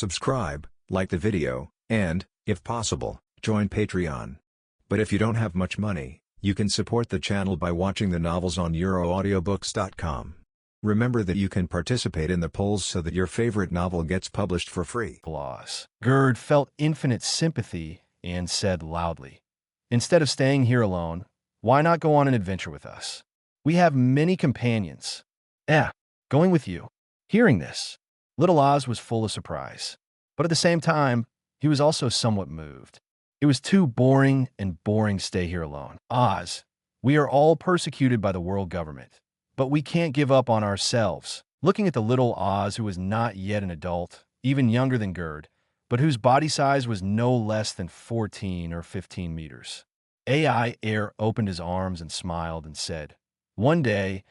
subscribe, like the video, and, if possible, join Patreon. But if you don't have much money, you can support the channel by watching the novels on euroaudiobooks.com. Remember that you can participate in the polls so that your favorite novel gets published for free. Gerd felt infinite sympathy and said loudly, "Instead of staying here alone, why not go on an adventure with us? We have many companions." Going with you." Hearing this, little Oz was full of surprise. But at the same time, he was also somewhat moved. It was too boring to stay here alone. "Oz, we are all persecuted by the world government, but we can't give up on ourselves." Looking at the little Oz, who was not yet an adult, even younger than Gerd, but whose body size was no less than 14 or 15 meters. Ai opened his arms and smiled and said, "One day,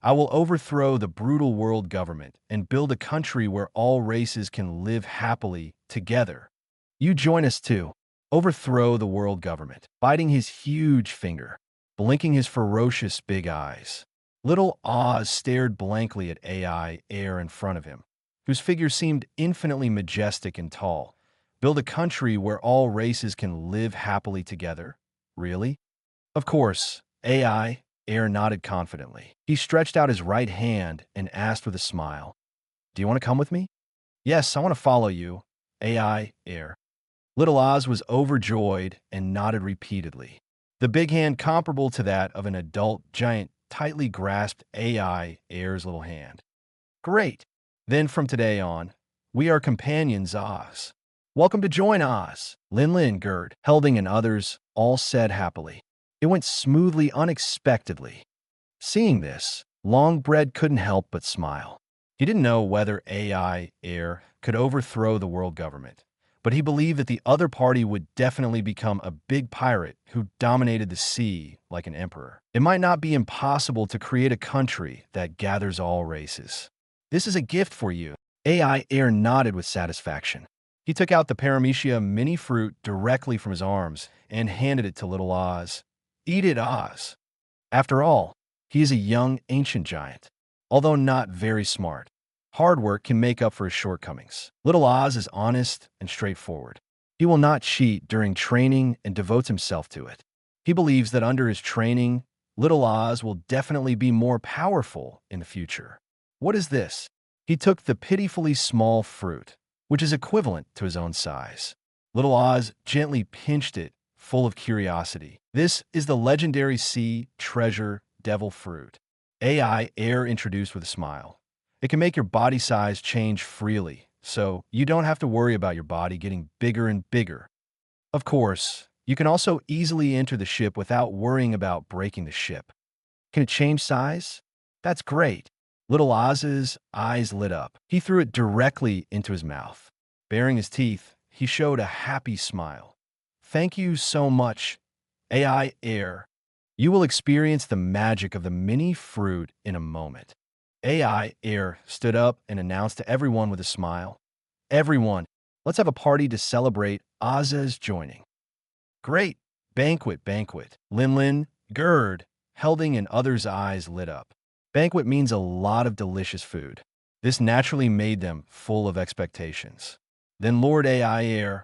I will overthrow the brutal world government and build a country where all races can live happily together. You join us too." Overthrow the world government, biting his huge finger, blinking his ferocious big eyes. Little Oz stared blankly at Ai in front of him, whose figure seemed infinitely majestic and tall. Build a country where all races can live happily together? Really? Of course, Ai nodded confidently. He stretched out his right hand and asked with a smile, "Do you want to come with me?" "Yes, I want to follow you, Ai." Little Oz was overjoyed and nodded repeatedly. The big hand comparable to that of an adult giant tightly grasped Ai's little hand. "Great. Then from today on, we are companions, Oz. Welcome to join Oz." Linlin, Gerd, Helding, and others all said happily. It went smoothly unexpectedly. Seeing this, Longbread couldn't help but smile. He didn't know whether Ai could overthrow the world government, but he believed that the other party would definitely become a big pirate who dominated the sea like an emperor. It might not be impossible to create a country that gathers all races. "This is a gift for you." Ai nodded with satisfaction. He took out the paramecia mini fruit directly from his arms and handed it to little Oz. "Eat it, Oz." After all, he is a young, ancient giant. Although not very smart, hard work can make up for his shortcomings. Little Oz is honest and straightforward. He will not cheat during training and devotes himself to it. He believes that under his training, little Oz will definitely be more powerful in the future. "What is this?" He took the pitifully small fruit, which is equivalent to his own size. Little Oz gently pinched it, full of curiosity. "This is the legendary sea treasure devil fruit," Ai introduced with a smile. "It can make your body size change freely, so you don't have to worry about your body getting bigger and bigger. Of course, you can also easily enter the ship without worrying about breaking the ship." "Can it change size?" "That's great." Little Oz's eyes lit up. He threw it directly into his mouth. Baring his teeth, he showed a happy smile. "Thank you so much, Ai. You will experience the magic of the mini fruit in a moment." Ai stood up and announced to everyone with a smile, "Everyone, let's have a party to celebrate Oz's joining." "Great! Banquet. Linlin, Gerd, Helding, and others' eyes lit up. Banquet means a lot of delicious food. This naturally made them full of expectations. "Then Lord Ai,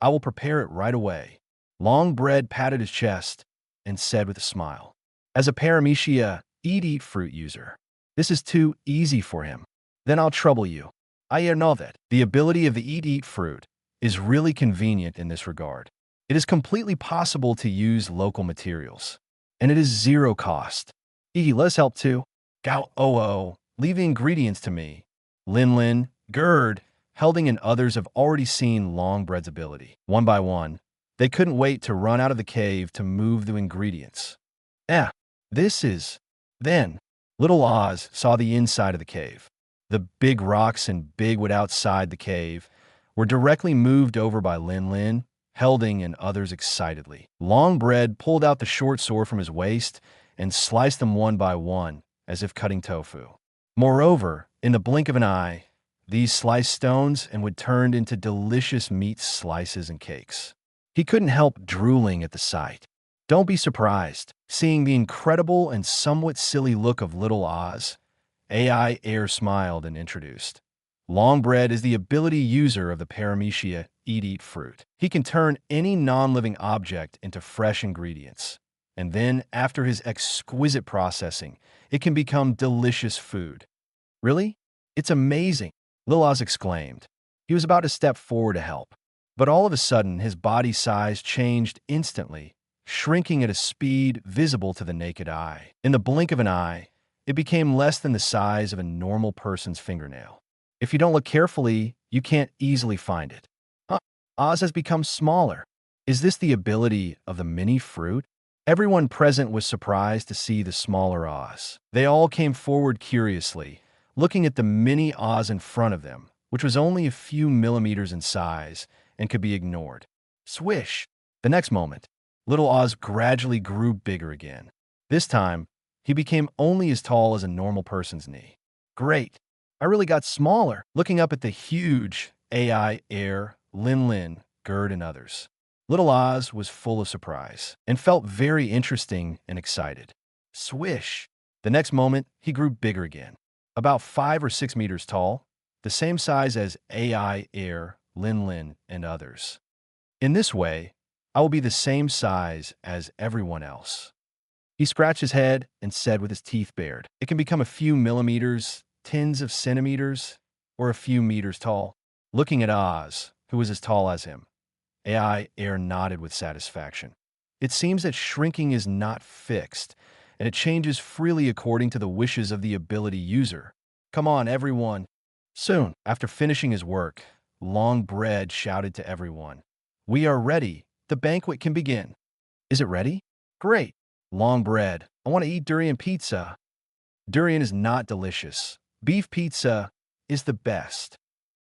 I will prepare it right away." Longbread patted his chest and said with a smile, "As a paramecia eat fruit user, this is too easy for him. Then I'll trouble you. I know that the ability of the eat fruit is really convenient in this regard. It is completely possible to use local materials, and it is zero cost. Let's help too. Leave the ingredients to me." Linlin, Gerd, Helding, and others have already seen Longbread's ability. One by one, they couldn't wait to run out of the cave to move the ingredients. This is... Then, little Oz saw the inside of the cave. The big rocks and big wood outside the cave were directly moved over by Linlin, Helding, and others excitedly. Longbread pulled out the short sword from his waist and sliced them one by one, as if cutting tofu. Moreover, in the blink of an eye, these sliced stones and wood turned into delicious meat slices and cakes. He couldn't help drooling at the sight. Don't be surprised. Seeing the incredible and somewhat silly look of little Oz, Ai smiled and introduced, Longbread is the ability user of the paramecia eat fruit. He can turn any non-living object into fresh ingredients. And then, after his exquisite processing, it can become delicious food. Really? It's amazing, Lil Oz exclaimed. He was about to step forward to help. But all of a sudden, his body size changed instantly, shrinking at a speed visible to the naked eye. In the blink of an eye, it became less than the size of a normal person's fingernail. If you don't look carefully, you can't easily find it. Huh? Oz has become smaller. Is this the ability of the mini fruit? Everyone present was surprised to see the smaller Oz. They all came forward curiously, looking at the mini Oz in front of them, which was only a few millimeters in size and could be ignored. Swish! The next moment, little Oz gradually grew bigger again. This time, he became only as tall as a normal person's knee. Great! I really got smaller, looking up at the huge Ai Linlin, God, and others. Little Oz was full of surprise and felt very interesting and excited. Swish! The next moment, he grew bigger again, about 5 or 6 meters tall, the same size as Ai Linlin, and others. In this way, I will be the same size as everyone else. He scratched his head and said with his teeth bared, "It can become a few millimeters, tens of centimeters, or a few meters tall." Looking at Oz, who was as tall as him, Ai nodded with satisfaction. It seems that shrinking is not fixed, and it changes freely according to the wishes of the ability user. Come on, everyone. Soon, after finishing his work, Longbread shouted to everyone, "We are ready. The banquet can begin." "Is it ready?" "Great. Longbread, I want to eat durian pizza." "Durian is not delicious. Beef pizza is the best."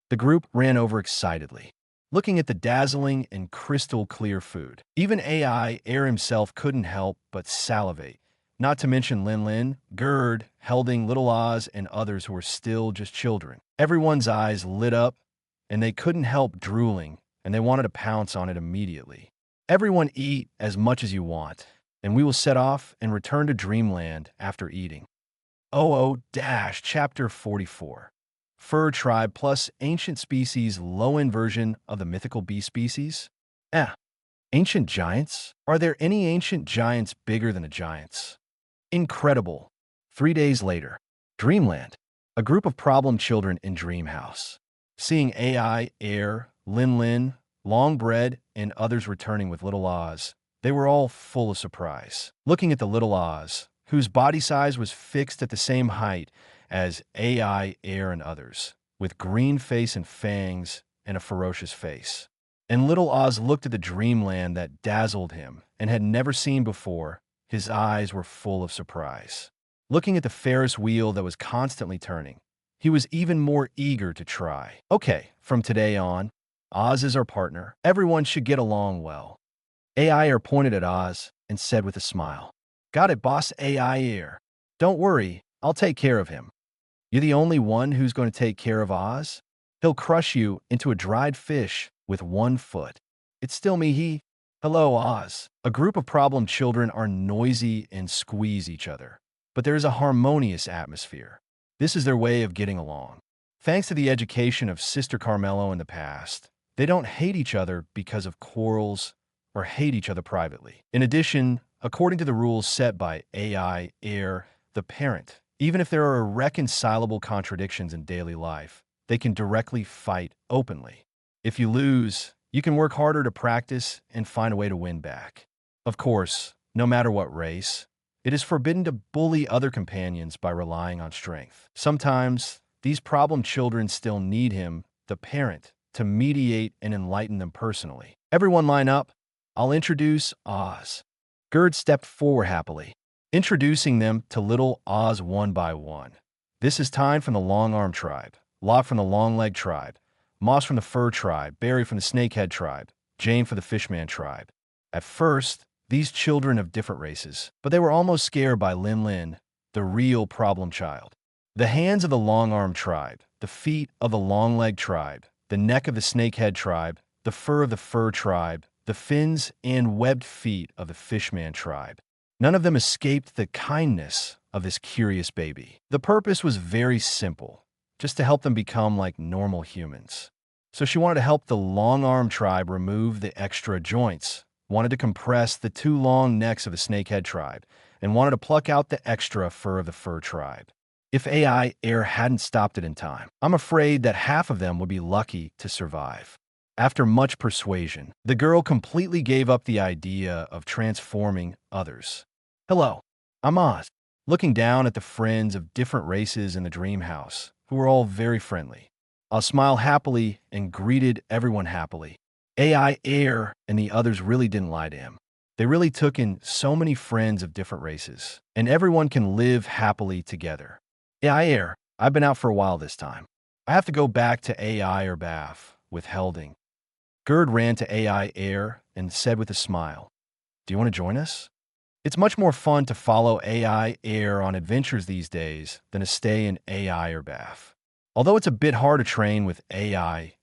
The group ran over excitedly, looking at the dazzling and crystal-clear food. Even Ai himself couldn't help but salivate, not to mention Linlin, God, Helding, Little Oz, and others who were still just children. Everyone's eyes lit up, and they couldn't help drooling, and they wanted to pounce on it immediately. Everyone eat as much as you want, and we will set off and return to Dreamland after eating. Chapter 44. Fur tribe plus ancient species low-end version of the mythical beast species? Ancient giants? Are there any ancient giants bigger than the giants? Incredible. 3 days later, Dreamland. A group of problem children in Dream House. Seeing Ai Linlin, Longbread, and others returning with Little Oz, they were all full of surprise. Looking at the Little Oz, whose body size was fixed at the same height as Ai and others, with green face and fangs and a ferocious face. And Little Oz looked at the dreamland that dazzled him and had never seen before. His eyes were full of surprise. Looking at the Ferris wheel that was constantly turning, he was even more eager to try. "Okay, from today on, Oz is our partner. Everyone should get along well." Ai pointed at Oz and said with a smile, "Got it, boss Ai. Don't worry, I'll take care of him." "You're the only one who's going to take care of Oz? He'll crush you into a dried fish with 1 foot. It's still me, Hello, Oz." A group of problem children are noisy and squeeze each other, but there is a harmonious atmosphere. This is their way of getting along. Thanks to the education of Sister Carmelo in the past, they don't hate each other because of quarrels or hate each other privately. In addition, according to the rules set by Ai, the parent, even if there are irreconcilable contradictions in daily life, they can directly fight openly. If you lose, you can work harder to practice and find a way to win back. Of course, no matter what race, it is forbidden to bully other companions by relying on strength. Sometimes, these problem children still need him, the parent, to mediate and enlighten them personally. Everyone line up. I'll introduce Oz. God stepped forward happily, introducing them to little Oz one by one. "This is Tyne from the Long-Arm tribe, Lot from the Long-Leg tribe, Moss from the Fur tribe, Barry from the Snakehead tribe, Jane from the Fishman tribe." At first, these children of different races, but they were almost scared by Linlin, the real problem child. The hands of the Long-Arm tribe, the feet of the Long-Leg tribe, the neck of the Snakehead tribe, the fur of the Fur tribe, the fins and webbed feet of the Fishman tribe. None of them escaped the kindness of this curious baby. The purpose was very simple. just to help them become like normal humans. So she wanted to help the long-armed tribe remove the extra joints, wanted to compress the too long necks of the snakehead tribe, and wanted to pluck out the extra fur of the fur tribe. If Ai hadn't stopped it in time, I'm afraid that half of them would be lucky to survive. After much persuasion, the girl completely gave up the idea of transforming others. Hello, I'm Oz, looking down at the friends of different races in the dream house, who were all very friendly. Oz smiled happily and greeted everyone happily. Ai and the others really didn't lie to him. They really took in so many friends of different races, and everyone can live happily together. Ai I've been out for a while this time. I have to go back to Ai Erbafu with Helding. Gerd ran to Ai and said with a smile, "Do you want to join us? It's much more fun to follow Ai on adventures these days than to stay in Ai Erbafu. Although it's a bit hard to train with Ai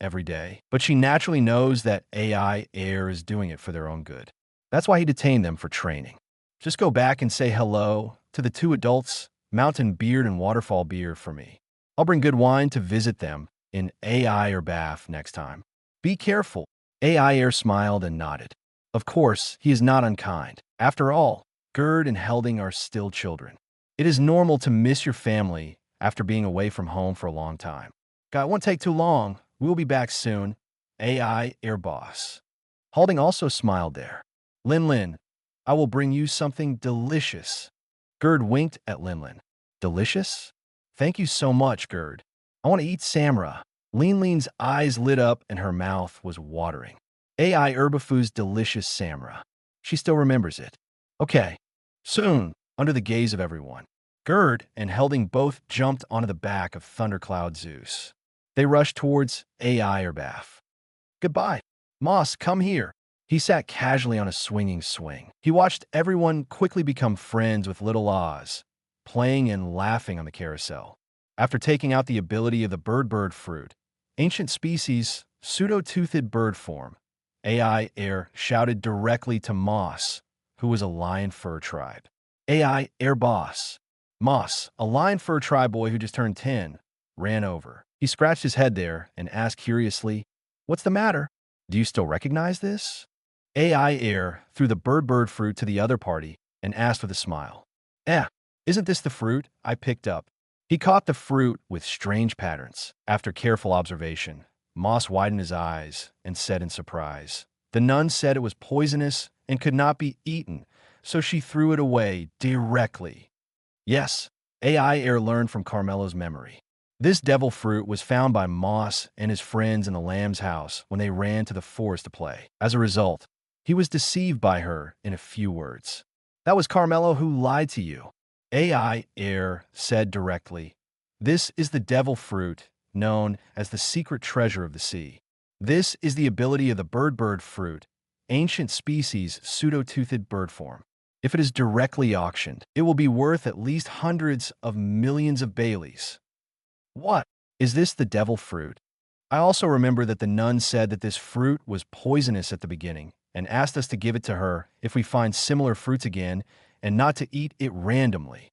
every day, but she naturally knows that Ai is doing it for their own good. That's why he detained them for training. Just go back and say hello to the two adults, Mountain Beard and Waterfall Beard, for me. I'll bring good wine to visit them in Ai Erbafu next time. Be careful." Ai smiled and nodded. Of course, he is not unkind. After all, Gerd and Helding are still children. It is normal to miss your family after being away from home for a long time. "God, it won't take too long. We'll be back soon. Ai boss." Helding also smiled there. "Linlin, I will bring you something delicious." Gerd winked at Linlin. "Delicious? Thank you so much, Gerd. I want to eat Samra." Linlin's eyes lit up and her mouth was watering. Ai Erbafu's delicious Samra. She still remembers it. Okay, soon, under the gaze of everyone, Gerd and Helding both jumped onto the back of Thundercloud Zeus. They rushed towards Ai Erbafu. "Goodbye. Moss, come here." He sat casually on a swinging swing. He watched everyone quickly become friends with little Oz, playing and laughing on the carousel. After taking out the ability of the bird fruit, ancient species, pseudo-toothed bird form, Ai shouted directly to Moss, who was a lion fur tribe. Ai boss. Moss, a lion fur tribe boy who just turned 10, ran over. He scratched his head there and asked curiously, "What's the matter? Do you still recognize this?" Ai threw the bird fruit to the other party and asked with a smile, "Isn't this the fruit I picked up?" He caught the fruit with strange patterns. After careful observation, Moss widened his eyes and said in surprise, "The nun said it was poisonous and could not be eaten, so she threw it away directly." Yes, Ai learned from Carmelo's memory. This devil fruit was found by Moss and his friends in the lamb's house when they ran to the forest to play. As a result, he was deceived by her in a few words. "That was Carmelo who lied to you." Ai said directly, "This is the devil fruit, known as the secret treasure of the sea. This is the ability of the bird fruit, ancient species pseudo-toothed bird form. If it is directly auctioned, it will be worth at least hundreds of millions of Baileys." "What? Is this the devil fruit?" I also remember that the nun said that this fruit was poisonous at the beginning and asked us to give it to her if we find similar fruits again and not to eat it randomly.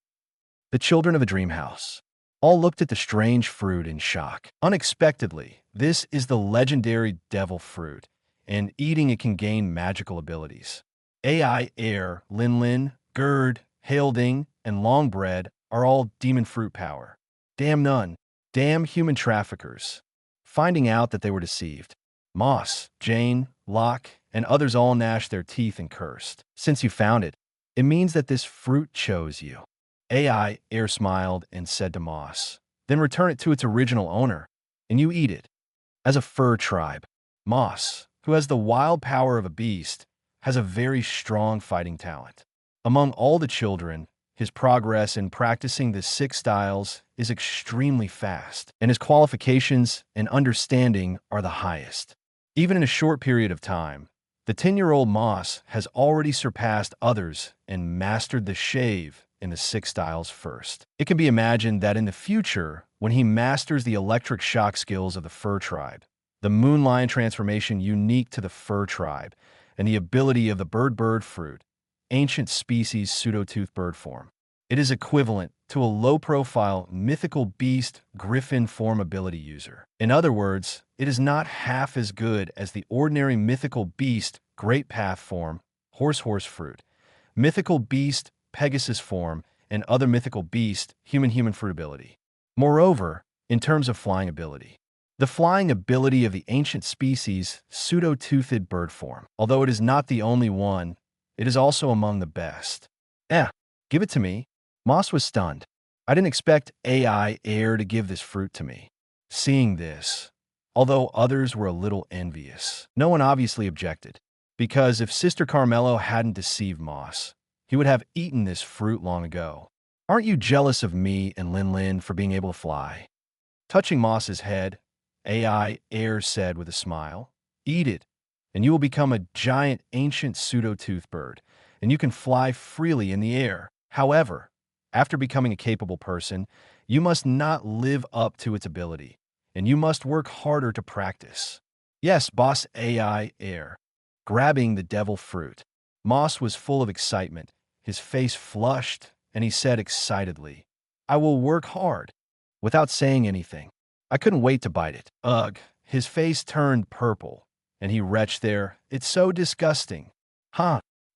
The children of a dream house all looked at the strange fruit in shock. Unexpectedly, this is the legendary devil fruit, and eating it can gain magical abilities. Ai Linlin, Gerd, Helding, and Longbread are all demon fruit power. Damn nun. Damn human traffickers. Finding out that they were deceived, Moss, Jane, Locke, and others all gnashed their teeth and cursed. "Since you found it, it means that this fruit chose you." Ai smiled and said to Moss, "Then return it to its original owner, and you eat it." As a fur tribe, Moss, who has the wild power of a beast, has a very strong fighting talent. Among all the children, his progress in practicing the 6 styles is extremely fast, and his qualifications and understanding are the highest. Even in a short period of time, the 10-year-old Moss has already surpassed others and mastered the shave in the 6 styles first. It can be imagined that in the future, when he masters the electric shock skills of the fur tribe, the moon lion transformation unique to the fur tribe, and the ability of the bird fruit, ancient species pseudo-tooth bird form, It is equivalent to a low-profile mythical beast griffin form ability user. In other words, it is not half as good as the ordinary mythical beast great path form, horse fruit, mythical beast Pegasus form, and other mythical beast human fruit ability. Moreover, in terms of flying ability, the flying ability of the ancient species pseudo-toothed bird form, although it is not the only one, it is also among the best. Give it to me. Moss was stunned. I didn't expect Ai to give this fruit to me. Seeing this, although others were a little envious, no one obviously objected, because if Sister Carmelo hadn't deceived Moss, he would have eaten this fruit long ago. Aren't you jealous of me and Linlin for being able to fly? Touching Moss's head, Ai said with a smile, "Eat it, and you will become a giant ancient pseudo-tooth bird, and you can fly freely in the air. However, after becoming a capable person, you must not live up to its ability, and you must work harder to practice." "Yes, boss." Ai grabbing the devil fruit. Moss was full of excitement. His face flushed, and he said excitedly, "I will work hard." Without saying anything, I couldn't wait to bite it. Ugh, his face turned purple, and he retched there, "It's so disgusting."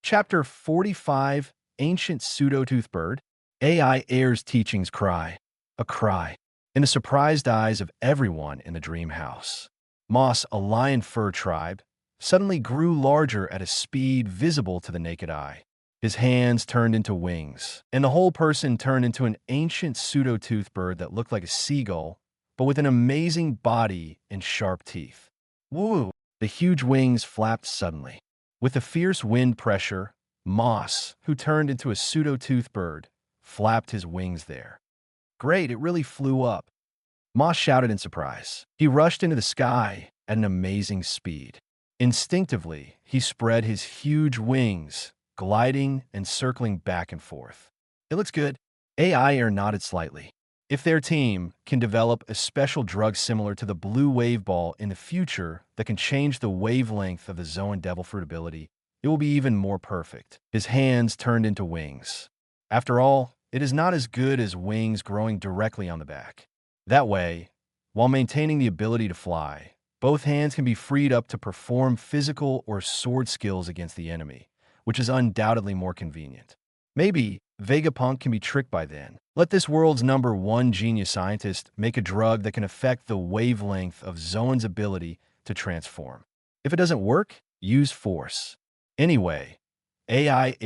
Chapter 45, Ancient Pseudo-Tooth Bird. Ai's teachings cry. A cry. In the surprised eyes of everyone in the dream house. Moss, a lion fur tribe, suddenly grew larger at a speed visible to the naked eye. His hands turned into wings, and the whole person turned into an ancient pseudo-tooth bird that looked like a seagull, but with an amazing body and sharp teeth. Woo! The huge wings flapped suddenly. With a fierce wind pressure, Moss, who turned into a pseudo-tooth bird, flapped his wings there. Great, it really flew up. Moss shouted in surprise. He rushed into the sky at an amazing speed. Instinctively, he spread his huge wings, gliding and circling back and forth. "It looks good." Ai nodded slightly. If their team can develop a special drug similar to the blue wave ball in the future that can change the wavelength of the Zoan Devil Fruit ability, it will be even more perfect. His hands turned into wings. After all, it is not as good as wings growing directly on the back. That way, while maintaining the ability to fly, both hands can be freed up to perform physical or sword skills against the enemy, which is undoubtedly more convenient. Maybe Vegapunk can be tricked by then. Let this world's #1 genius scientist make a drug that can affect the wavelength of Zoan's ability to transform. If it doesn't work, use force. Anyway, Ai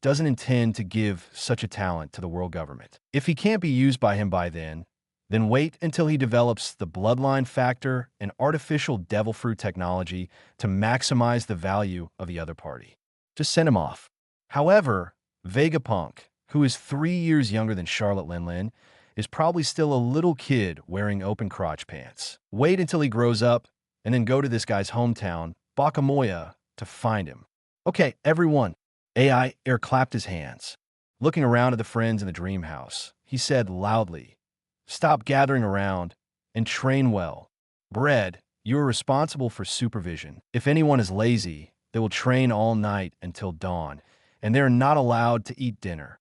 doesn't intend to give such a talent to the world government. If he can't be used by him by then wait until he develops the bloodline factor and artificial devil fruit technology to maximize the value of the other party. Just send him off. However, Vegapunk, who is 3 years younger than Charlotte Linlin, is probably still a little kid wearing open crotch pants. Wait until he grows up, and then go to this guy's hometown, Bakamoya, to find him. "Okay, everyone." Ai clapped his hands. Looking around at the friends in the dream house, he said loudly, "Stop gathering around and train well. Bread, you are responsible for supervision. If anyone is lazy, they will train all night until dawn, and they are not allowed to eat dinner."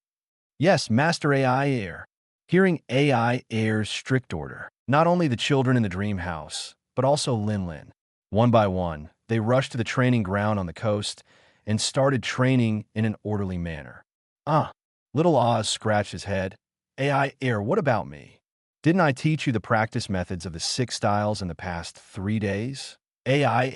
"Yes, Master Ai." Hearing Ai's strict order, not only the children in the dream house, but also Linlin. One by one, they rushed to the training ground on the coast and started training in an orderly manner. Little Oz scratched his head. "Ai, what about me? Didn't I teach you the practice methods of the 6 styles in the past 3 days?" Ai,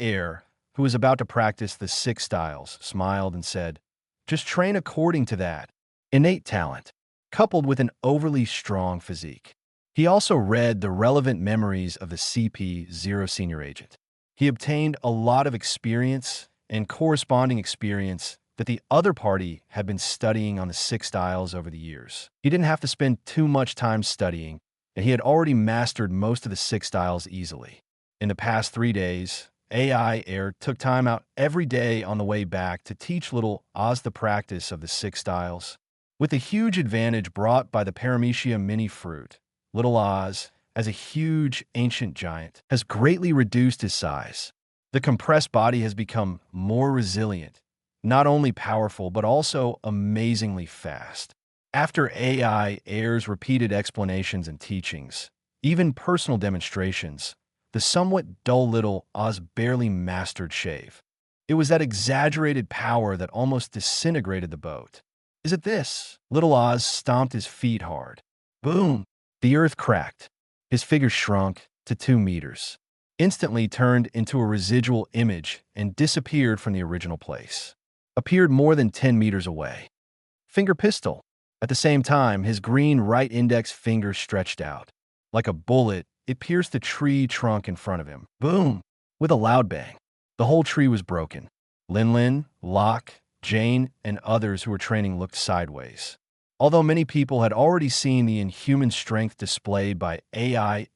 who was about to practice the 6 styles, smiled and said, "Just train according to that." Innate talent, coupled with an overly strong physique. He also read the relevant memories of the CP0 senior agent. He obtained a lot of experience and corresponding experience that the other party had been studying on the 6 styles over the years. He didn't have to spend too much time studying, and he had already mastered most of the 6 styles easily. In the past 3 days, Ai took time out every day on the way back to teach little Oz the practice of the 6 styles. With the huge advantage brought by the Paramecia mini fruit, little Oz, as a huge ancient giant, has greatly reduced his size. The compressed body has become more resilient, not only powerful but also amazingly fast. After Ai Er's repeated explanations and teachings, even personal demonstrations, the somewhat dull little Oz barely mastered shave. It was that exaggerated power that almost disintegrated the boat. Is it this? Little Oz stomped his feet hard. Boom! The earth cracked. His figure shrunk to 2 meters, instantly turned into a residual image and disappeared from the original place. Appeared more than 10 meters away. Finger pistol. At the same time, his green right index finger stretched out. Like a bullet, it pierced the tree trunk in front of him. Boom! With a loud bang. The whole tree was broken. Linlin, Locke, Jane, and others who were training looked sideways. Although many people had already seen the inhuman strength displayed by Ai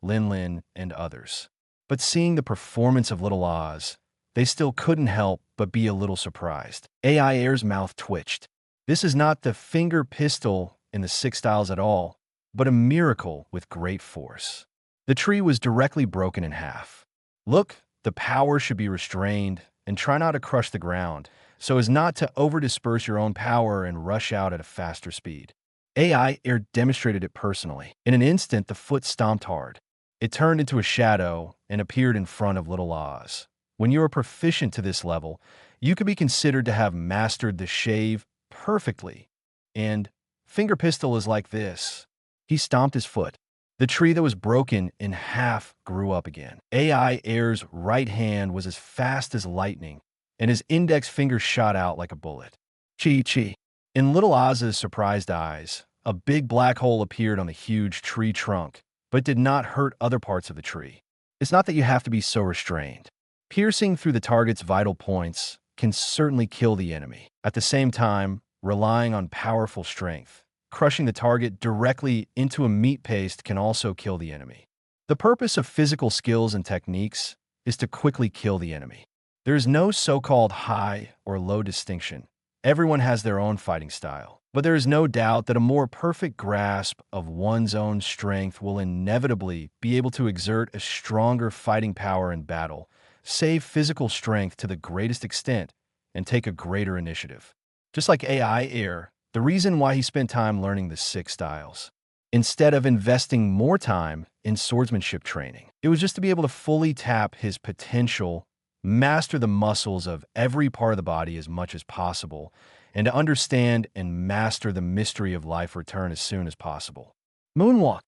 Linlin, and others. But seeing the performance of Little Oz, they still couldn't help but be a little surprised. Ai Air's mouth twitched. This is not the finger pistol in the 6 styles at all, but a miracle with great force. The tree was directly broken in half. Look, the power should be restrained, and try not to crush the ground, so as not to overdisperse your own power and rush out at a faster speed. Ai Air demonstrated it personally. In an instant, the foot stomped hard. It turned into a shadow and appeared in front of Little Oz. When you are proficient to this level, you could be considered to have mastered the shave perfectly. And finger pistol is like this. He stomped his foot. The tree that was broken in half grew up again. Ai Air's right hand was as fast as lightning, and his index finger shot out like a bullet. Chi. In Little Oz's surprised eyes, a big black hole appeared on the huge tree trunk, but did not hurt other parts of the tree. It's not that you have to be so restrained. Piercing through the target's vital points can certainly kill the enemy. At the same time, relying on powerful strength, crushing the target directly into a meat paste can also kill the enemy. The purpose of physical skills and techniques is to quickly kill the enemy. There is no so-called high or low distinction. Everyone has their own fighting style. But there is no doubt that a more perfect grasp of one's own strength will inevitably be able to exert a stronger fighting power in battle, save physical strength to the greatest extent, and take a greater initiative. Just like Ai Air, the reason why he spent time learning the 6 styles, instead of investing more time in swordsmanship training, it was just to be able to fully tap his potential, master the muscles of every part of the body as much as possible, and to understand and master the mystery of life return as soon as possible. Moonwalk.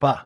Bah.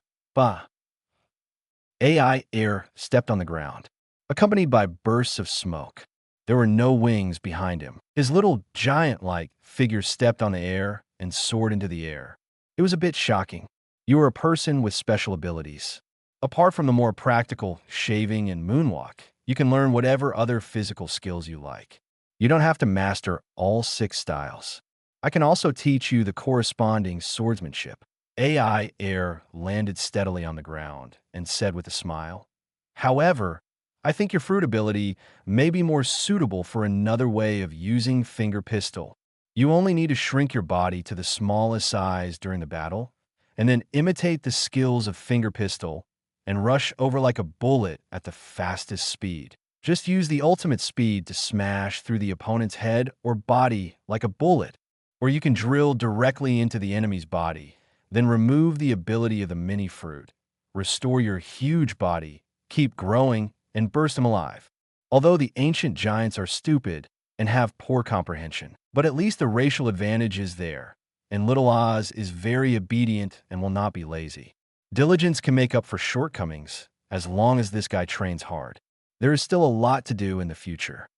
Ai Air stepped on the ground, accompanied by bursts of smoke. There were no wings behind him. His little giant-like figure stepped on the air and soared into the air. It was a bit shocking. You were a person with special abilities. Apart from the more practical shaving and moonwalk, you can learn whatever other physical skills you like. You don't have to master all 6 styles. I can also teach you the corresponding swordsmanship. Ai Air landed steadily on the ground and said with a smile, "However, I think your fruit ability may be more suitable for another way of using finger pistol. You only need to shrink your body to the smallest size during the battle, and then imitate the skills of finger pistol and rush over like a bullet at the fastest speed. Just use the ultimate speed to smash through the opponent's head or body like a bullet, or you can drill directly into the enemy's body, then remove the ability of the mini fruit, restore your huge body, keep growing, and burst them alive." Although the ancient giants are stupid and have poor comprehension, but at least the racial advantage is there, and Little Oz is very obedient and will not be lazy. Diligence can make up for shortcomings as long as this guy trains hard. There is still a lot to do in the future.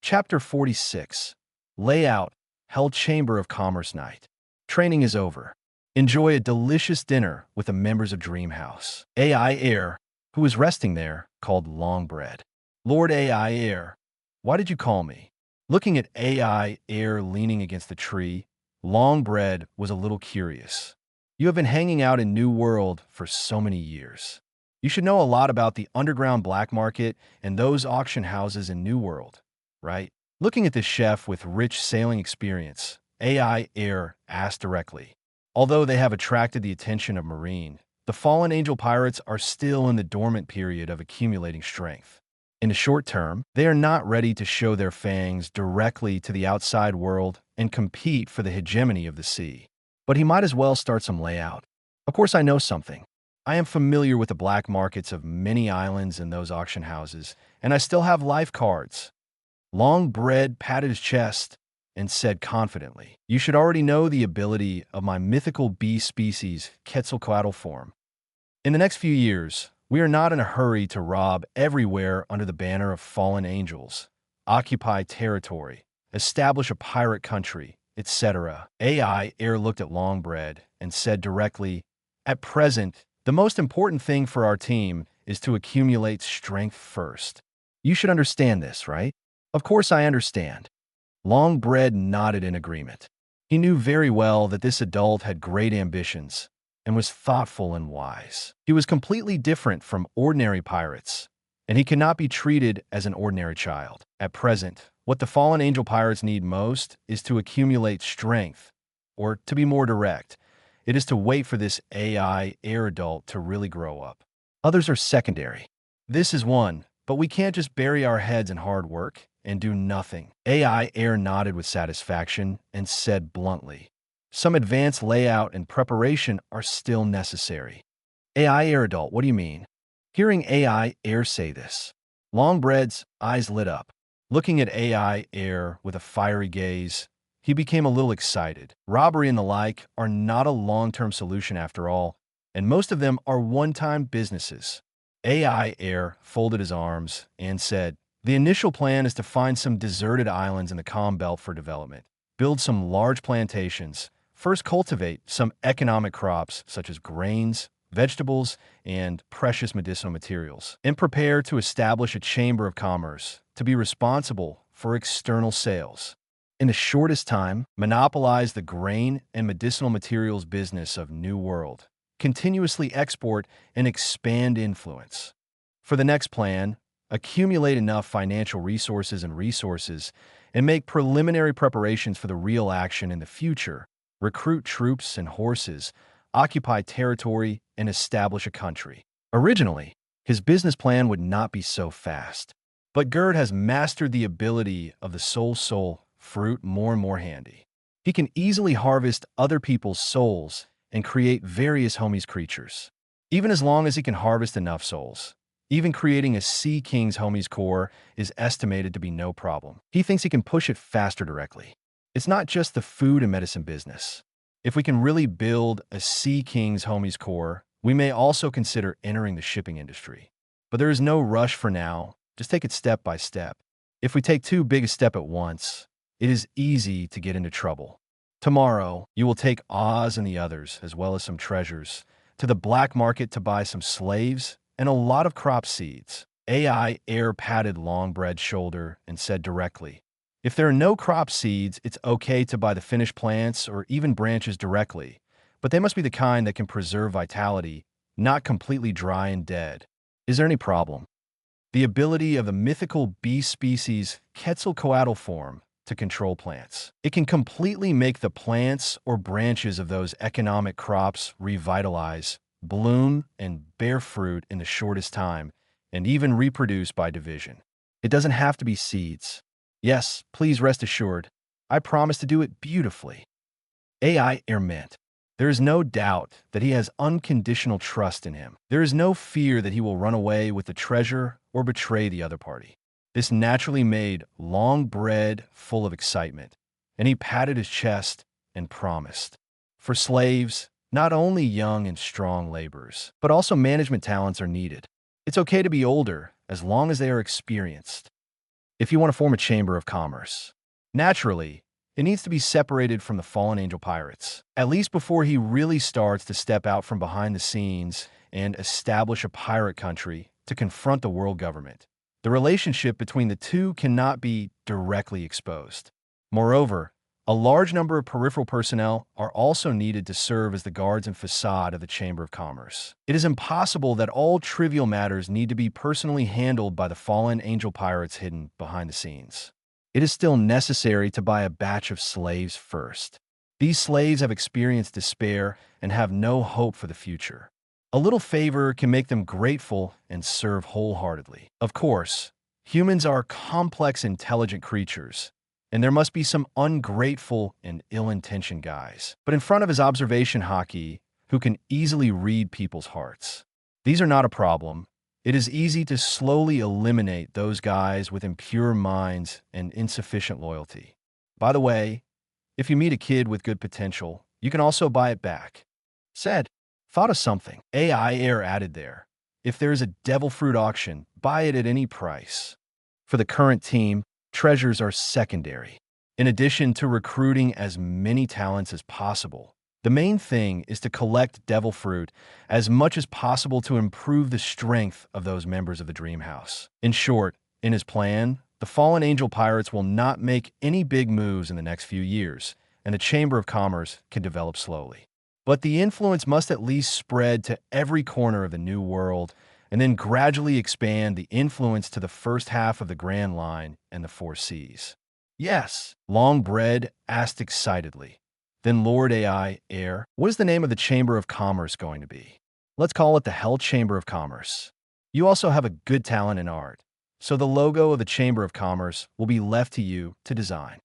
Chapter 46. Layout, Hell Chamber of Commerce Night. Training is over. Enjoy a delicious dinner with the members of Dream House. Ai Air, who was resting there, called Longbread. "Lord Ai Air, why did you call me?" Looking at Ai Air leaning against the tree, Longbread was a little curious. "You have been hanging out in New World for so many years. You should know a lot about the underground black market and those auction houses in New World, right?" Looking at the chef with rich sailing experience, Ai Air asked directly. Although they have attracted the attention of Marine, the fallen angel pirates are still in the dormant period of accumulating strength. In the short term, they are not ready to show their fangs directly to the outside world and compete for the hegemony of the sea. But he might as well start some layout. Of course, I know something. I am familiar with the black markets of many islands and those auction houses, and I still have life cards. Longbred patted his chest and said confidently, "You should already know the ability of my mythical bee species, Quetzalcoatl form. In the next few years, we are not in a hurry to rob everywhere under the banner of fallen angels, occupy territory, establish a pirate country, etc." Ai looked at Longbred and said directly, "At present, the most important thing for our team is to accumulate strength first. You should understand this, right?" "Of course I understand." Longbred nodded in agreement. He knew very well that this adult had great ambitions and was thoughtful and wise. He was completely different from ordinary pirates, and he could not be treated as an ordinary child. At present, what the fallen angel pirates need most is to accumulate strength, or to be more direct, it is to wait for this AI adult to really grow up. Others are secondary. This is one, but we can't just bury our heads in hard work and do nothing. Ai nodded with satisfaction and said bluntly, "Some advanced layout and preparation are still necessary." "AI adult, what do you mean?" Hearing Ai say this, Longbred's eyes lit up. Looking at Ai with a fiery gaze, he became a little excited. Robbery and the like are not a long-term solution after all, and most of them are one-time businesses. Ai folded his arms and said, "The initial plan is to find some deserted islands in the Calm Belt for development, build some large plantations, first cultivate some economic crops such as grains, vegetables, and precious medicinal materials, and prepare to establish a chamber of commerce to be responsible for external sales. In the shortest time, monopolize the grain and medicinal materials business of New World, continuously export and expand influence. For the next plan, accumulate enough financial resources and make preliminary preparations for the real action in the future, recruit troops and horses, occupy territory, and establish a country." Originally, his business plan would not be so fast. But Gerd has mastered the ability of the soul fruit more and more handy. He can easily harvest other people's souls and create various homies creatures. Even as long as he can harvest enough souls, even creating a Sea King's homies core is estimated to be no problem. He thinks he can push it faster directly. It's not just the food and medicine business. If we can really build a Sea King's homies core, we may also consider entering the shipping industry. But there is no rush for now. Just take it step by step. If we take too big a step at once, it is easy to get into trouble. Tomorrow, you will take Oz and the others, as well as some treasures, to the black market to buy some slaves and a lot of crop seeds. Ai patted Longbred's shoulder and said directly, "If there are no crop seeds, it's okay to buy the finished plants or even branches directly, but they must be the kind that can preserve vitality, not completely dry and dead. Is there any problem?" The ability of the mythical bee species Quetzalcoatl form to control plants. It can completely make the plants or branches of those economic crops revitalize, bloom, and bear fruit in the shortest time, and even reproduce by division. It doesn't have to be seeds. Yes, please rest assured, I promise to do it beautifully. Ai meant. There is no doubt that he has unconditional trust in him. There is no fear that he will run away with the treasure or betray the other party. This naturally made Longbred full of excitement, and he patted his chest and promised. For slaves, not only young and strong laborers, but also management talents are needed. It's okay to be older as long as they are experienced. If you want to form a chamber of commerce, naturally, it needs to be separated from the fallen angel pirates, at least before he really starts to step out from behind the scenes and establish a pirate country to confront the world government. The relationship between the two cannot be directly exposed. Moreover, a large number of peripheral personnel are also needed to serve as the guards and facade of the Chamber of Commerce. It is impossible that all trivial matters need to be personally handled by the fallen angel pirates hidden behind the scenes. It is still necessary to buy a batch of slaves first. These slaves have experienced despair and have no hope for the future. A little favor can make them grateful and serve wholeheartedly. Of course, humans are complex, intelligent creatures, And there must be some ungrateful and ill-intentioned guys. But in front of his observation Haki, who can easily read people's hearts. These are not a problem. It is easy to slowly eliminate those guys with impure minds and insufficient loyalty. By the way, if you meet a kid with good potential, you can also buy it back. Said, thought of something. Ai Air added there. If there is a devil fruit auction, buy it at any price. For the current team, treasures are secondary. In addition to recruiting as many talents as possible, the main thing is to collect devil fruit as much as possible to improve the strength of those members of the Dream House. In short, in his plan, the fallen angel pirates will not make any big moves in the next few years, and the Chamber of Commerce can develop slowly. But the influence must at least spread to every corner of the New World, and then gradually expand the influence to the first half of the Grand Line and the Four Seas. Yes, Longbread asked excitedly. Then Lord Ai Air, what is the name of the Chamber of Commerce going to be? Let's call it the Hell Chamber of Commerce. You also have a good talent in art, so the logo of the Chamber of Commerce will be left to you to design.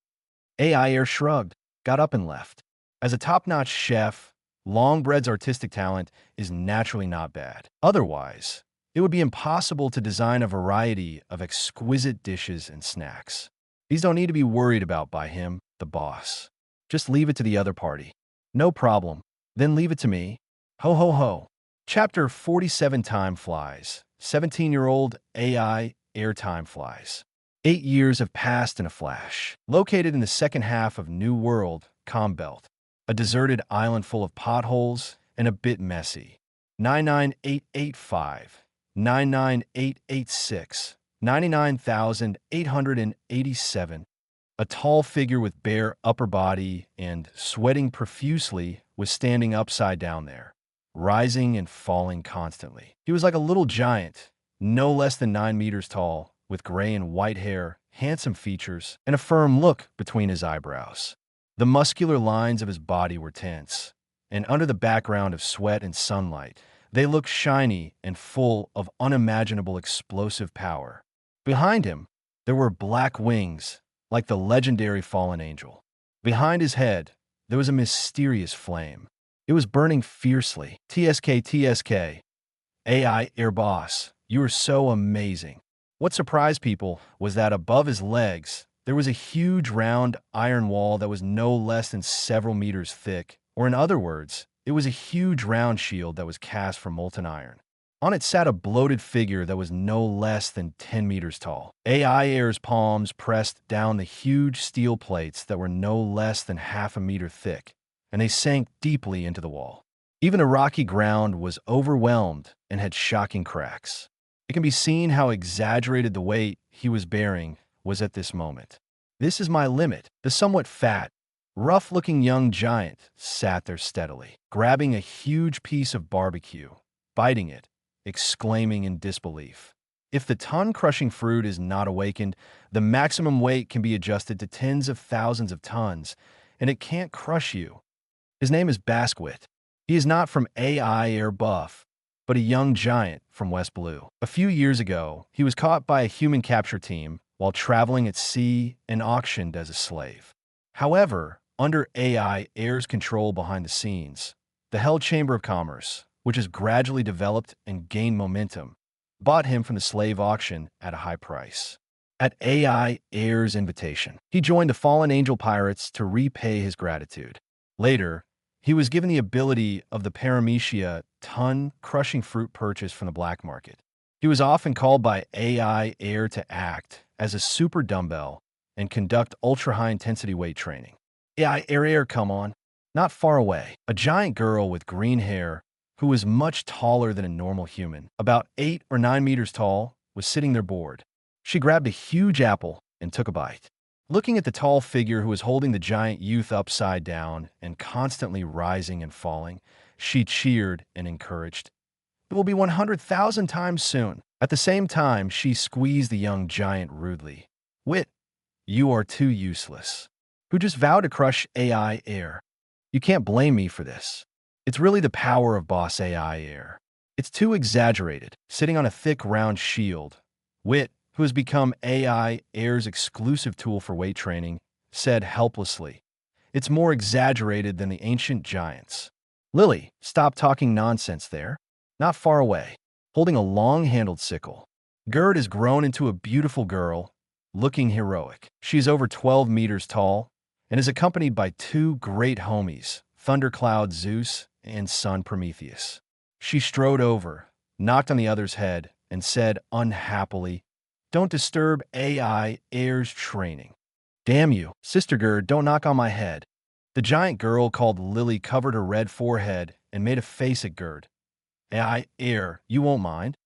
Ai Air shrugged, got up and left. As a top-notch chef, Longbread's artistic talent is naturally not bad. Otherwise, it would be impossible to design a variety of exquisite dishes and snacks. These don't need to be worried about by him, the boss. Just leave it to the other party. No problem. Then leave it to me. Ho ho ho. Chapter 47 Time Flies. 17-year-old Ai Air Time Flies. 8 years have passed in a flash. Located in the second half of New World, Compote, a deserted island full of potholes and a bit messy. 99885, 99886, 99,887. A tall figure with bare upper body and sweating profusely was standing upside down there, rising and falling constantly. He was like a little giant, no less than 9 meters tall, with gray and white hair, handsome features, and a firm look between his eyebrows. The muscular lines of his body were tense, and under the background of sweat and sunlight, they looked shiny and full of unimaginable explosive power. Behind him, there were black wings, like the legendary fallen angel. Behind his head, there was a mysterious flame. It was burning fiercely. TSK. Ai Erbafu, you are so amazing. What surprised people was that above his legs, there was a huge round iron wall that was no less than several meters thick, or in other words, it was a huge round shield that was cast from molten iron. On it sat a bloated figure that was no less than 10 meters tall. Ai Air's palms pressed down the huge steel plates that were no less than half a meter thick, and they sank deeply into the wall. Even the rocky ground was overwhelmed and had shocking cracks. It can be seen how exaggerated the weight he was bearing was at this moment. This is my limit. The somewhat fat, rough-looking young giant sat there steadily, grabbing a huge piece of barbecue, biting it, exclaiming in disbelief. If the ton-crushing fruit is not awakened, the maximum weight can be adjusted to tens of thousands of tons, and it can't crush you. His name is Basquet. He is not from Ai Erbafu, but a young giant from West Blue. A few years ago, he was caught by a human capture team while traveling at sea and auctioned as a slave. However, under Ai Air's control behind the scenes, the Hell Chamber of Commerce, which has gradually developed and gained momentum, bought him from the slave auction at a high price. At Ai Air's invitation, he joined the fallen angel pirates to repay his gratitude. Later, he was given the ability of the paramecia ton-crushing fruit purchase from the black market. He was often called by Ai Air to act as a super dumbbell and conduct ultra-high-intensity weight training. Ai Air, come on. Not far away, a giant girl with green hair who was much taller than a normal human, about 8 or 9 meters tall, was sitting there bored. She grabbed a huge apple and took a bite. Looking at the tall figure who was holding the giant youth upside down and constantly rising and falling, she cheered and encouraged. It will be 100,000 times soon. At the same time, she squeezed the young giant rudely. Wit, you are too useless. Who just vowed to crush Ai Air. You can't blame me for this. It's really the power of Boss Ai Air. It's too exaggerated, sitting on a thick round shield. Wit, who has become Ai Air's exclusive tool for weight training, said helplessly. It's more exaggerated than the ancient giants. Lily, stop talking nonsense there. Not far away, holding a long-handled sickle. Gerd has grown into a beautiful girl, looking heroic. She's over 12 meters tall and is accompanied by two great homies, Thundercloud Zeus and Sun Prometheus. She strode over, knocked on the other's head, and said unhappily, "Don't disturb Ai Air's training." "Damn you, Sister Gerd, don't knock on my head." The giant girl called Lily covered her red forehead and made a face at Gerd. "Ai Air, you won't mind?"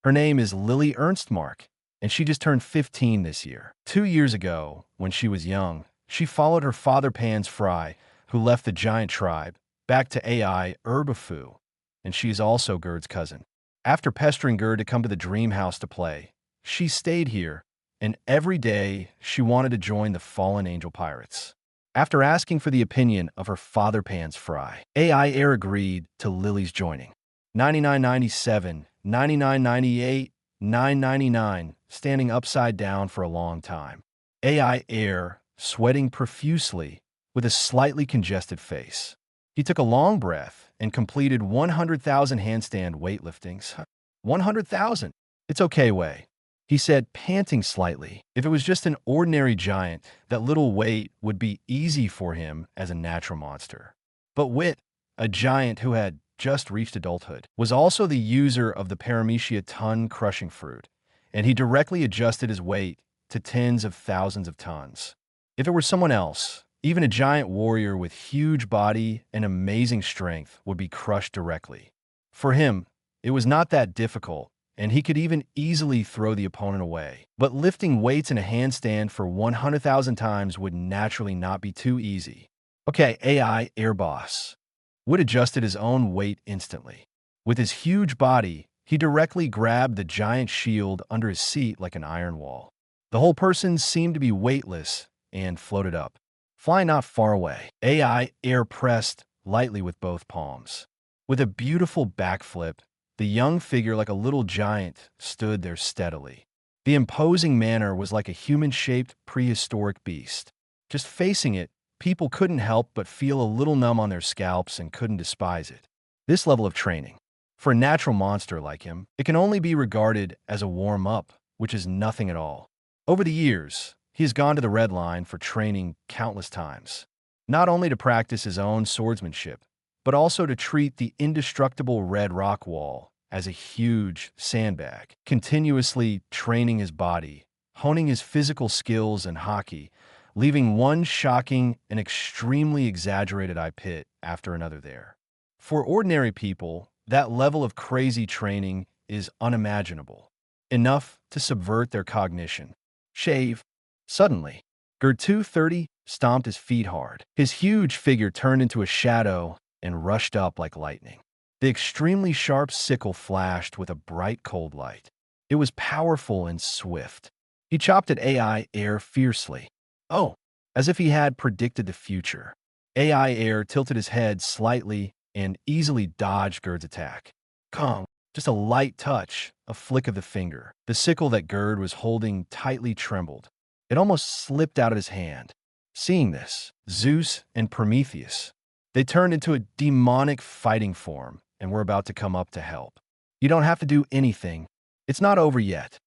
Her name is Lily Ernstmark, and she just turned 15 this year. 2 years ago, when she was young, she followed her father Pan's Fry, who left the giant tribe, back to Ai Erbafu, and she is also Gerd's cousin. After pestering Gerd to come to the dream house to play, she stayed here, and every day she wanted to join the fallen angel pirates. After asking for the opinion of her father Pan's Fry, Ai Air agreed to Lily's joining. 99.97, 99.98, 9.99, standing upside down for a long time. Ai Air, sweating profusely, with a slightly congested face. He took a long breath and completed 100,000 handstand weightliftings. 100,000! It's okay, Wei, he said, panting slightly. If it was just an ordinary giant, that little weight would be easy for him as a natural monster. But Wit, a giant who had just reached adulthood, was also the user of the Paramecia ton crushing fruit, and he directly adjusted his weight to tens of thousands of tons. If it were someone else, even a giant warrior with huge body and amazing strength would be crushed directly. For him, it was not that difficult, and he could even easily throw the opponent away. But lifting weights in a handstand for 100,000 times would naturally not be too easy. Okay, Ai Erbafu Wood adjusted his own weight instantly. With his huge body, he directly grabbed the giant shield under his seat like an iron wall. The whole person seemed to be weightless and floated up, flying not far away. Ai Air pressed lightly with both palms. With a beautiful backflip, the young figure, like a little giant, stood there steadily. The imposing manner was like a human-shaped prehistoric beast. Just facing it, people couldn't help but feel a little numb on their scalps and couldn't despise it. This level of training, for a natural monster like him, it can only be regarded as a warm-up, which is nothing at all. Over the years, he has gone to the Red Line for training countless times, not only to practice his own swordsmanship, but also to treat the indestructible red rock wall as a huge sandbag, continuously training his body, honing his physical skills and Haki, leaving one shocking and extremely exaggerated eye pit after another there. For ordinary people, that level of crazy training is unimaginable, enough to subvert their cognition. Shave. Suddenly, Gerd 230 stomped his feet hard. His huge figure turned into a shadow and rushed up like lightning. The extremely sharp sickle flashed with a bright cold light. It was powerful and swift. He chopped at Ai Air fiercely. Oh, as if he had predicted the future. Ai Air tilted his head slightly and easily dodged Gerd's attack. Kong, just a light touch, a flick of the finger. The sickle that Gerd was holding tightly trembled. It almost slipped out of his hand. Seeing this, Zeus and Prometheus, they turned into a demonic fighting form and were about to come up to help. You don't have to do anything. It's not over yet.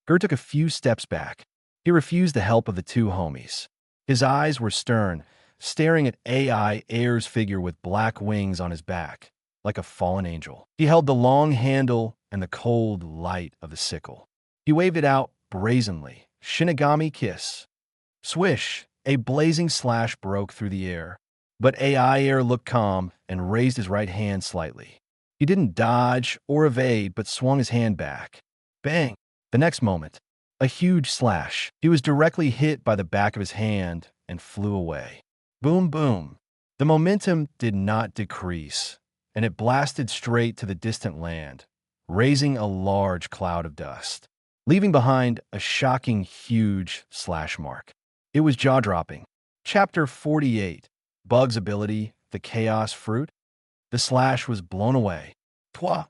Gerd took a few steps back. He refused the help of the two homies. His eyes were stern, staring at Ai Air's figure with black wings on his back, like a fallen angel. He held the long handle and the cold light of the sickle. He waved it out brazenly. Shinigami kiss. Swish! A blazing slash broke through the air. But Ai Air looked calm and raised his right hand slightly. He didn't dodge or evade, but swung his hand back. Bang! The next moment, a huge slash. He was directly hit by the back of his hand and flew away. Boom, boom. The momentum did not decrease, and it blasted straight to the distant land, raising a large cloud of dust, leaving behind a shocking, huge slash mark. It was jaw-dropping. Chapter 48. Bug's ability, the Chaos Fruit. The slash was blown away. Twa!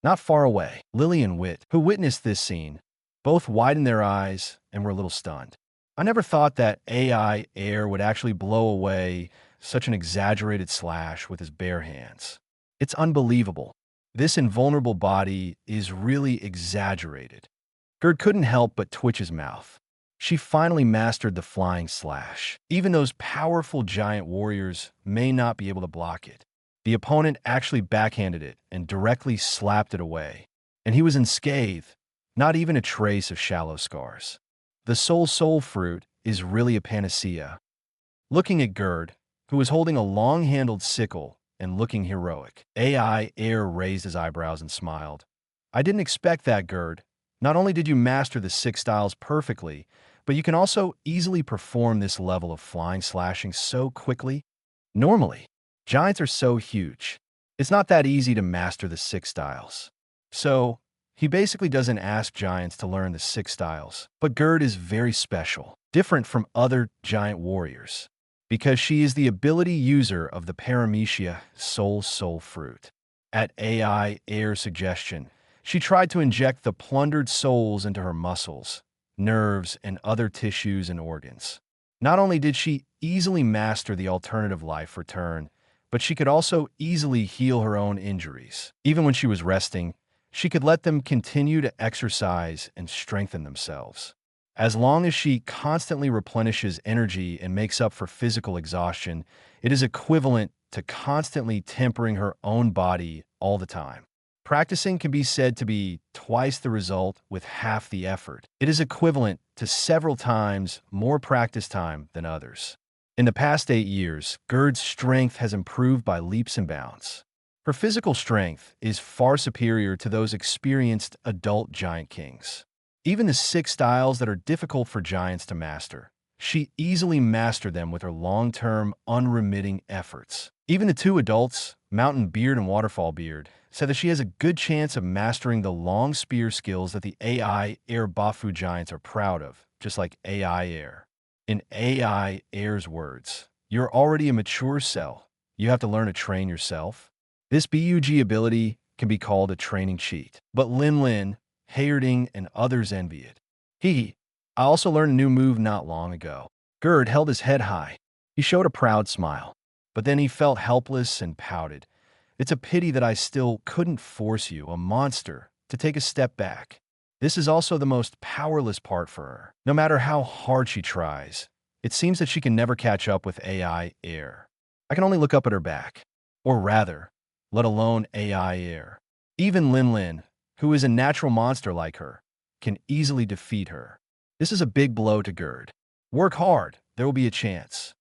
Not far away, Lily and Wit, who witnessed this scene, both widened their eyes and were a little stunned. I never thought that Ai Air would actually blow away such an exaggerated slash with his bare hands. It's unbelievable. This invulnerable body is really exaggerated. Gerd couldn't help but twitch his mouth. She finally mastered the flying slash. Even those powerful giant warriors may not be able to block it. The opponent actually backhanded it and directly slapped it away. And he was unscathed, not even a trace of shallow scars. The soul fruit is really a panacea. Looking at Gerd, who was holding a long-handled sickle and looking heroic, Ai Air raised his eyebrows and smiled. I didn't expect that, Gerd. Not only did you master the 6 styles perfectly, but you can also easily perform this level of flying slashing so quickly. Normally, giants are so huge. It's not that easy to master the 6 styles. So, he basically doesn't ask giants to learn the 6 styles. But Gerd is very special, different from other giant warriors, because she is the ability user of the Paramecia soul fruit. At Ai Air's suggestion, she tried to inject the plundered souls into her muscles, nerves, and other tissues and organs. Not only did she easily master the alternative life return, but she could also easily heal her own injuries. Even when she was resting, she could let them continue to exercise and strengthen themselves. As long as she constantly replenishes energy and makes up for physical exhaustion, it is equivalent to constantly tempering her own body all the time. Practicing can be said to be twice the result with half the effort. It is equivalent to several times more practice time than others. In the past 8 years, Gerd's strength has improved by leaps and bounds. Her physical strength is far superior to those experienced adult giant kings. Even the 6 styles that are difficult for giants to master, she easily mastered them with her long-term, unremitting efforts. Even the 2 adults, Mountain Beard and Waterfall Beard, said that she has a good chance of mastering the long spear skills that the Ai Erbafu giants are proud of, just like Ai Air. In Ai Air's words, "You're already a mature cell. You have to learn to train yourself." This BUG ability can be called a training cheat, but Linlin, Hayerding, and others envy it. I also learned a new move not long ago. Gerd held his head high. He showed a proud smile, but then he felt helpless and pouted. It's a pity that I still couldn't force you, a monster, to take a step back. This is also the most powerless part for her. No matter how hard she tries, it seems that she can never catch up with Ai Air. I can only look up at her back. Or rather, let alone Ai Air. Even Linlin, who is a natural monster like her, can easily defeat her. This is a big blow to Gerd. Work hard, there will be a chance.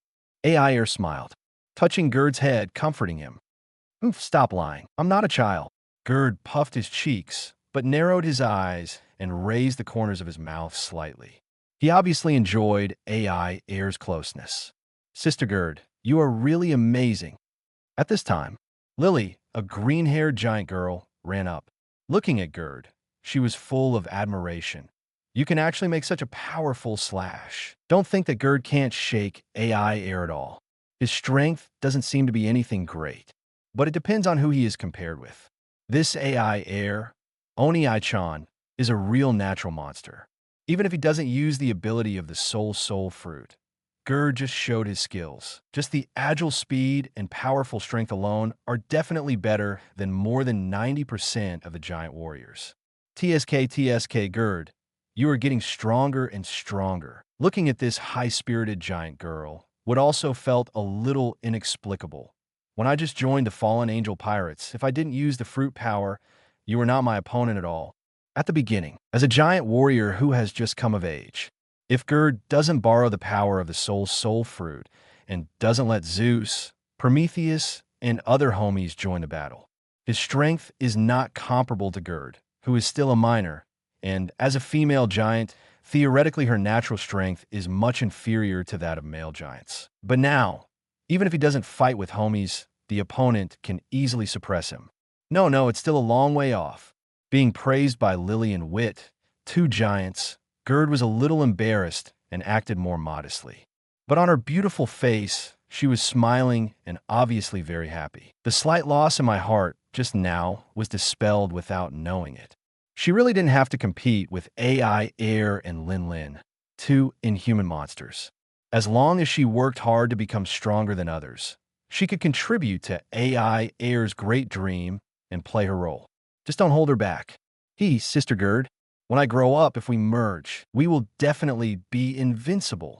Ai Air smiled, touching Gerd's head, comforting him. Stop lying. I'm not a child. Gerd puffed his cheeks, but narrowed his eyes and raised the corners of his mouth slightly. He obviously enjoyed Ai Air's closeness. Sister Gerd, you are really amazing. At this time, Lily, a green-haired giant girl, ran up. Looking at Gerd, she was full of admiration. You can actually make such a powerful slash. Don't think that Gerd can't shake Ai Air at all. His strength doesn't seem to be anything great, but it depends on who he is compared with. This Ai Air, Oni Ai-chan, is a real natural monster. Even if he doesn't use the ability of the soul fruit, Gerd just showed his skills. Just the agile speed and powerful strength alone are definitely better than more than 90% of the giant warriors. TSK Gerd, you are getting stronger and stronger. Looking at this high-spirited giant girl would also felt a little inexplicable. When I just joined the Fallen Angel Pirates, if I didn't use the fruit power, you were not my opponent at all. At the beginning, as a giant warrior who has just come of age, if Gerd doesn't borrow the power of the soul fruit and doesn't let Zeus, Prometheus, and other homies join the battle, his strength is not comparable to Gerd, who is still a minor, and as a female giant, theoretically her natural strength is much inferior to that of male giants. But now, even if he doesn't fight with homies, the opponent can easily suppress him. No, it's still a long way off. Being praised by Lily and Wit, 2 giants, Gerd was a little embarrassed and acted more modestly. But on her beautiful face, she was smiling and obviously very happy. The slight loss in my heart just now was dispelled without knowing it. She really didn't have to compete with Ai Air and Linlin. two inhuman monsters. As long as she worked hard to become stronger than others, she could contribute to Ai Er's great dream and play her role. Just don't hold her back. Sister Gerd, when I grow up, if we merge, we will definitely be invincible,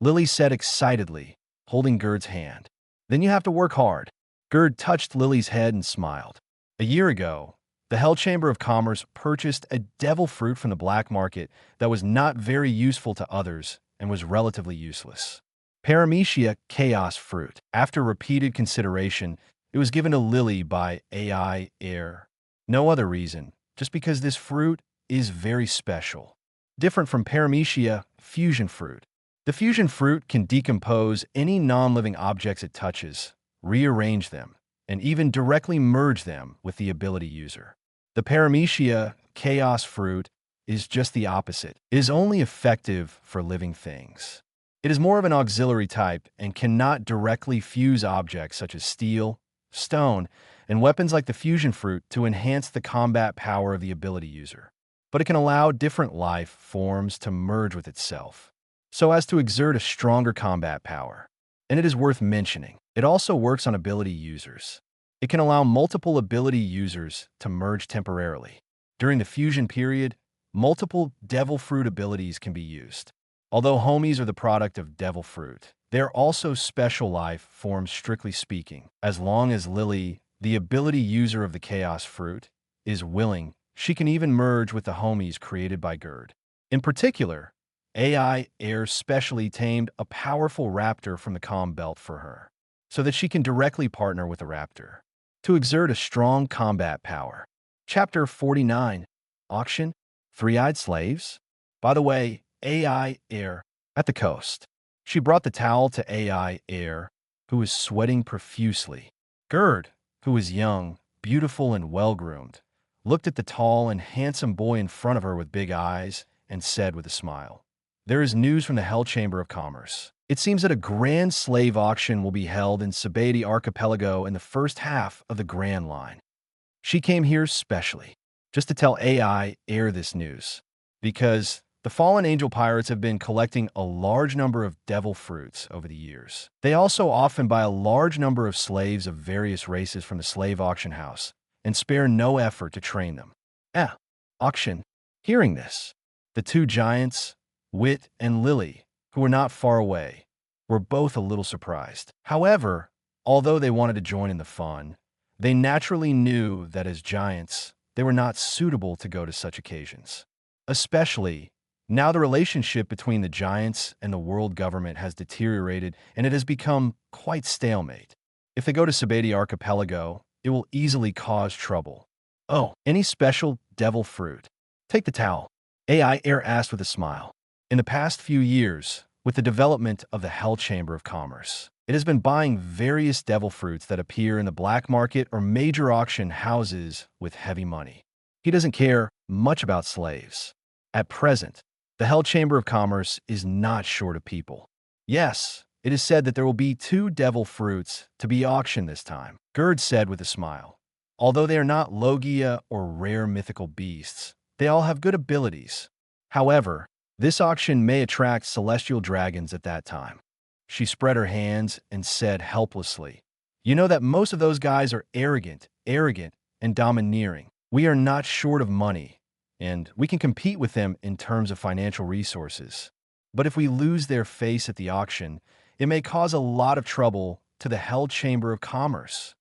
Lily said excitedly, holding Gerd's hand. Then you have to work hard. Gerd touched Lily's head and smiled. A year ago, the Hell Chamber of Commerce purchased a devil fruit from the black market that was not very useful to others and was relatively useless. Paramecia Chaos Fruit. After repeated consideration, it was given to Lily by Ai Er. No other reason, just because this fruit is very special. Different from Paramecia Fusion Fruit. The fusion fruit can decompose any non-living objects it touches, rearrange them, and even directly merge them with the ability user. The Paramecia Chaos Fruit is just the opposite. It is only effective for living things. It is more of an auxiliary type and cannot directly fuse objects such as steel, stone, and weapons like the fusion fruit to enhance the combat power of the ability user. But it can allow different life forms to merge with itself, so as to exert a stronger combat power. And it is worth mentioning, it also works on ability users. It can allow multiple ability users to merge temporarily. During the fusion period, multiple devil fruit abilities can be used. Although homies are the product of devil fruit, they are also special life forms strictly speaking. As long as Lily, the ability user of the chaos fruit, is willing, she can even merge with the homies created by Gerd. In particular, Ai Er specially tamed a powerful raptor from the comm belt for her, so that she can directly partner with the raptor to exert a strong combat power. Chapter 49. Auction? Three-eyed slaves? By the way, Ai Er at the coast. She brought the towel to Ai Er, who was sweating profusely. Gerd, who was young, beautiful, and well-groomed, looked at the tall and handsome boy in front of her with big eyes and said with a smile, "There is news from the Hell Chamber of Commerce. It seems that a grand slave auction will be held in Sabati Archipelago in the first half of the Grand Line. She came here specially, just to tell Ai Er this news, because the fallen angel pirates have been collecting a large number of devil fruits over the years. They also often buy a large number of slaves of various races from the slave auction house and spare no effort to train them." Auction. Hearing this, the two giants, Wit and Lily, who were not far away, were both a little surprised. However, although they wanted to join in the fun, they naturally knew that as giants, they were not suitable to go to such occasions. Especially, now the relationship between the giants and the world government has deteriorated and it has become quite stalemate. If they go to Sabati Archipelago, it will easily cause trouble. Any special devil fruit? Take the towel, Ai Er asked with a smile. In the past few years, with the development of the Hell Chamber of Commerce, it has been buying various devil fruits that appear in the black market or major auction houses with heavy money. He doesn't care much about slaves. At present, the Hell Chamber of Commerce is not short of people. Yes, it is said that there will be 2 devil fruits to be auctioned this time, Gerd said with a smile. Although they are not Logia or rare mythical beasts, they all have good abilities. However, this auction may attract celestial dragons at that time. She spread her hands and said helplessly, "You know that most of those guys are arrogant, and domineering. We are not short of money, and we can compete with them in terms of financial resources. But if we lose their face at the auction, it may cause a lot of trouble to the Hell Chamber of Commerce."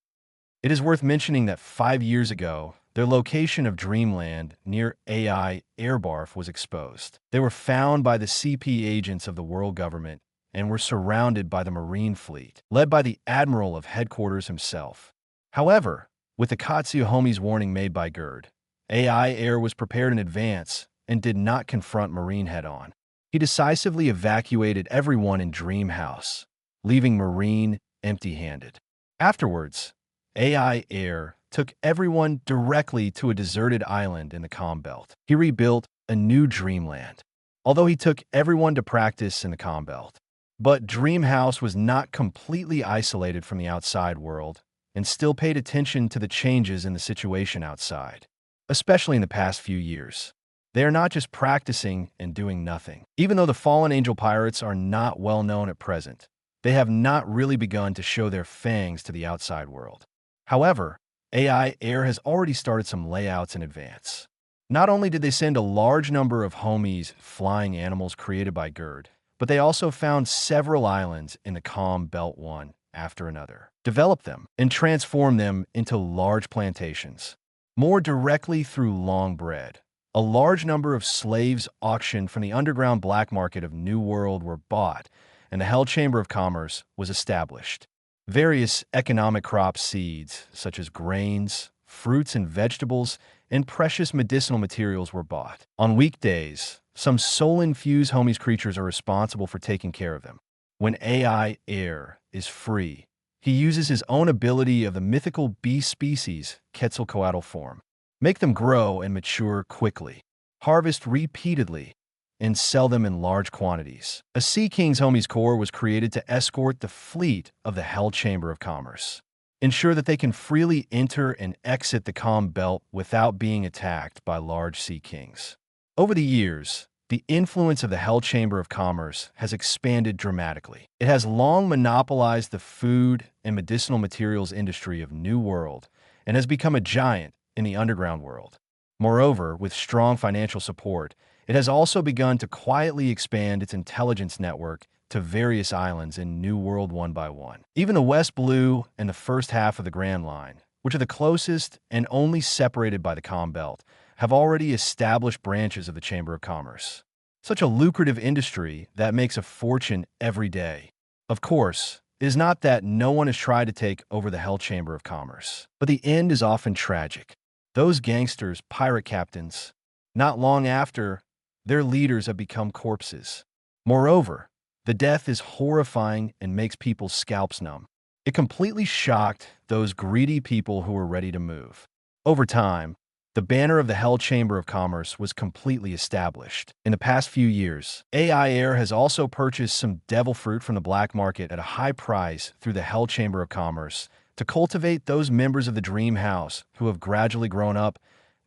It is worth mentioning that 5 years ago, their location of Dreamland near Ai Erbafu was exposed. They were found by the CP agents of the world government and were surrounded by the Marine fleet, led by the Admiral of Headquarters himself. However, with the Katsu homies warning made by Gerd, Ai Er was prepared in advance and did not confront Marine head-on. He decisively evacuated everyone in Dream House, leaving Marine empty-handed. Afterwards, Ai Er took everyone directly to a deserted island in the Comm Belt. He rebuilt a new Dreamland, although he took everyone to practice in the Comm Belt. But Dream House was not completely isolated from the outside world and still paid attention to the changes in the situation outside, especially in the past few years. They are not just practicing and doing nothing. Even though the fallen angel pirates are not well known at present, they have not really begun to show their fangs to the outside world. However, Ai Air has already started some layouts in advance. Not only did they send a large number of homies flying animals created by Gerd, but they also found several islands in the Calm Belt one after another, developed them, and transformed them into large plantations. More directly through long bread, a large number of slaves auctioned from the underground black market of New World were bought, and the Hell Chamber of Commerce was established. Various economic crop seeds, such as grains, fruits and vegetables, and precious medicinal materials were bought. On weekdays, some soul-infused homies creatures are responsible for taking care of them. When Ai Air is free, he uses his own ability of the mythical beast species, Quetzalcoatl form. Make them grow and mature quickly, harvest repeatedly, and sell them in large quantities. A Sea King's homies corps was created to escort the fleet of the Hell Chamber of Commerce, ensure that they can freely enter and exit the Calm Belt without being attacked by large Sea Kings. Over the years, the influence of the Hell Chamber of Commerce has expanded dramatically. It has long monopolized the food and medicinal materials industry of New World and has become a giant in the underground world. Moreover, with strong financial support, it has also begun to quietly expand its intelligence network to various islands in New World one by one. Even the West Blue and the first half of the Grand Line, which are the closest and only separated by the Calm Belt, have already established branches of the Chamber of Commerce. Such a lucrative industry that makes a fortune every day. Of course, it is not that no one has tried to take over the Hell Chamber of Commerce, but the end is often tragic. Those gangsters, pirate captains, not long after, their leaders have become corpses. Moreover, the death is horrifying and makes people's scalps numb. It completely shocked those greedy people who were ready to move. Over time, the banner of the Hell Chamber of Commerce was completely established. In the past few years, Ai Air has also purchased some devil fruit from the black market at a high price through the Hell Chamber of Commerce to cultivate those members of the Dream House who have gradually grown up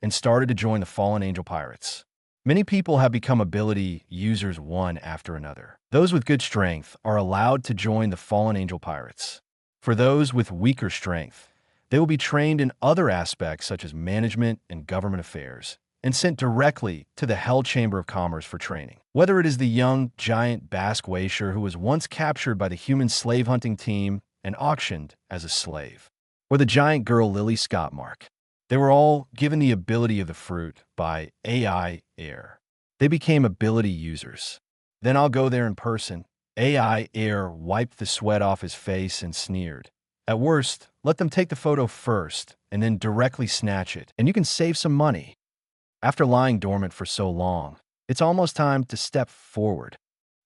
and started to join the fallen angel pirates. Many people have become ability users one after another. Those with good strength are allowed to join the fallen angel pirates. For those with weaker strength, they will be trained in other aspects such as management and government affairs and sent directly to the Hell Chamber of Commerce for training. Whether it is the young giant Basque Waysher who was once captured by the human slave hunting team and auctioned as a slave, or the giant girl Lily Scottmark, they were all given the ability of the fruit by Ai Air. They became ability users. Then I'll go there in person. Ai Air wiped the sweat off his face and sneered. At worst, let them take the photo first and then directly snatch it, and you can save some money. After lying dormant for so long, it's almost time to step forward.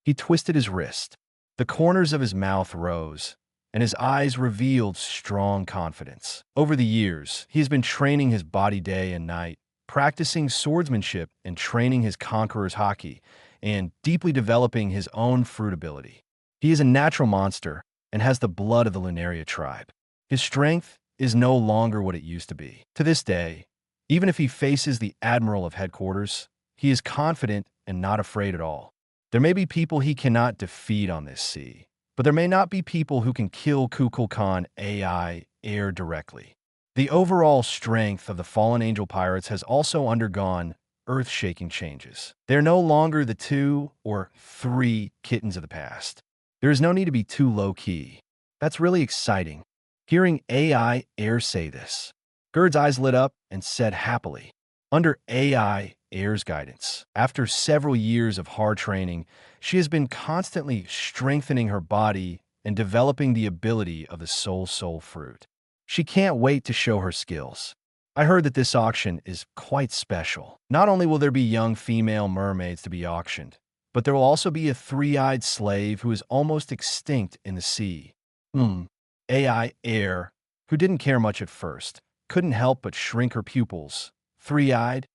He twisted his wrist. The corners of his mouth rose, and his eyes revealed strong confidence. Over the years, he has been training his body day and night, practicing swordsmanship and training his conqueror's Haki, and deeply developing his own fruit ability. He is a natural monster and has the blood of the Lunaria tribe. His strength is no longer what it used to be. To this day, even if he faces the Admiral of Headquarters, he is confident and not afraid at all. There may be people he cannot defeat on this sea, but there may not be people who can kill Kukulkan Ai Air directly. The overall strength of the fallen angel pirates has also undergone earth-shaking changes. They're no longer the 2 or 3 kittens of the past. There is no need to be too low-key. That's really exciting. Hearing Ai Air say this, Gerd's eyes lit up and said happily, under Ai Air's guidance, after several years of hard training, she has been constantly strengthening her body and developing the ability of the soul fruit. She can't wait to show her skills. I heard that this auction is quite special. Not only will there be young female mermaids to be auctioned, but there will also be a 3-eyed slave who is almost extinct in the sea. Ai Air, who didn't care much at first, couldn't help but shrink her pupils. 3-eyed?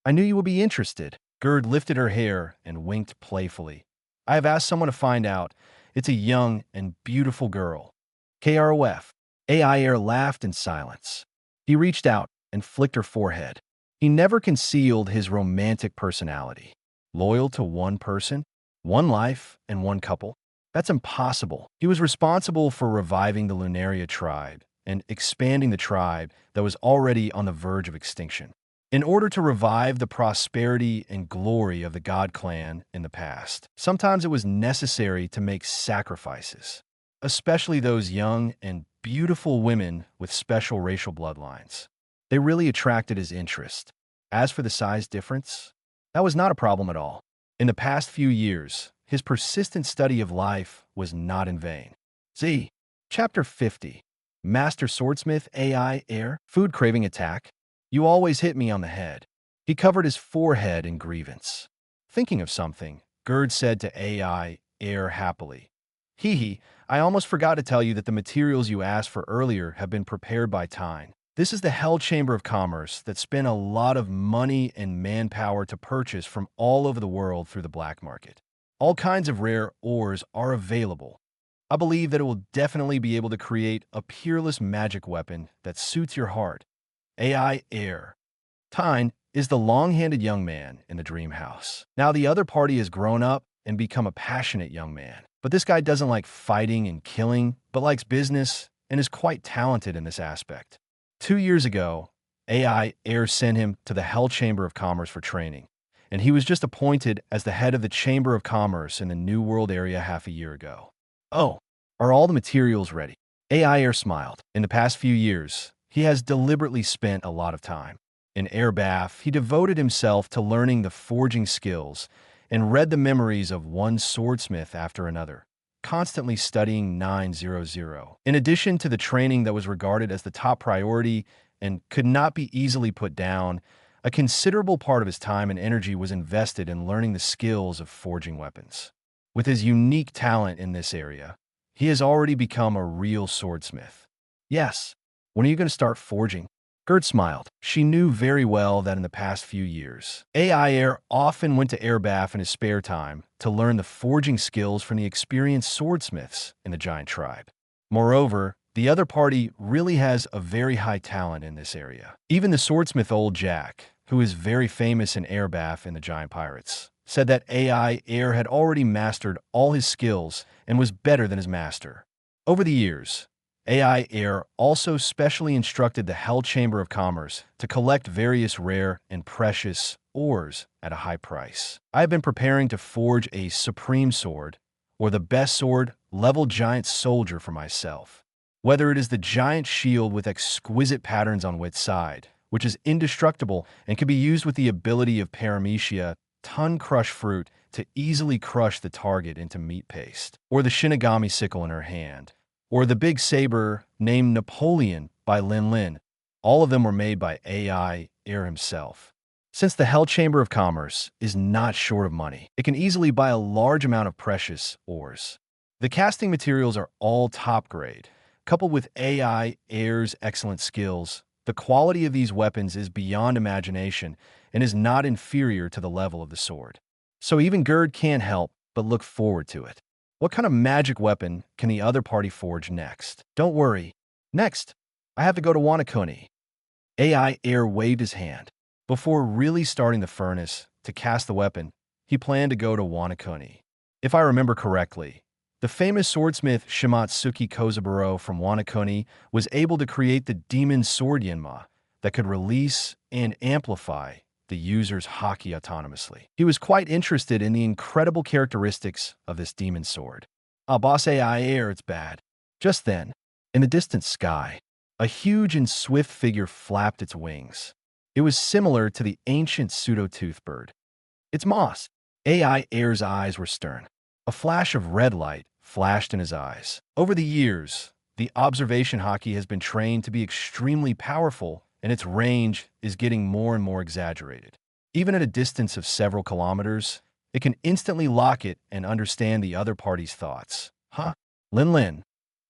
I knew you would be interested. Gerd lifted her hair and winked playfully. I have asked someone to find out. It's a young and beautiful girl. KROF. Ai Air laughed in silence. He reached out and flicked her forehead. He never concealed his romantic personality. Loyal to one person, one life, and one couple? That's impossible. He was responsible for reviving the Lunaria tribe and expanding the tribe that was already on the verge of extinction. In order to revive the prosperity and glory of the God clan in the past, sometimes it was necessary to make sacrifices, especially those young and beautiful women with special racial bloodlines. They really attracted his interest. As for the size difference, that was not a problem at all. In the past few years, his persistent study of life was not in vain. Z. Chapter 50. Master Swordsmith Ai Erbafu. Food craving attack. You always hit me on the head. He covered his forehead in grievance. Thinking of something, Gerd said to Ai Erbafu happily. Hee, I almost forgot to tell you that the materials you asked for earlier have been prepared by Tyne. This is the Hell Chamber of Commerce that spent a lot of money and manpower to purchase from all over the world through the black market. All kinds of rare ores are available. I believe that it will definitely be able to create a peerless magic weapon that suits your heart. Ai Erbafu. Tyne is the long-handed young man in the dream house. Now the other party has grown up and become a passionate young man. But this guy doesn't like fighting and killing, but likes business and is quite talented in this aspect. 2 years ago, Ai Erbafu sent him to the Hell Chamber of Commerce for training, and he was just appointed as the head of the Chamber of Commerce in the New World area half a year ago. Oh, are all the materials ready? Ai Erbafu smiled. In the past few years, he has deliberately spent a lot of time. In Erbafu, he devoted himself to learning the forging skills and read the memories of one swordsmith after another, constantly studying 900. In addition to the training that was regarded as the top priority and could not be easily put down, a considerable part of his time and energy was invested in learning the skills of forging weapons. With his unique talent in this area, he has already become a real swordsmith. Yes, when are you going to start forging? Gerd smiled. She knew very well that in the past few years, Ai Erbafu often went to Erbafu in his spare time to learn the forging skills from the experienced swordsmiths in the giant tribe. Moreover, the other party really has a very high talent in this area. Even the swordsmith Old Jack, who is very famous in Erbafu and the giant pirates, said that Ai Erbafu had already mastered all his skills and was better than his master. Over the years, Ai Erbafu also specially instructed the Hell Chamber of Commerce to collect various rare and precious ores at a high price. I have been preparing to forge a supreme sword, or the best sword, level giant soldier for myself. Whether it is the giant shield with exquisite patterns on its side, which is indestructible and can be used with the ability of Paramecia, ton crush fruit, to easily crush the target into meat paste, or the Shinigami sickle in her hand, or the big saber named Napoleon by Linlin. All of them were made by Ai Erbafu himself. Since the Hell Chamber of Commerce is not short of money, it can easily buy a large amount of precious ores. The casting materials are all top grade. Coupled with Ai Erbafu's excellent skills, the quality of these weapons is beyond imagination and is not inferior to the level of the sword. So even Gerd can't help but look forward to it. What kind of magic weapon can the other party forge next? Don't worry. Next, I have to go to Wanakuni. Ai Erbafu waved his hand. Before really starting the furnace to cast the weapon, he planned to go to Wanakuni. If I remember correctly, the famous swordsmith Shimatsuki Kozaburo from Wanakuni was able to create the demon sword Yinma that could release and amplify the user's Haki autonomously. He was quite interested in the incredible characteristics of this demon sword. Boss Ai Erbafu, it's bad. Just then, in the distant sky, a huge and swift figure flapped its wings. It was similar to the ancient pseudo-tooth bird. It's Moss. Ai Erbafu's eyes were stern. A flash of red light flashed in his eyes. Over the years, the observation Haki has been trained to be extremely powerful, and its range is getting more and more exaggerated. Even at a distance of several kilometers, it can instantly lock it and understand the other party's thoughts. Huh? Linlin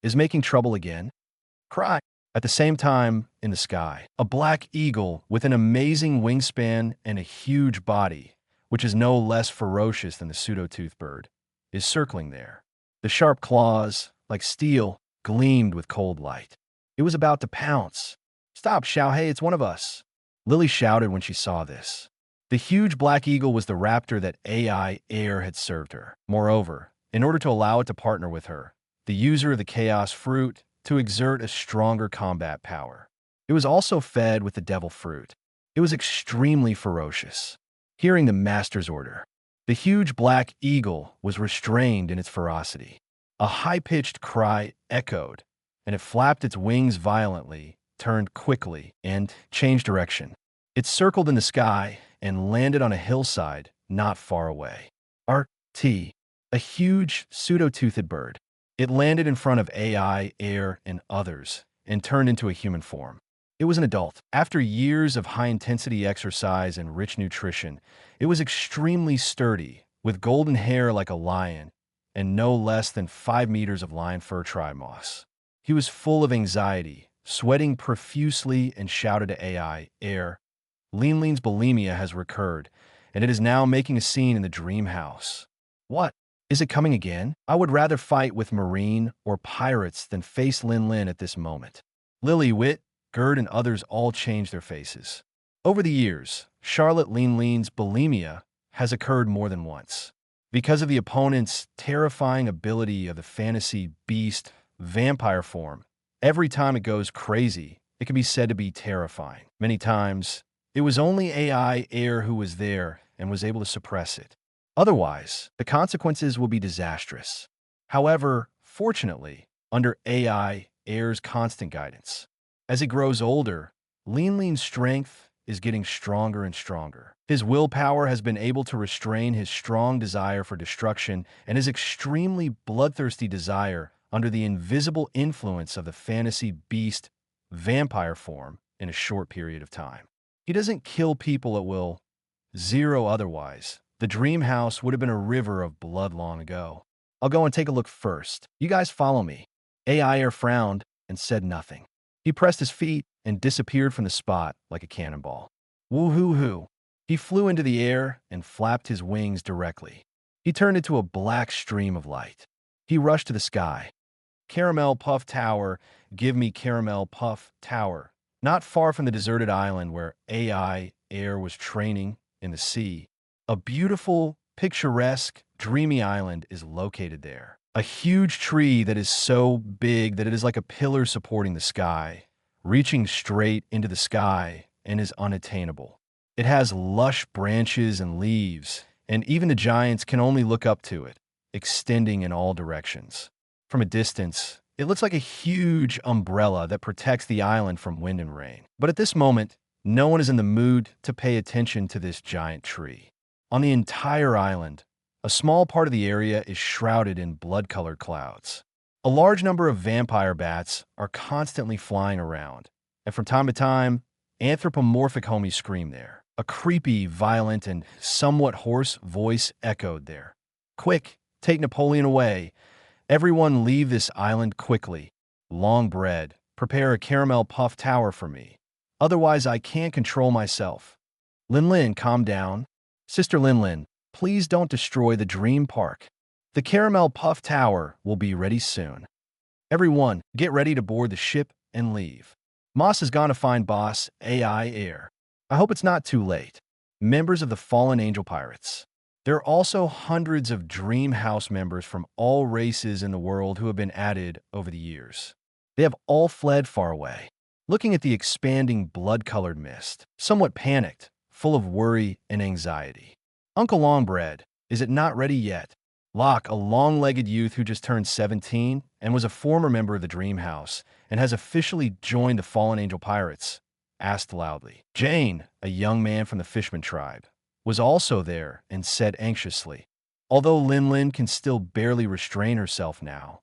is making trouble again? Cry. At the same time, in the sky, a black eagle with an amazing wingspan and a huge body, which is no less ferocious than the pseudo-tooth bird, is circling there. The sharp claws, like steel, gleamed with cold light. It was about to pounce. Stop, Xiaohei, it's one of us. Lily shouted when she saw this. The huge black eagle was the raptor that Ai had served her. Moreover, in order to allow it to partner with her, the user of the chaos fruit to exert a stronger combat power. It was also fed with the devil fruit. It was extremely ferocious. Hearing the master's order, the huge black eagle was restrained in its ferocity. A high-pitched cry echoed, and it flapped its wings violently, turned quickly, and changed direction. It circled in the sky and landed on a hillside not far away. RT, a huge, pseudo-toothed bird. It landed in front of Ai, and others, and turned into a human form. It was an adult. After years of high-intensity exercise and rich nutrition, it was extremely sturdy, with golden hair like a lion, and no less than 5 meters of lion fur tri moss. He was full of anxiety, sweating profusely, and shouted to Ai, Linlin's bulimia has recurred, and it is now making a scene in the dream house. What? Is it coming again? I would rather fight with marine or pirates than face Linlin at this moment. Lily, Wit, Gerd, and others all changed their faces. Over the years, Charlotte Linlin's bulimia has occurred more than once. Because of the opponent's terrifying ability of the fantasy beast vampire form, every time it goes crazy, it can be said to be terrifying. Many times, it was only Ai who was there and was able to suppress it. Otherwise, the consequences will be disastrous. However, fortunately, under Ai's constant guidance, as he grows older, Linlin's strength is getting stronger and stronger. His willpower has been able to restrain his strong desire for destruction and his extremely bloodthirsty desire under the invisible influence of the fantasy beast vampire form in a short period of time. He doesn't kill people at will. Zero otherwise. The dream house would have been a river of blood long ago. I'll go and take a look first. You guys follow me. Ai frowned and said nothing. He pressed his feet and disappeared from the spot like a cannonball. Woo-hoo-hoo. He flew into the air and flapped his wings directly. He turned into a black stream of light. He rushed to the sky. Caramel Puff Tower, give me Caramel Puff Tower. Not far from the deserted island where Ai was training in the sea, a beautiful, picturesque, dreamy island is located there. A huge tree that is so big that it is like a pillar supporting the sky, reaching straight into the sky and is unattainable. It has lush branches and leaves, and even the giants can only look up to it, extending in all directions. From a distance, it looks like a huge umbrella that protects the island from wind and rain. But at this moment, no one is in the mood to pay attention to this giant tree. On the entire island, a small part of the area is shrouded in blood-colored clouds. A large number of vampire bats are constantly flying around, and from time to time, anthropomorphic homies scream there. A creepy, violent, and somewhat hoarse voice echoed there. Quick, take Napoleon away. Everyone leave this island quickly. Long bread, prepare a caramel puff tower for me. Otherwise, I can't control myself. Linlin, calm down. Sister Linlin, please don't destroy the dream park. The caramel puff tower will be ready soon. Everyone, get ready to board the ship and leave. Moss has gone to find boss Ai. I hope it's not too late. Members of the fallen angel pirates. There are also hundreds of Dream House members from all races in the world who have been added over the years. They have all fled far away. Looking at the expanding blood-colored mist, somewhat panicked, full of worry and anxiety. Uncle Longbread, is it not ready yet? Locke, a long-legged youth who just turned 17 and was a former member of the Dream House and has officially joined the Fallen Angel Pirates, asked loudly. Jane, a young man from the Fishman tribe, was also there and said anxiously, although Linlin can still barely restrain herself now,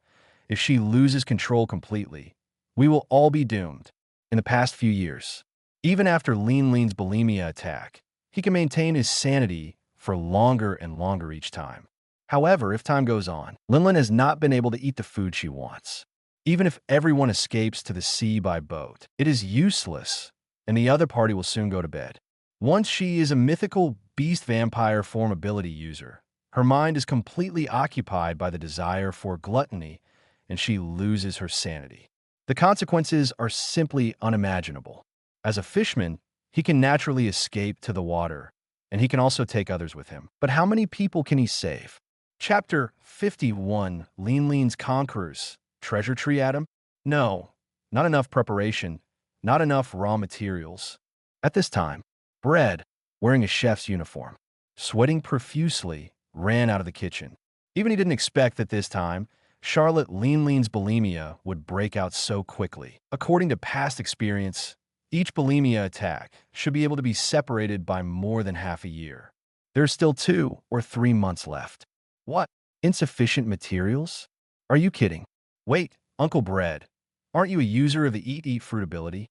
if she loses control completely, we will all be doomed. In the past few years, even after Linlin's bulimia attack, he can maintain his sanity for longer and longer each time. However, if time goes on, Linlin has not been able to eat the food she wants. Even if everyone escapes to the sea by boat, it is useless, and the other party will soon go to bed. Once she is a mythical beast vampire form ability user, her mind is completely occupied by the desire for gluttony, and she loses her sanity. The consequences are simply unimaginable. As a fishman, He can naturally escape to the water, and he can also take others with him. But how many people can he save? Chapter 51, Linlin's Conquerors. Treasure tree Adam? No, not enough preparation, not enough raw materials. At this time, Bread, wearing a chef's uniform, sweating profusely, ran out of the kitchen. Even he didn't expect that this time, Charlotte Linlin's bulimia would break out so quickly. According to past experience, each bulimia attack should be able to be separated by more than half a year. There's still 2 or 3 months left. What? Insufficient materials? Are you kidding? Wait, Uncle Bread, aren't you a user of the Eat Fruit ability?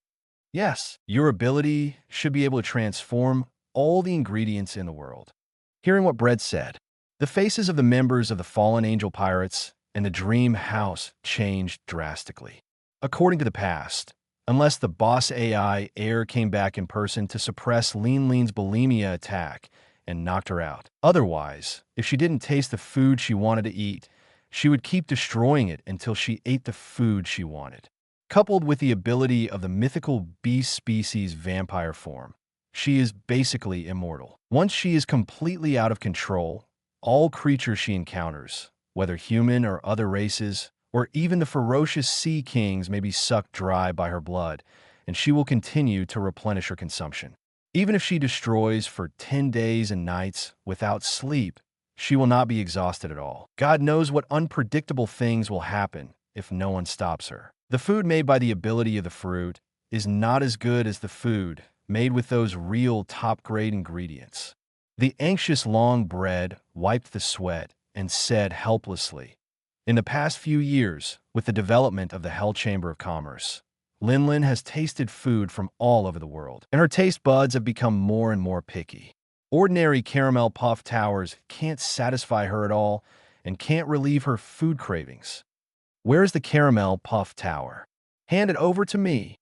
Yes, your ability should be able to transform all the ingredients in the world. Hearing what Bread said, the faces of the members of the fallen angel pirates and the dream house changed drastically. According to the past, unless the boss Ai came back in person to suppress Linlin's bulimia attack and knocked her out. Otherwise, if she didn't taste the food she wanted to eat, she would keep destroying it until she ate the food she wanted. Coupled with the ability of the mythical beast species vampire form, she is basically immortal. Once she is completely out of control, all creatures she encounters, whether human or other races, or even the ferocious sea kings, may be sucked dry by her blood, and she will continue to replenish her consumption. Even if she destroys for 10 days and nights without sleep, she will not be exhausted at all. God knows what unpredictable things will happen if no one stops her. The food made by the ability of the fruit is not as good as the food made with those real top-grade ingredients. The anxious long Bread wiped the sweat and said helplessly, "In the past few years, with the development of the Hell Chamber of Commerce, Linlin has tasted food from all over the world, and her taste buds have become more and more picky. Ordinary caramel puff towers can't satisfy her at all and can't relieve her food cravings. Where's the caramel puff tower? Hand it over to me."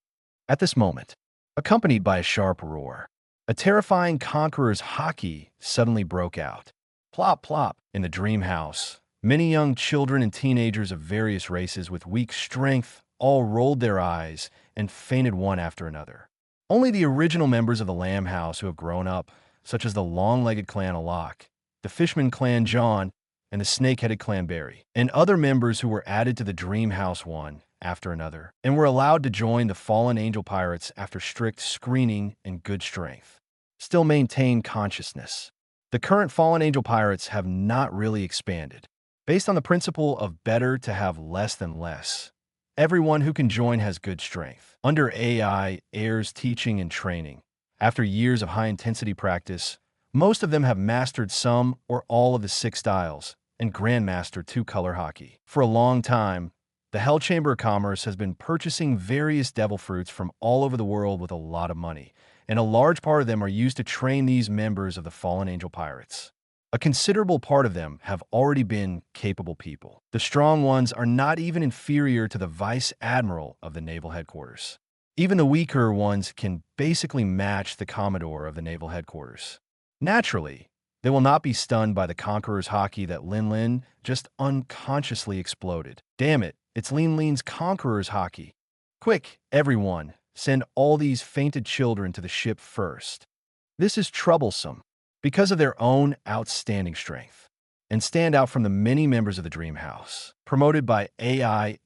At this moment, accompanied by a sharp roar, a terrifying conqueror's Haki suddenly broke out. Plop, plop, in the dream house. Many young children and teenagers of various races with weak strength all rolled their eyes and fainted one after another. Only the original members of the Lamb House who have grown up, such as the long-legged clan Alak, the Fishman clan John, and the snake-headed clan Barry, and other members who were added to the Dream House one after another, and were allowed to join the fallen angel pirates after strict screening and good strength, still maintain consciousness. The current fallen angel pirates have not really expanded. Based on the principle of better to have less than less, everyone who can join has good strength. Under Ai Er's teaching and training, after years of high-intensity practice, most of them have mastered some or all of the 6 styles and grandmastered 2-color Haki. For a long time, the Hell Chamber of Commerce has been purchasing various devil fruits from all over the world with a lot of money, and a large part of them are used to train these members of the fallen angel pirates. A considerable part of them have already been capable people. The strong ones are not even inferior to the vice admiral of the naval headquarters. Even the weaker ones can basically match the commodore of the naval headquarters. Naturally, they will not be stunned by the conqueror's Haki that Linlin just unconsciously exploded. Damn it, it's Linlin's conqueror's Haki. Quick, everyone, send all these fainted children to the ship first. This is troublesome because of their own outstanding strength, and stand out from the many members of the Dream House, promoted by Ai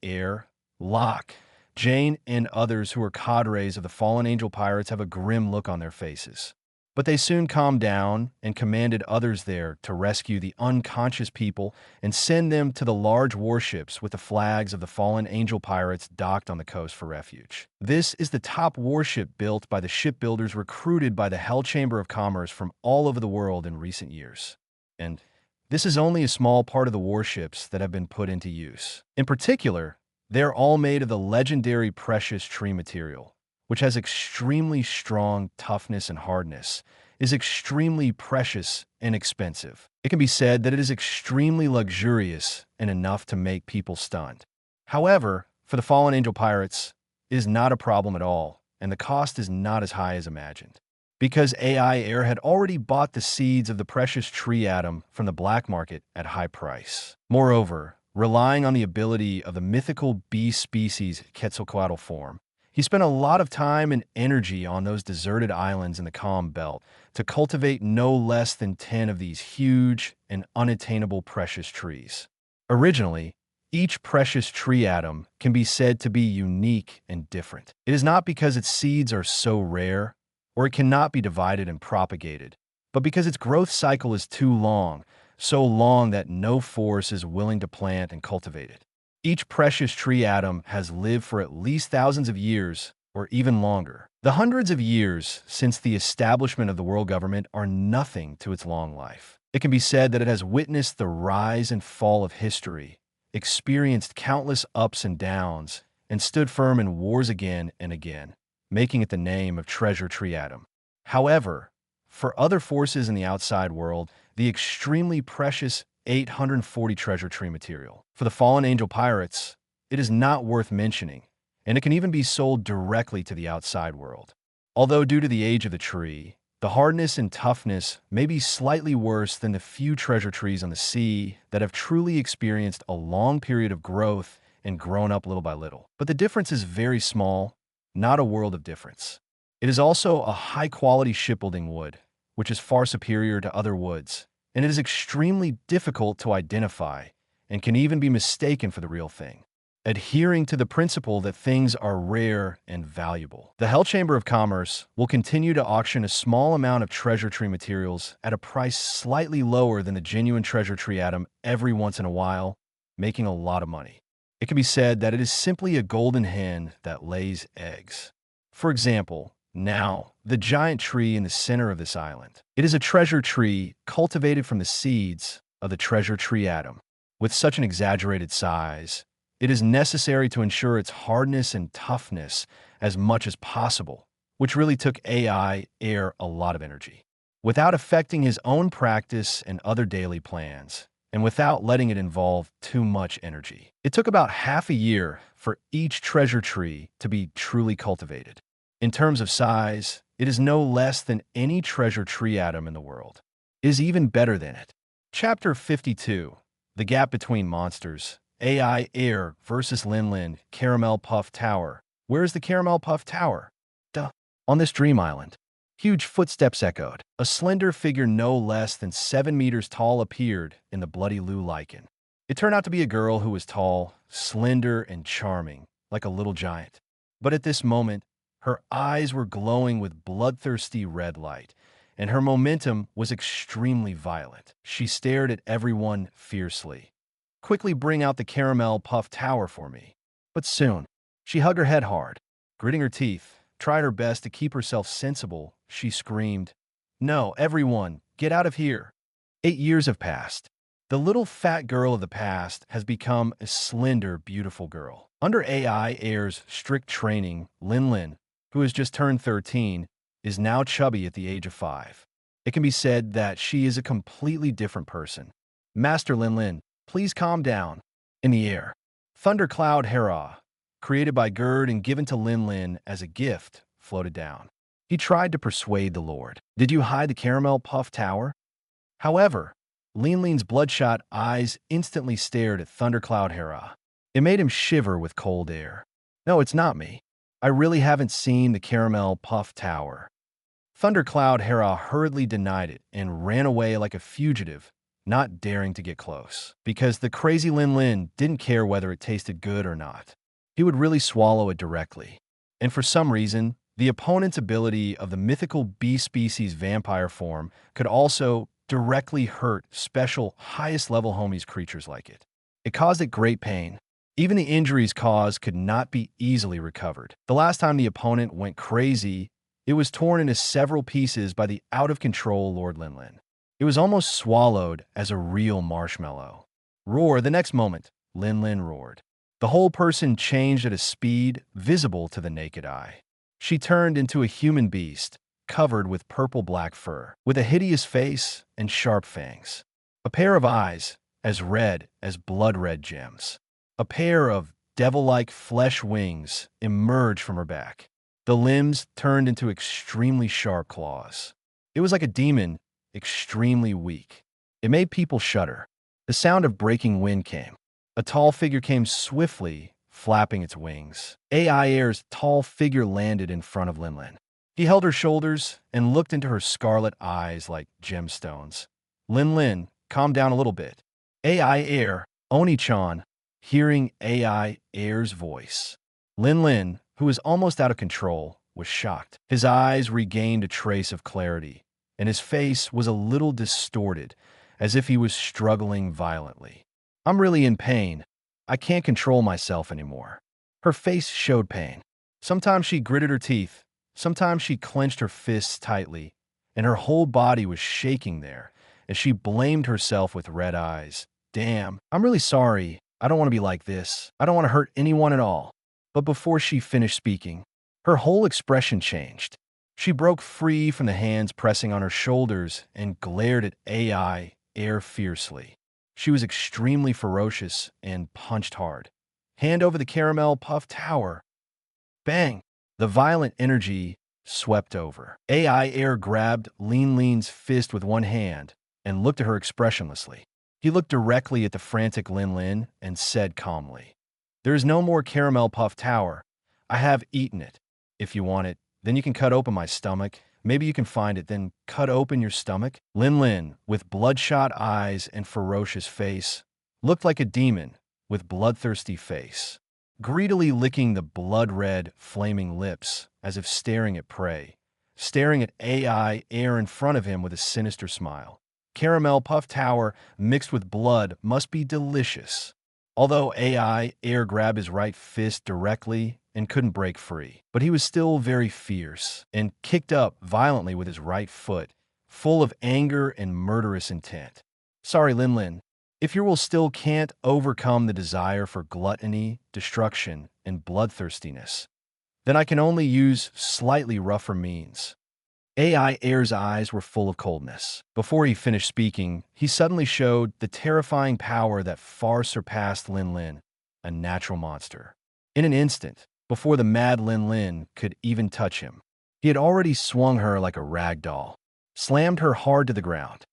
Locke, Jane, and others who are cadres of the fallen angel pirates have a grim look on their faces. But they soon calmed down and commanded others there to rescue the unconscious people and send them to the large warships with the flags of the fallen angel pirates docked on the coast for refuge. This is the top warship built by the shipbuilders recruited by the Hell Chamber of Commerce from all over the world in recent years. And this is only a small part of the warships that have been put into use. In particular, they're all made of the legendary precious tree material, which has extremely strong toughness and hardness, is extremely precious and expensive. It can be said that it is extremely luxurious and enough to make people stunned. However, for the fallen angel pirates, it is not a problem at all, and the cost is not as high as imagined. Because Ai had already bought the seeds of the precious tree atom from the black market at high price. Moreover, relying on the ability of the mythical beast species Quetzalcoatl form, He spent a lot of time and energy on those deserted islands in the Calm Belt to cultivate no less than 10 of these huge and unattainable precious trees. Originally, each precious tree atom can be said to be unique and different. It is not because its seeds are so rare, or it cannot be divided and propagated, but because its growth cycle is too long, so long that no force is willing to plant and cultivate it. Each precious tree atom has lived for at least thousands of years, or even longer. The hundreds of years since the establishment of the world government are nothing to its long life. It can be said that it has witnessed the rise and fall of history, experienced countless ups and downs, and stood firm in wars again and again, making it the name of Treasure Tree Atom. However, for other forces in the outside world, the extremely precious 840 treasure tree material. For the fallen angel pirates, it is not worth mentioning, and it can even be sold directly to the outside world. Although due to the age of the tree, the hardness and toughness may be slightly worse than the few treasure trees on the sea that have truly experienced a long period of growth and grown up little by little. But the difference is very small, not a world of difference. It is also a high-quality shipbuilding wood, which is far superior to other woods, and it is extremely difficult to identify and can even be mistaken for the real thing, adhering to the principle that things are rare and valuable. The Hell Chamber of Commerce will continue to auction a small amount of treasure tree materials at a price slightly lower than the genuine treasure tree atom every once in a while, making a lot of money. It can be said that it is simply a golden hen that lays eggs. For example, now, the giant tree in the center of this island. It is a treasure tree cultivated from the seeds of the treasure tree atom. With such an exaggerated size, it is necessary to ensure its hardness and toughness as much as possible, which really took Ai a lot of energy. Without affecting his own practice and other daily plans, and without letting it involve too much energy. It took about half a year for each treasure tree to be truly cultivated. In terms of size, it is no less than any treasure tree atom in the world. It is even better than it. Chapter 52, The Gap Between Monsters, Ai versus Linlin, Caramel Puff Tower. Where is the Caramel Puff Tower? Duh. On this dream island. Huge footsteps echoed. A slender figure no less than 7 meters tall appeared in the bloody lichen. It turned out to be a girl who was tall, slender, and charming, like a little giant. But at this moment, her eyes were glowing with bloodthirsty red light, and her momentum was extremely violent. She stared at everyone fiercely. Quickly bring out the Caramel Puff Tower for me. But soon, she hugged her head hard. Gritting her teeth, tried her best to keep herself sensible, she screamed, "No, everyone, get out of here." 8 years have passed. The little fat girl of the past has become a slender, beautiful girl. Under Ai strict training, Linlin, who has just turned 13, is now chubby at the age of 5. It can be said that she is a completely different person. Master Linlin, please calm down. In the air, Thundercloud Hera, created by Gerd and given to Linlin as a gift, floated down. He tried to persuade the Lord. Did you hide the Caramel Puff Tower? However, Linlin's bloodshot eyes instantly stared at Thundercloud Hera. It made him shiver with cold air. No, it's not me. I really haven't seen the Caramel Puff Tower. Thundercloud Hera hurriedly denied it and ran away like a fugitive, not daring to get close, because the crazy Linlin didn't care whether it tasted good or not. He would really swallow it directly. And for some reason, the opponent's ability of the mythical B-species vampire form could also directly hurt special highest-level homies creatures like it. It caused it great pain. Even the injuries caused could not be easily recovered. The last time the opponent went crazy, it was torn into several pieces by the out-of-control Lord Linlin. It was almost swallowed as a real marshmallow. Roar! The next moment, Linlin roared. The whole person changed at a speed visible to the naked eye. She turned into a human beast, covered with purple-black fur, with a hideous face and sharp fangs. A pair of eyes, as red as blood-red gems. A pair of devil-like flesh wings emerged from her back. The limbs turned into extremely sharp claws. It was like a demon, extremely weak. It made people shudder. The sound of breaking wind came. A tall figure came swiftly, flapping its wings. Ai Air's tall figure landed in front of Linlin. He held her shoulders and looked into her scarlet eyes like gemstones. Linlin, calm down a little bit. Ai Air, Oni-chan, hearing Ai Air's voice. Linlin, who was almost out of control, was shocked. His eyes regained a trace of clarity, and his face was a little distorted, as if he was struggling violently. I'm really in pain. I can't control myself anymore. Her face showed pain. Sometimes she gritted her teeth. Sometimes she clenched her fists tightly, and her whole body was shaking there as she blamed herself with red eyes. Damn, I'm really sorry. I don't want to be like this. I don't want to hurt anyone at all. But before she finished speaking, her whole expression changed. She broke free from the hands pressing on her shoulders and glared at Ai Air fiercely. She was extremely ferocious and punched hard. Hand over the caramel puff tower. Bang! The violent energy swept over. Ai Air grabbed Linlin's fist with one hand and looked at her expressionlessly. He looked directly at the frantic Linlin and said calmly, "There is no more caramel puff tower. I have eaten it. If you want it, then you can cut open my stomach. Maybe you can find it, then cut open your stomach." Linlin, with bloodshot eyes and ferocious face, looked like a demon with bloodthirsty face, greedily licking the blood-red, flaming lips as if staring at prey, staring at Ai Air in front of him with a sinister smile. Caramel puff tower mixed with blood must be delicious. Although Ai Air grabbed his right fist directly and couldn't break free, but he was still very fierce and kicked up violently with his right foot, full of anger and murderous intent. Sorry, Linlin. If your will still can't overcome the desire for gluttony, destruction, and bloodthirstiness, then I can only use slightly rougher means. Ai Air's eyes were full of coldness. Before he finished speaking, he suddenly showed the terrifying power that far surpassed Linlin, a natural monster. In an instant, before the mad Linlin could even touch him, he had already swung her like a rag doll, slammed her hard to the ground.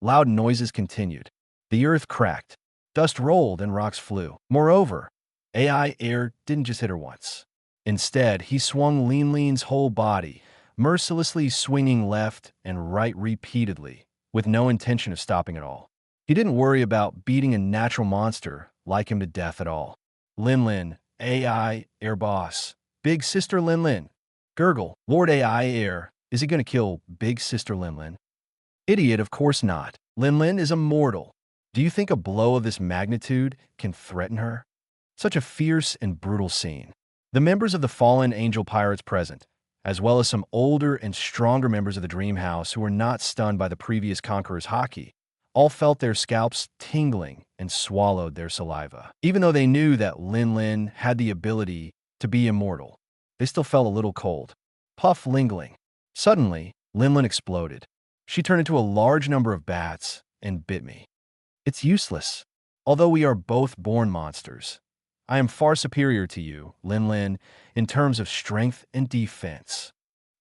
Loud noises continued. The earth cracked, dust rolled, and rocks flew. Moreover, Ai Air didn't just hit her once. Instead, he swung Linlin's whole body, mercilessly swinging left and right repeatedly, with no intention of stopping at all. He didn't worry about beating a natural monster like him to death at all. Linlin, Ai Erbafu, Big Sister Linlin. Gurgle, Lord Ai Air, is he going to kill Big Sister Linlin? Idiot, of course not. Linlin is immortal. Do you think a blow of this magnitude can threaten her? Such a fierce and brutal scene. The members of the fallen angel pirates present, as well as some older and stronger members of the Dream House who were not stunned by the previous conqueror's Haki, all felt their scalps tingling and swallowed their saliva. Even though they knew that Linlin had the ability to be immortal, they still felt a little cold. Puff Lingling. Suddenly, Linlin exploded. She turned into a large number of bats and bit me. It's useless. Although we are both born monsters, I am far superior to you, Linlin, in terms of strength and defense.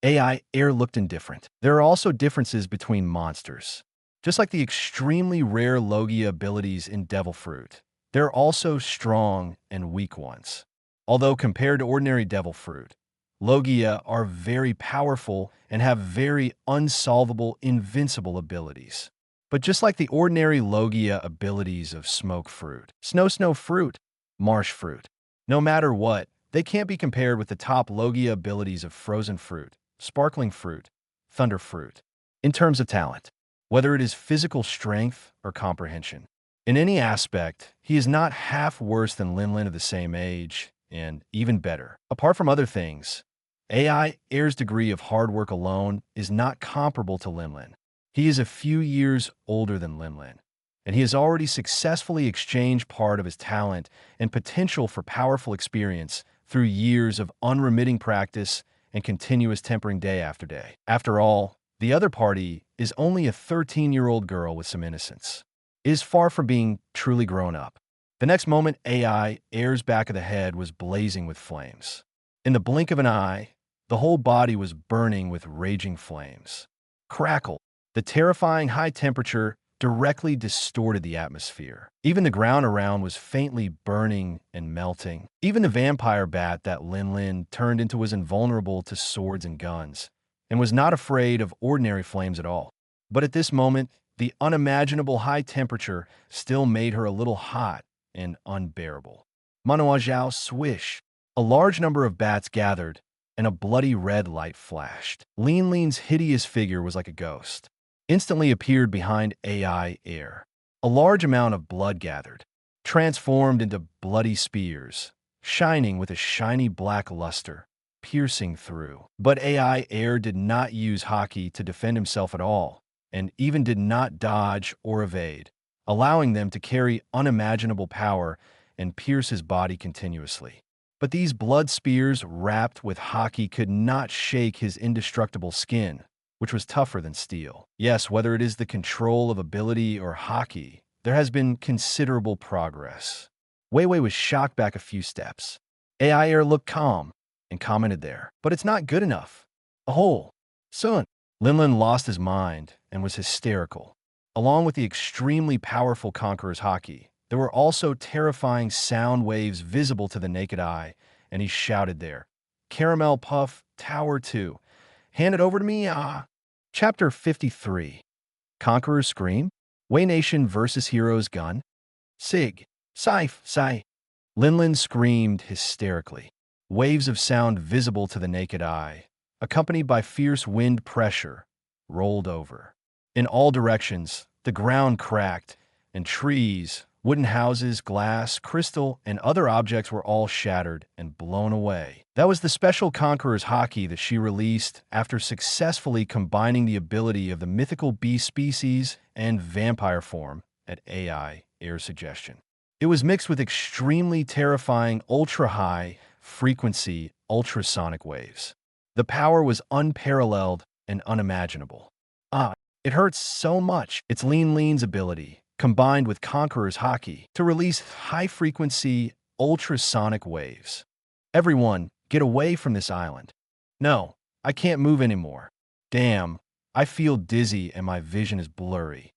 Ai Air looked indifferent. There are also differences between monsters. Just like the extremely rare Logia abilities in Devil Fruit, there are also strong and weak ones. Although compared to ordinary Devil Fruit, Logia are very powerful and have very unsolvable, invincible abilities. But just like the ordinary Logia abilities of Smoke Fruit, Snow Fruit, Marsh Fruit, no matter what, they can't be compared with the top Logia abilities of Frozen Fruit, Sparkling Fruit, Thunder Fruit. In terms of talent, whether it is physical strength or comprehension, in any aspect, he is not half worse than Linlin of the same age, and even better. Apart from other things, Ai Air's degree of hard work alone is not comparable to Linlin. He is a few years older than Linlin, and he has already successfully exchanged part of his talent and potential for powerful experience through years of unremitting practice and continuous tempering day after day. After all, the other party is only a 13-year-old girl with some innocence. It is far from being truly grown up. The next moment, Ai Air's back of the head was blazing with flames. In the blink of an eye, the whole body was burning with raging flames. Crackle! The terrifying high temperature directly distorted the atmosphere. Even the ground around was faintly burning and melting. Even the vampire bat that Linlin turned into was invulnerable to swords and guns, and was not afraid of ordinary flames at all. But at this moment, the unimaginable high temperature still made her a little hot and unbearable. Manoa Zhao swish. A large number of bats gathered, and a bloody red light flashed. Linlin's hideous figure was like a ghost. Instantly appeared behind Ai Erbafu. A large amount of blood gathered, transformed into bloody spears, shining with a shiny black luster, piercing through. But Ai Erbafu did not use Haki to defend himself at all, and even did not dodge or evade, allowing them to carry unimaginable power and pierce his body continuously. But these blood spears wrapped with Haki could not shake his indestructible skin, which was tougher than steel. Yes, whether it is the control of ability or Haki, there has been considerable progress. Wei Wei was shocked back a few steps. Ai Erbafu looked calm and commented there. But it's not good enough. A hole. Son. Linlin lost his mind and was hysterical. Along with the extremely powerful Conqueror's Haki, there were also terrifying sound waves visible to the naked eye, and he shouted there, "Caramel Puff, Tower 2. Hand it over to me, ah." Chapter 53. Conqueror's Scream? Wei Nation versus Hero's Gun? Sig. Scythe, Sai. Linlin screamed hysterically. Waves of sound visible to the naked eye, accompanied by fierce wind pressure, rolled over. In all directions, the ground cracked, and trees, wooden houses, glass, crystal, and other objects were all shattered and blown away. That was the special Conqueror's Haki that she released after successfully combining the ability of the mythical beast species and vampire form at Ai Erbafu's suggestion. It was mixed with extremely terrifying ultra-high frequency ultrasonic waves. The power was unparalleled and unimaginable. It hurts so much. It's Linlin's ability, combined with Conqueror's Haki, to release high-frequency ultrasonic waves. Everyone, get away from this island. No, I can't move anymore. Damn, I feel dizzy and my vision is blurry.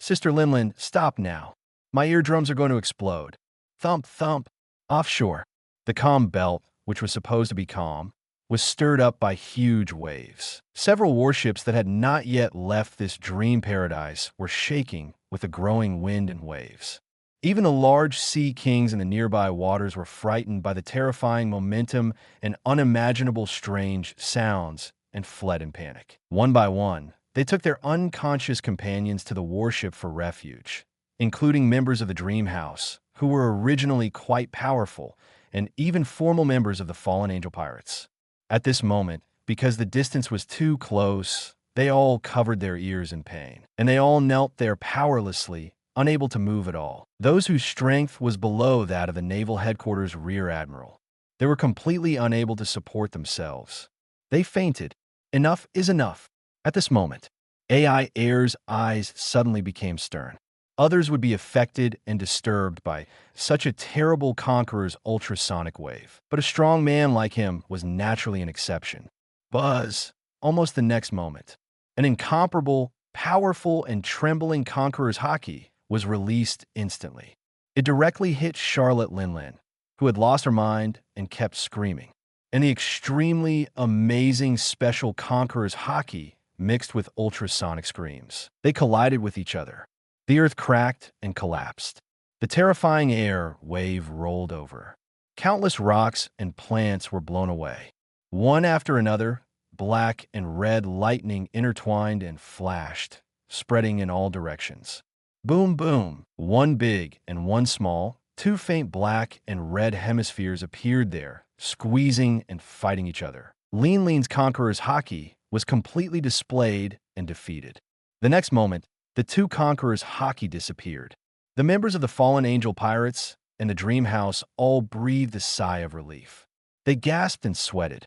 Sister Linlin, stop now. My eardrums are going to explode. Thump, thump. Offshore. The calm belt, which was supposed to be calm, was stirred up by huge waves. Several warships that had not yet left this dream paradise were shaking with the growing wind and waves. Even the large sea kings in the nearby waters were frightened by the terrifying momentum and unimaginable strange sounds and fled in panic. One by one, they took their unconscious companions to the warship for refuge, including members of the Dream House, who were originally quite powerful, and even formal members of the fallen angel pirates. At this moment, because the distance was too close, they all covered their ears in pain, and they all knelt there powerlessly, unable to move at all. Those whose strength was below that of the Naval Headquarters Rear Admiral. They were completely unable to support themselves. They fainted. Enough is enough. At this moment, Ai Erbafu's eyes suddenly became stern. Others would be affected and disturbed by such a terrible conqueror's ultrasonic wave. But a strong man like him was naturally an exception. Buzz! Almost the next moment, an incomparable, powerful, and trembling conqueror's Haki was released instantly. It directly hit Charlotte Linlin, who had lost her mind and kept screaming. And the extremely amazing special conqueror's Haki mixed with ultrasonic screams. They collided with each other. The earth cracked and collapsed. The terrifying air wave rolled over. Countless rocks and plants were blown away. One after another, black and red lightning intertwined and flashed, spreading in all directions. Boom, boom. One big and one small, two faint black and red hemispheres appeared there, squeezing and fighting each other. Ling's conqueror's Haki was completely displayed and defeated. The next moment, the two conquerors' Haki disappeared. The members of the fallen angel pirates and the Dream House all breathed a sigh of relief. They gasped and sweated.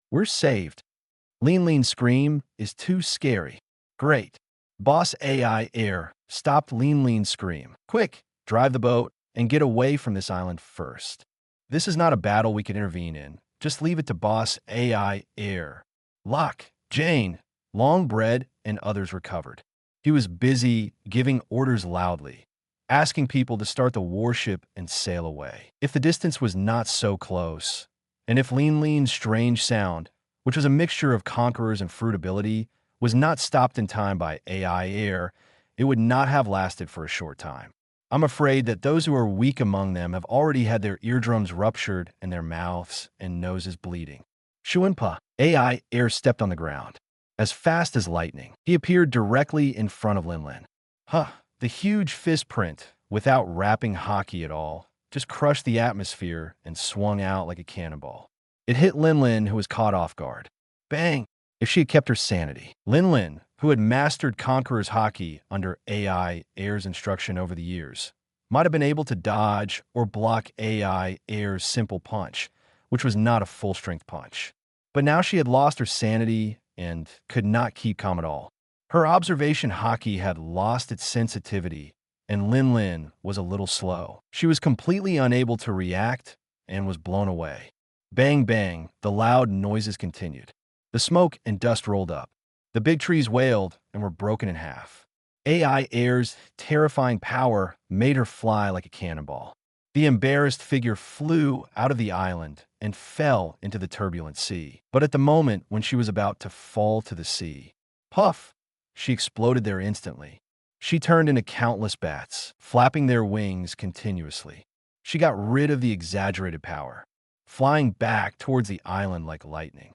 We're saved. Linlin's scream is too scary. Great. Boss Ai Erbafu stopped Linlin's scream. Quick, drive the boat and get away from this island first. This is not a battle we can intervene in. Just leave it to Boss Ai Erbafu. Locke, Jane, Longbread, and others recovered. He was busy giving orders loudly, asking people to start the warship and sail away. If the distance was not so close, and if Linlin's strange sound, which was a mixture of conquerors and fruitability, was not stopped in time by Ai air, it would not have lasted for a short time. I'm afraid that those who are weak among them have already had their eardrums ruptured and their mouths and noses bleeding. Shuinpa, Ai air stepped on the ground. As fast as lightning, he appeared directly in front of Linlin. The huge fist print, without wrapping Haki at all, just crushed the atmosphere and swung out like a cannonball. It hit Linlin, who was caught off guard. Bang! If she had kept her sanity. Linlin, who had mastered Conqueror's Haki under Ai Air's instruction over the years, might have been able to dodge or block Ai Air's simple punch, which was not a full-strength punch. But now she had lost her sanity and could not keep calm at all. Her observation Haki had lost its sensitivity, and Linlin was a little slow. She was completely unable to react and was blown away. Bang, bang, the loud noises continued. The smoke and dust rolled up. The big trees wailed and were broken in half. Ai Air's terrifying power made her fly like a cannonball. The embarrassed figure flew out of the island and fell into the turbulent sea. But at the moment when she was about to fall to the sea, puff, she exploded there instantly. She turned into countless bats, flapping their wings continuously. She got rid of the exaggerated power, flying back towards the island like lightning.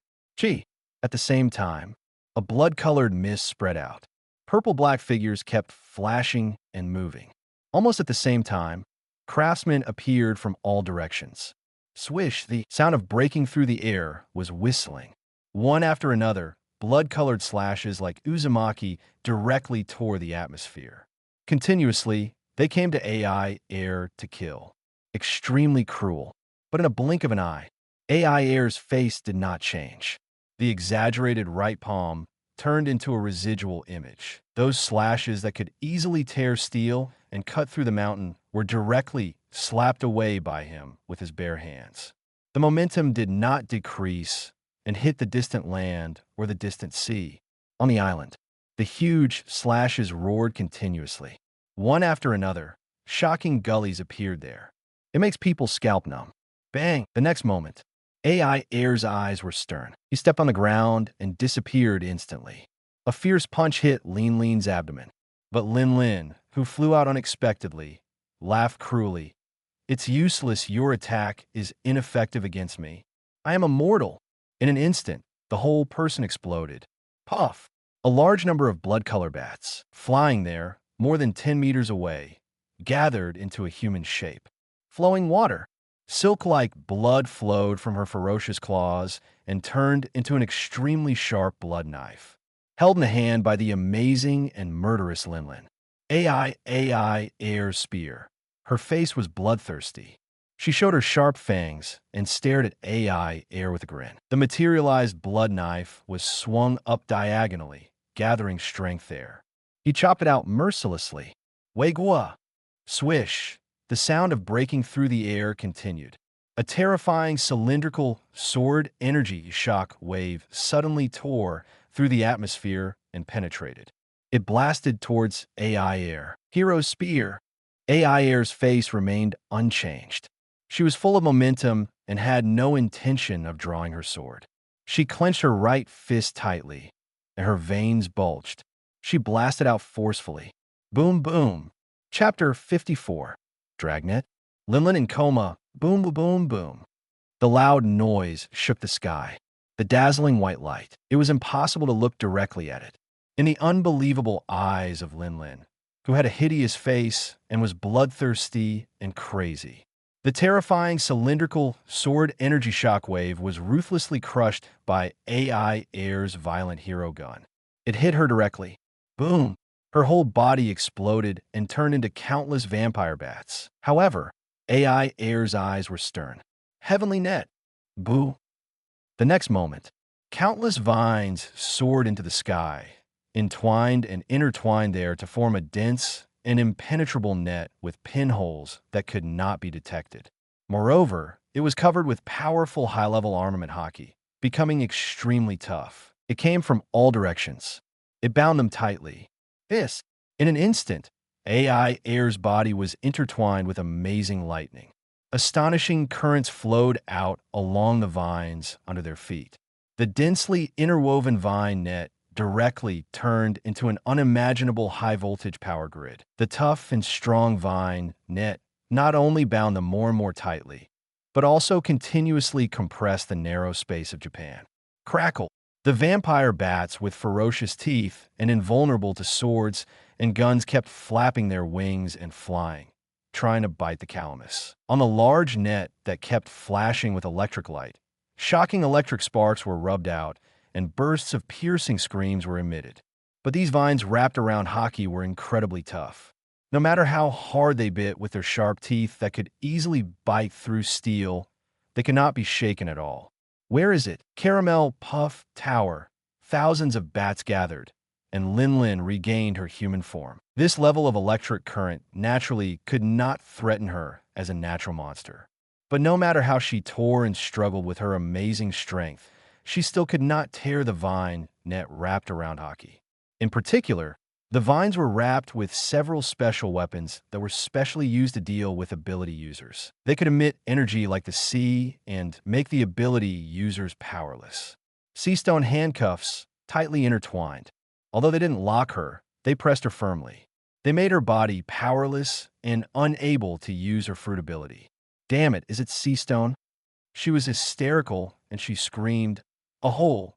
At the same time, a blood-colored mist spread out. Purple-black figures kept flashing and moving. Almost at the same time, craftsmen appeared from all directions. Swish, the sound of breaking through the air was whistling. One after another, blood-colored slashes like Uzumaki directly tore the atmosphere. Continuously, they came to Ai Air to kill. Extremely cruel, but in a blink of an eye, Ai Air's face did not change. The exaggerated right palm turned into a residual image. Those slashes that could easily tear steel and cut through the mountain were directly slapped away by him with his bare hands. The momentum did not decrease and hit the distant land or the distant sea. On the island, the huge slashes roared continuously. One after another, shocking gullies appeared there. It makes people's scalp numb. Bang! The next moment, Ai Air's eyes were stern. He stepped on the ground and disappeared instantly. A fierce punch hit Linlin's abdomen. But Linlin, who flew out unexpectedly, laughed cruelly. It's useless. Your attack is ineffective against me. I am immortal. In an instant, the whole person exploded. Puff! A large number of blood-color bats, flying there, more than 10 meters away, gathered into a human shape. Flowing water. Silk-like blood flowed from her ferocious claws and turned into an extremely sharp blood knife, held in a hand by the amazing and murderous Linlin. Ai Air's spear. Her face was bloodthirsty. She showed her sharp fangs and stared at Ai Air with a grin. The materialized blood knife was swung up diagonally, gathering strength there. He chopped it out mercilessly. Weigua! Swish! The sound of breaking through the air continued. A terrifying cylindrical sword energy shock wave suddenly tore through the atmosphere and penetrated. It blasted towards Ai Air. Hero's spear. Ai Air's face remained unchanged. She was full of momentum and had no intention of drawing her sword. She clenched her right fist tightly, and her veins bulged. She blasted out forcefully. Boom, boom. Chapter 54. Dragnet. Linlin in coma. Boom, boom, boom, boom. The loud noise shook the sky. The dazzling white light. It was impossible to look directly at it. In the unbelievable eyes of Linlin, who had a hideous face and was bloodthirsty and crazy. The terrifying cylindrical sword energy shockwave was ruthlessly crushed by Ai Air's violent hero gun. It hit her directly. Boom! Her whole body exploded and turned into countless vampire bats. However, Ai Air's eyes were stern. Heavenly net. Boo! The next moment, countless vines soared into the sky, entwined and intertwined there to form a dense and impenetrable net with pinholes that could not be detected. Moreover, it was covered with powerful high-level armament Haki, becoming extremely tough. It came from all directions. It bound them tightly. This. In an instant, Ai Air's body was intertwined with amazing lightning. Astonishing currents flowed out along the vines under their feet. The densely interwoven vine net directly turned into an unimaginable high-voltage power grid. The tough and strong vine net not only bound them more and more tightly, but also continuously compressed the narrow space of Japan. Crackle! The vampire bats with ferocious teeth and invulnerable to swords and guns kept flapping their wings and flying, trying to bite the calamus. On the large net that kept flashing with electric light, shocking electric sparks were rubbed out and bursts of piercing screams were emitted. But these vines wrapped around Haki were incredibly tough. No matter how hard they bit with their sharp teeth that could easily bite through steel, they could not be shaken at all. Where is it? Caramel Puff Tower. Thousands of bats gathered, and Linlin regained her human form. This level of electric current naturally could not threaten her as a natural monster. But no matter how she tore and struggled with her amazing strength, she still could not tear the vine net wrapped around Haki. In particular, the vines were wrapped with several special weapons that were specially used to deal with ability users. They could emit energy like the sea and make the ability users powerless. Sea stone handcuffs tightly intertwined. Although they didn't lock her, they pressed her firmly. They made her body powerless and unable to use her fruit ability. Damn it, is it sea stone? She was hysterical and she screamed, "A hole!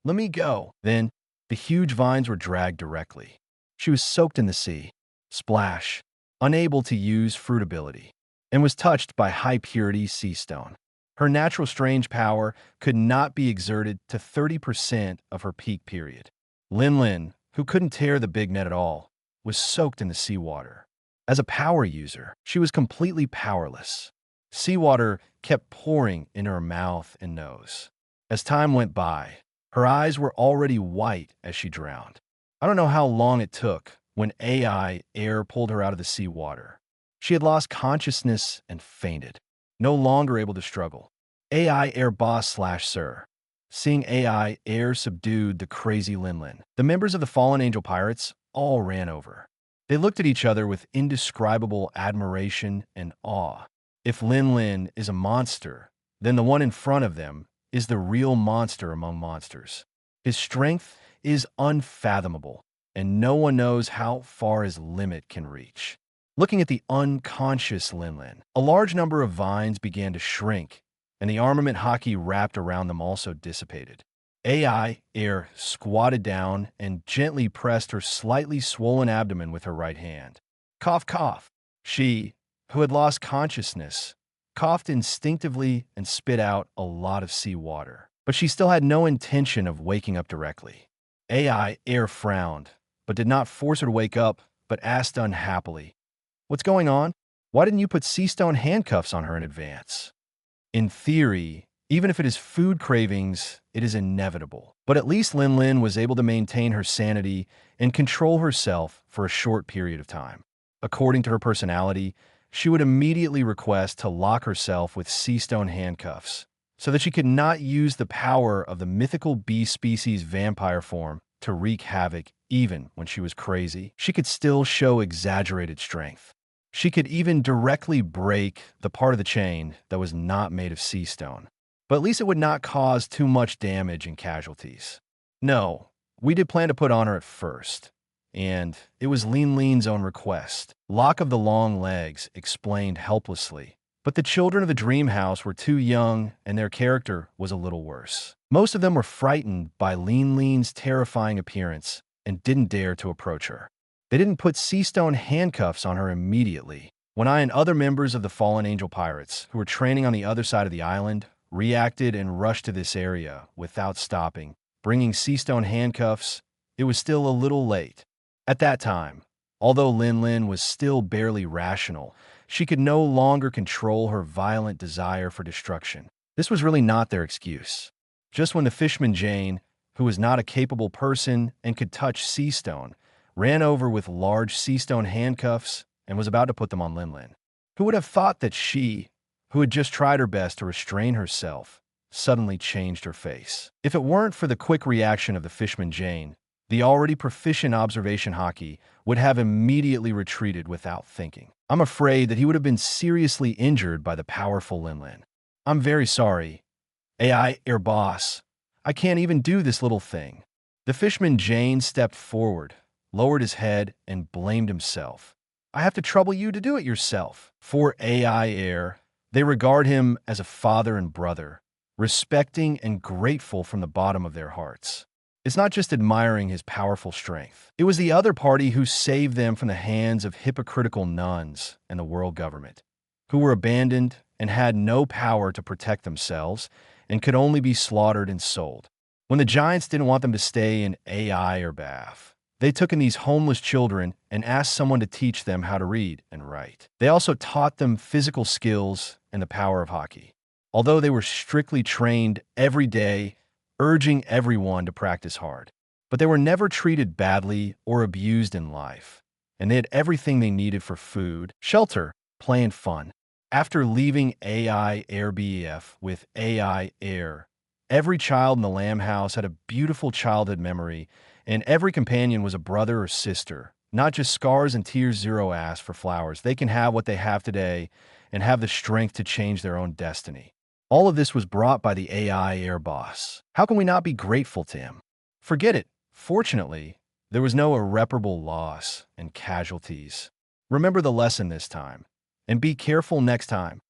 Let me go!" Then, the huge vines were dragged directly. She was soaked in the sea. Splash! Unable to use fruit ability, and was touched by high-purity sea stone. Her natural strange power could not be exerted to 30% of her peak period. Linlin, who couldn't tear the big net at all, was soaked in the seawater. As a power user, she was completely powerless. Seawater kept pouring into her mouth and nose. As time went by, her eyes were already white as she drowned. I don't know how long it took when Ai Air pulled her out of the seawater. She had lost consciousness and fainted, no longer able to struggle. Ai Air boss/sir. Seeing Ai Air subdued the crazy Linlin, the members of the Fallen Angel Pirates all ran over. They looked at each other with indescribable admiration and awe. If Linlin is a monster, then the one in front of them is the real monster among monsters. His strength is unfathomable, and no one knows how far his limit can reach. Looking at the unconscious Linlin, a large number of vines began to shrink, and the armament Haki wrapped around them also dissipated. Ai Air squatted down and gently pressed her slightly swollen abdomen with her right hand. Cough, cough. She, who had lost consciousness, coughed instinctively and spit out a lot of seawater. But she still had no intention of waking up directly. Ai Air frowned, but did not force her to wake up, but asked unhappily, "What's going on? Why didn't you put sea stone handcuffs on her in advance?" In theory, even if it is food cravings, it is inevitable. But at least Linlin was able to maintain her sanity and control herself for a short period of time. According to her personality, she would immediately request to lock herself with sea stone handcuffs, so that she could not use the power of the mythical bee species vampire form to wreak havoc. Even when she was crazy, she could still show exaggerated strength. She could even directly break the part of the chain that was not made of sea stone. But at least it would not cause too much damage and casualties. No, we did plan to put on her at first, and it was Linlin's own request. Lock of the Long Legs explained helplessly. But the children of the dream house were too young, and their character was a little worse. Most of them were frightened by Linlin's terrifying appearance and didn't dare to approach her. They didn't put sea stone handcuffs on her immediately. When I and other members of the Fallen Angel Pirates, who were training on the other side of the island, reacted and rushed to this area without stopping, bringing sea stone handcuffs, it was still a little late. At that time, although Linlin was still barely rational, she could no longer control her violent desire for destruction. This was really not their excuse. Just when the Fishman Jane, who was not a capable person and could touch sea stone, ran over with large sea stone handcuffs and was about to put them on Linlin. Who would have thought that she, who had just tried her best to restrain herself, suddenly changed her face? If it weren't for the quick reaction of the Fishman Jane, The already proficient observation Haki would have immediately retreated without thinking. I'm afraid that he would have been seriously injured by the powerful Linlin. I'm very sorry. Ai Erbafu, I can't even do this little thing. The fishman Jane stepped forward, lowered his head, and blamed himself. I have to trouble you to do it yourself. For Ai Er, they regard him as a father and brother, respecting and grateful from the bottom of their hearts. It's not just admiring his powerful strength. It was the other party who saved them from the hands of hypocritical nuns and the world government, who were abandoned and had no power to protect themselves and could only be slaughtered and sold. When the giants didn't want them to stay in Ai Erbafu, they took in these homeless children and asked someone to teach them how to read and write. They also taught them physical skills and the power of Haki. Although they were strictly trained every day, urging everyone to practice hard. But they were never treated badly or abused in life, and they had everything they needed for food, shelter, play, and fun. After leaving Ai Erbafu with Ai Er, every child in the Lamb House had a beautiful childhood memory, and every companion was a brother or sister, not just scars and tears zero ask for flowers. They can have what they have today and have the strength to change their own destiny. All of this was brought by the Ai Erbafu. How can we not be grateful to him? Forget it. Fortunately, there was no irreparable loss and casualties. Remember the lesson this time, and be careful next time.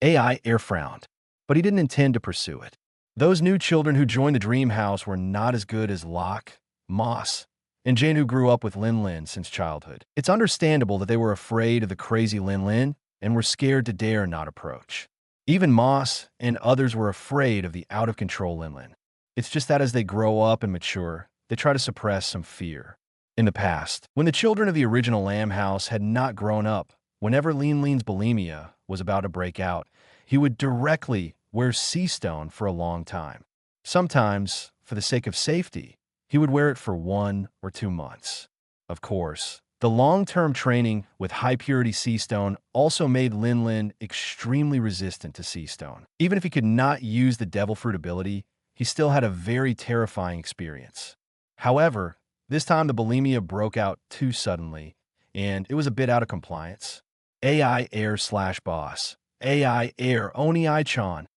Ai Er frowned, but he didn't intend to pursue it. Those new children who joined the Dream House were not as good as Locke, Moss, and Jane, who grew up with Linlin since childhood. It's understandable that they were afraid of the crazy Linlin and were scared to dare not approach. Even Moss and others were afraid of the out-of-control Linlin. It's just that as they grow up and mature, they try to suppress some fear. In the past, when the children of the original Lamb House had not grown up, whenever Linglin's bulimia was about to break out, he would directly wear sea stone for a long time. Sometimes, for the sake of safety, he would wear it for 1 or 2 months. Of course, the long-term training with high-purity sea stone also made Linlin extremely resistant to sea stone. Even if he could not use the devil fruit ability, he still had a very terrifying experience. However, this time the bulimia broke out too suddenly, and it was a bit out of compliance. Ai Er/boss. Ai Er Oni I-chan.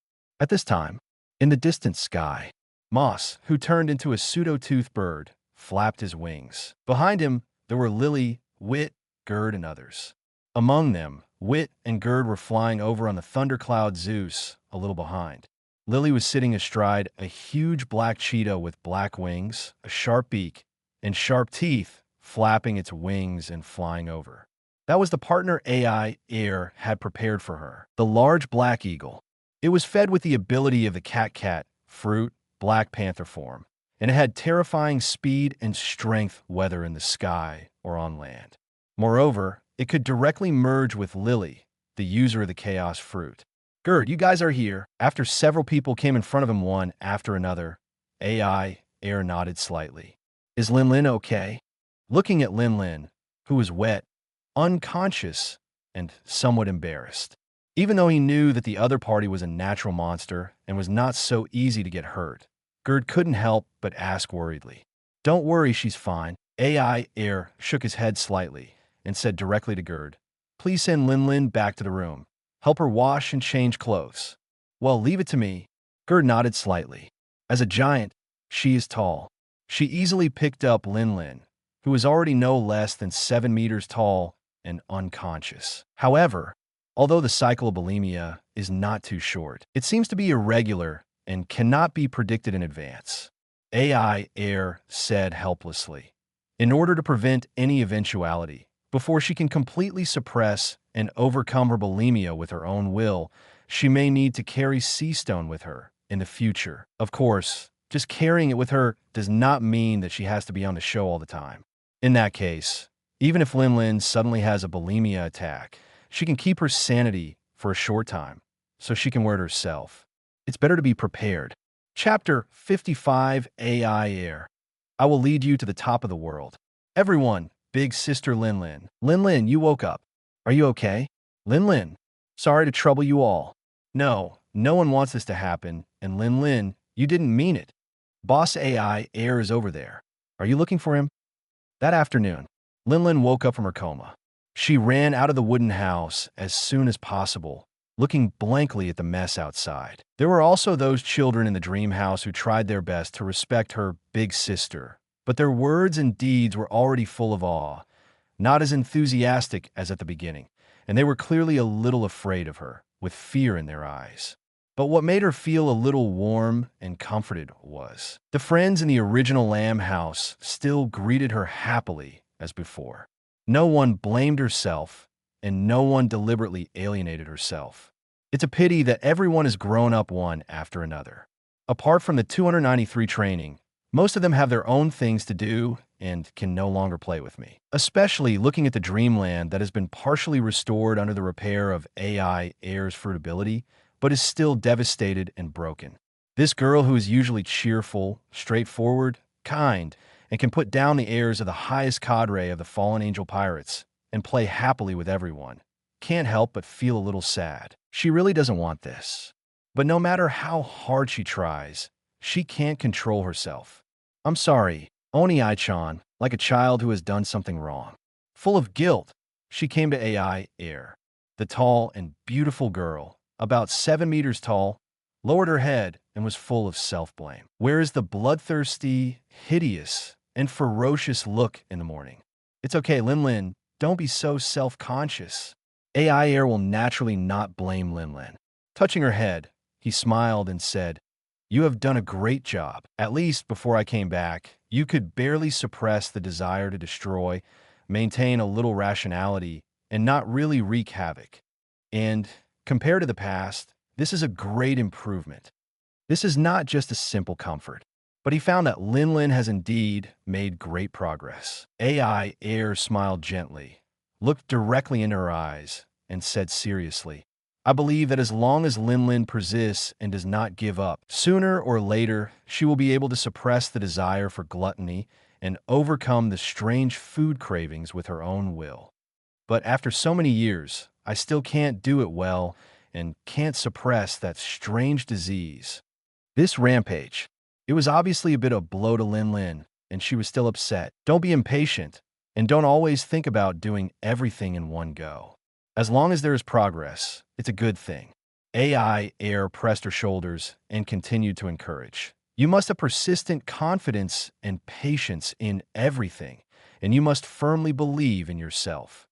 At this time, in the distant sky, Moss, who turned into a pseudo-toothed bird, flapped his wings. Behind him, there were Lily, Wit, Gerd, and others. Among them, Wit and Gerd were flying over on the thundercloud Zeus, a little behind. Lily was sitting astride a huge black cheetah with black wings, a sharp beak, and sharp teeth, flapping its wings and flying over. That was the partner Ai Er had prepared for her, the large black eagle. It was fed with the ability of the cat fruit, Black Panther form, and it had terrifying speed and strength whether in the sky or on land. Moreover, it could directly merge with Lily, the user of the Chaos Fruit. Gerd, you guys are here. After several people came in front of him one after another, Ai Er nodded slightly. Is Linlin okay? Looking at Linlin, who was wet, unconscious, and somewhat embarrassed. Even though he knew that the other party was a natural monster and was not so easy to get hurt, Gerd couldn't help but ask worriedly. Don't worry, she's fine. Ai Er shook his head slightly and said directly to Gerd, please send Linlin back to the room. Help her wash and change clothes. Well, leave it to me. Gerd nodded slightly. As a giant, she is tall. She easily picked up Linlin, who was already no less than 7 meters tall and unconscious. However, although the cycle of bulimia is not too short, it seems to be irregular and cannot be predicted in advance. Ai Er said helplessly. In order to prevent any eventuality, before she can completely suppress and overcome her bulimia with her own will, she may need to carry sea stone with her in the future. Of course, just carrying it with her does not mean that she has to be on the show all the time. In that case, even if Linlin suddenly has a bulimia attack, she can keep her sanity for a short time, so she can wear it herself. It's better to be prepared. Chapter 55 Ai Er. I will lead you to the top of the world. Everyone, big sister Linlin. Linlin, you woke up. Are you okay? Linlin, sorry to trouble you all. No one wants this to happen, and Linlin, you didn't mean it. Boss Ai Er is over there. Are you looking for him? That afternoon, Linlin woke up from her coma. She ran out of the wooden house as soon as possible, looking blankly at the mess outside. There were also those children in the dream house who tried their best to respect her big sister, but their words and deeds were already full of awe, not as enthusiastic as at the beginning, and they were clearly a little afraid of her, with fear in their eyes. But what made her feel a little warm and comforted was the friends in the original Lamb house still greeted her happily as before. No one blamed herself, and no one deliberately alienated herself. It's a pity that everyone has grown up one after another. Apart from the 293 training, most of them have their own things to do and can no longer play with me. Especially looking at the dreamland that has been partially restored under the repair of Ai Er's fruitability, but is still devastated and broken. This girl, who is usually cheerful, straightforward, kind, and can put down the airs of the highest cadre of the fallen angel pirates and play happily with everyone, can't help but feel a little sad. She really doesn't want this. But no matter how hard she tries, she can't control herself. I'm sorry, Oni Ai-chan, like a child who has done something wrong. Full of guilt, she came to Ai Er, the tall and beautiful girl, about 7 meters tall, lowered her head and was full of self-blame. Where is the bloodthirsty, hideous, and ferocious look in the morning? It's okay, Linlin, don't be so self-conscious. Ai Er will naturally not blame Linlin. Touching her head, he smiled and said, "You have done a great job. At least before I came back, you could barely suppress the desire to destroy, maintain a little rationality, and not really wreak havoc. And compared to the past, this is a great improvement. This is not just a simple comfort." But he found that Linlin has indeed made great progress. Ai Er smiled gently, looked directly into her eyes, and said seriously, "I believe that as long as Linlin persists and does not give up, sooner or later she will be able to suppress the desire for gluttony and overcome the strange food cravings with her own will. But after so many years, I still can't do it well and can't suppress that strange disease." This rampage, it was obviously a bit of a blow to Linlin, and she was still upset. Don't be impatient, and don't always think about doing everything in one go. As long as there is progress, it's a good thing. Ai Er pressed her shoulders and continued to encourage. You must have persistent confidence and patience in everything, and you must firmly believe in yourself.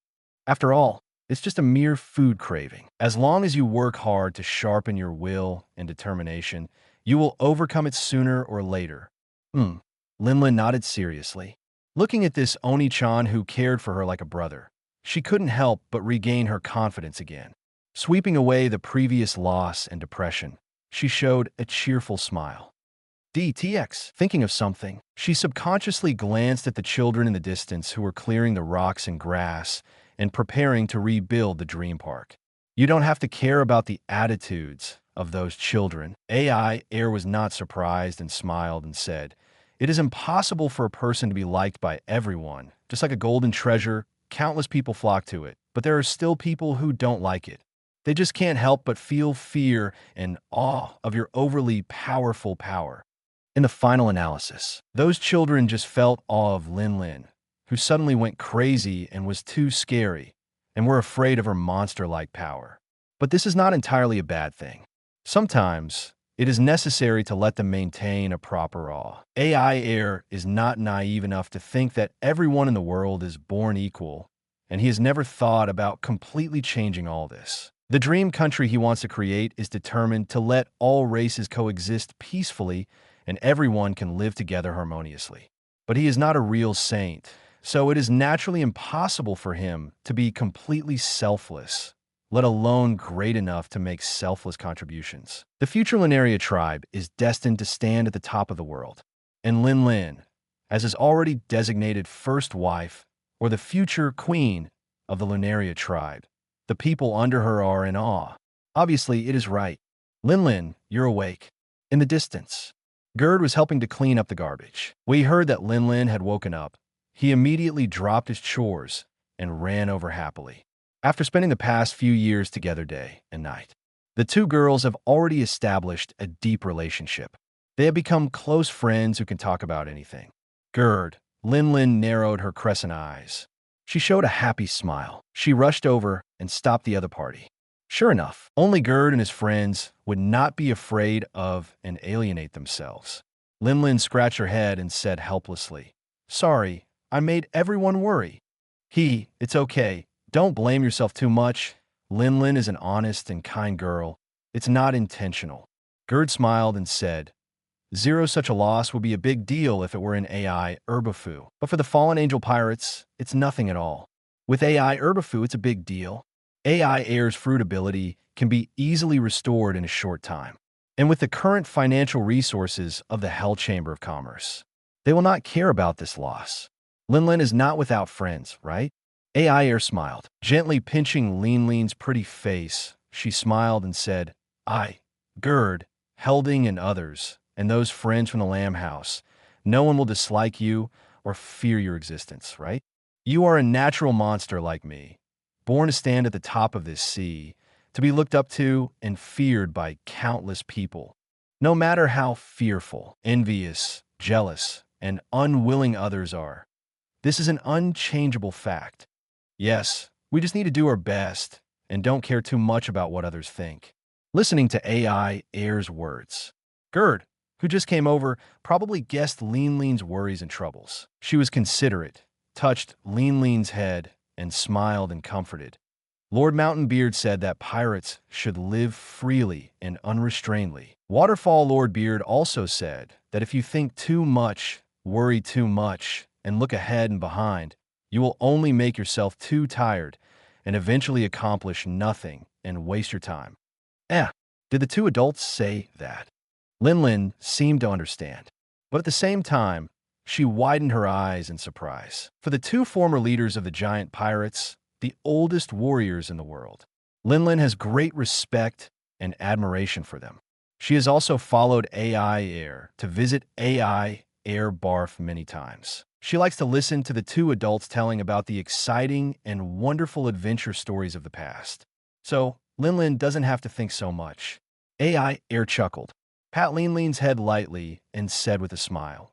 After all, it's just a mere food craving. As long as you work hard to sharpen your will and determination, you will overcome it sooner or later. Linlin nodded seriously. Looking at this Oni-chan who cared for her like a brother, she couldn't help but regain her confidence again. Sweeping away the previous loss and depression, she showed a cheerful smile. DTX, thinking of something, she subconsciously glanced at the children in the distance who were clearing the rocks and grass and preparing to rebuild the dream park. You don't have to care about the attitudes of those children. Ai Er was not surprised and smiled and said, "It is impossible for a person to be liked by everyone. Just like a golden treasure, countless people flock to it, but there are still people who don't like it. They just can't help but feel fear and awe of your overly powerful power." In the final analysis, those children just felt awe of Linlin, who suddenly went crazy and was too scary, and were afraid of her monster-like power. But this is not entirely a bad thing. Sometimes, it is necessary to let them maintain a proper awe. Ai Er is not naive enough to think that everyone in the world is born equal, and he has never thought about completely changing all this. The dream country he wants to create is determined to let all races coexist peacefully and everyone can live together harmoniously. But he is not a real saint, so it is naturally impossible for him to be completely selfless, let alone great enough to make selfless contributions. The future Lunaria tribe is destined to stand at the top of the world, and Linlin, as his already designated first wife, or the future queen of the Lunaria tribe, the people under her are in awe. Obviously, it is right. Linlin, you're awake. In the distance, Gerd was helping to clean up the garbage. When he heard that Linlin had woken up, he immediately dropped his chores and ran over happily. After spending the past few years together day and night, the two girls have already established a deep relationship. They have become close friends who can talk about anything. Gerd. Linlin narrowed her crescent eyes. She showed a happy smile. She rushed over and stopped the other party. Sure enough, only Gerd and his friends would not be afraid of and alienate themselves. Linlin scratched her head and said helplessly, "Sorry, I made everyone worry." It's okay. Don't blame yourself too much. Linlin is an honest and kind girl. It's not intentional. Gerd smiled and said, "Zero such a loss would be a big deal if it were in Ai Erbafu. But for the fallen angel pirates, it's nothing at all. With Ai Erbafu, it's a big deal. Ai Air's fruit ability can be easily restored in a short time. And with the current financial resources of the Hell Chamber of Commerce, they will not care about this loss. Linlin is not without friends, right?" Ai Air smiled, gently pinching Linlin's pretty face. She smiled and said, Gerd, Helding and others, and those friends from the Lamb House, no one will dislike you or fear your existence, right? You are a natural monster like me, born to stand at the top of this sea, to be looked up to and feared by countless people. No matter how fearful, envious, jealous, and unwilling others are, this is an unchangeable fact. Yes, we just need to do our best and don't care too much about what others think. Listening to Ai Air's words, Gerd, who just came over, probably guessed Linlin's worries and troubles. She was considerate, touched Linlin's head, and smiled and comforted. Lord Mountainbeard said that pirates should live freely and unrestrainedly. Waterfall Lord Beard also said that if you think too much, worry too much, and look ahead and behind, you will only make yourself too tired and eventually accomplish nothing and waste your time. Did the two adults say that? Linlin seemed to understand, but at the same time, she widened her eyes in surprise. For the two former leaders of the giant pirates, the oldest warriors in the world, Linlin has great respect and admiration for them. She has also followed Ai Air to visit Ai Erbafu many times. She likes to listen to the two adults telling about the exciting and wonderful adventure stories of the past. So, Linlin doesn't have to think so much. Ai Air chuckled, pat Linlin's head lightly, and said with a smile,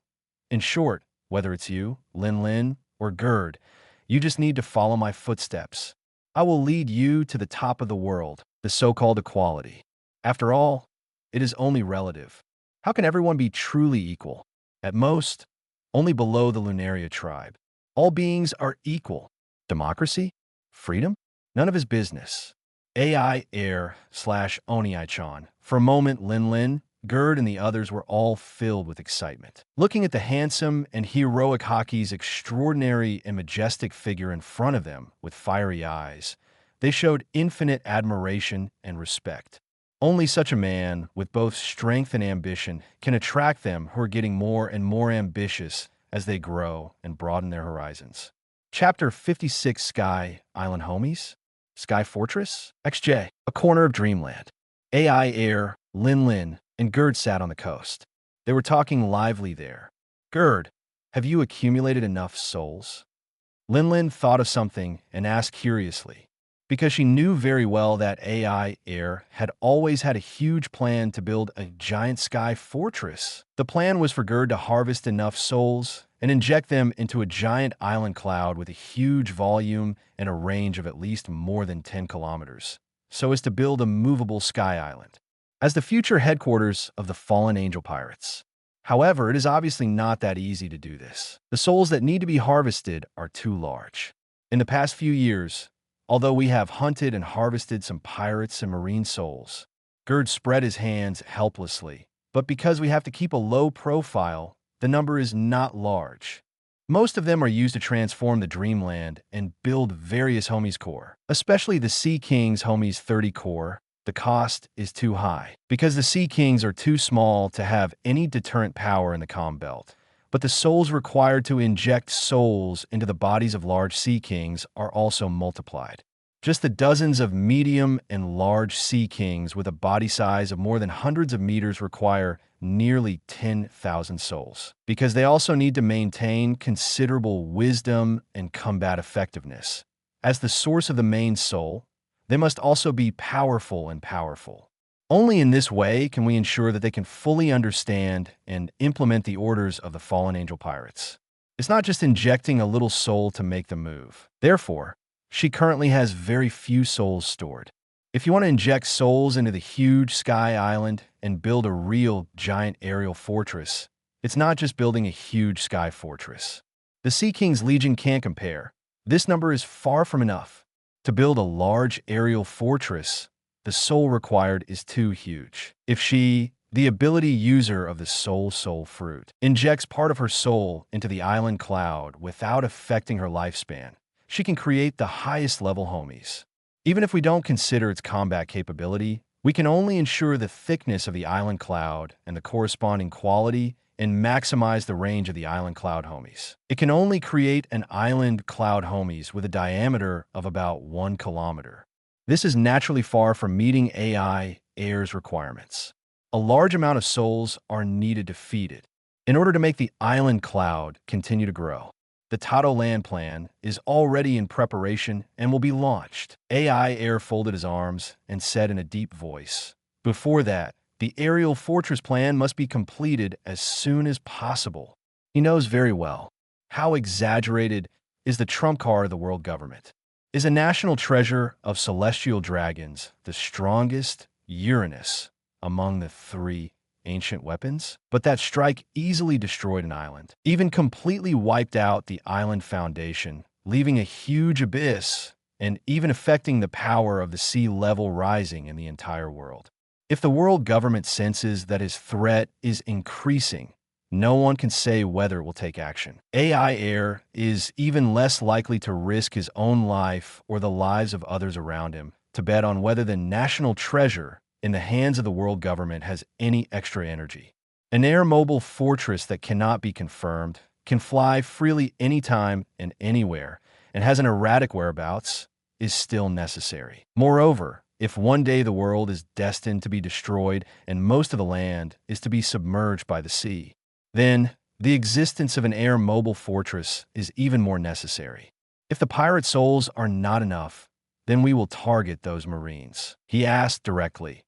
"In short, whether it's you, Linlin, or Gerd, you just need to follow my footsteps. I will lead you to the top of the world, the so-called equality. After all, it is only relative. How can everyone be truly equal? At most, only below the Lunaria tribe. All beings are equal. Democracy? Freedom? None of his business." Ai Air/Oni-chan. For a moment, Linlin, Gerd, and the others were all filled with excitement. Looking at the handsome and heroic Haki's extraordinary and majestic figure in front of them with fiery eyes, they showed infinite admiration and respect. Only such a man, with both strength and ambition, can attract them who are getting more and more ambitious as they grow and broaden their horizons. Chapter 56 Sky Island Homies? Sky Fortress? XJ, a corner of Dreamland. Ai Air, Linlin, and Gerd sat on the coast. They were talking lively there. Gerd, have you accumulated enough souls? Linlin thought of something and asked curiously, because she knew very well that Ai Air had always had a huge plan to build a giant sky fortress. The plan was for Gerd to harvest enough souls and inject them into a giant island cloud with a huge volume and a range of at least more than 10 kilometers, so as to build a movable sky island as the future headquarters of the fallen angel pirates. However, it is obviously not that easy to do this. The souls that need to be harvested are too large. In the past few years, although we have hunted and harvested some pirates and marine souls, Gerd spread his hands helplessly. But because we have to keep a low profile, the number is not large. Most of them are used to transform the Dreamland and build various homies core, especially the Sea King's homies 30 core. The cost is too high because the Sea Kings are too small to have any deterrent power in the comm belt. But the souls required to inject souls into the bodies of large Sea Kings are also multiplied. Just the dozens of medium and large Sea Kings with a body size of more than hundreds of meters require nearly 10,000 souls, because they also need to maintain considerable wisdom and combat effectiveness. As the source of the main soul, they must also be powerful and powerful. Only in this way can we ensure that they can fully understand and implement the orders of the fallen angel pirates. It's not just injecting a little soul to make the move. Therefore, she currently has very few souls stored. If you want to inject souls into the huge sky island and build a real giant aerial fortress, it's not just building a huge sky fortress. The Sea King's Legion can't compare. This number is far from enough. To build a large aerial fortress, the soul required is too huge. If she, the ability user of the soul fruit, injects part of her soul into the island cloud without affecting her lifespan, she can create the highest level homies. Even if we don't consider its combat capability, we can only ensure the thickness of the island cloud and the corresponding quality and maximize the range of the island cloud homies. It can only create an island cloud homies with a diameter of about 1 kilometer. This is naturally far from meeting Ai Er's requirements. A large amount of souls are needed to feed it in order to make the island cloud continue to grow. The Tato land plan is already in preparation and will be launched. Ai Er folded his arms and said in a deep voice, "Before that, the aerial fortress plan must be completed as soon as possible." He knows very well how exaggerated is the trump card of the world government. Is a national treasure of celestial dragons the strongest Uranus among the 3 ancient weapons? But that strike easily destroyed an island, even completely wiped out the island foundation, leaving a huge abyss and even affecting the power of the sea level rising in the entire world. If the world government senses that his threat is increasing, no one can say whether it will take action. Ai Er is even less likely to risk his own life or the lives of others around him to bet on whether the national treasure in the hands of the world government has any extra energy. An air mobile fortress that cannot be confirmed, can fly freely anytime and anywhere, and has an erratic whereabouts, is still necessary. Moreover, if one day the world is destined to be destroyed and most of the land is to be submerged by the sea, then the existence of an air mobile fortress is even more necessary. If the pirate souls are not enough, then we will target those Marines. He asked directly,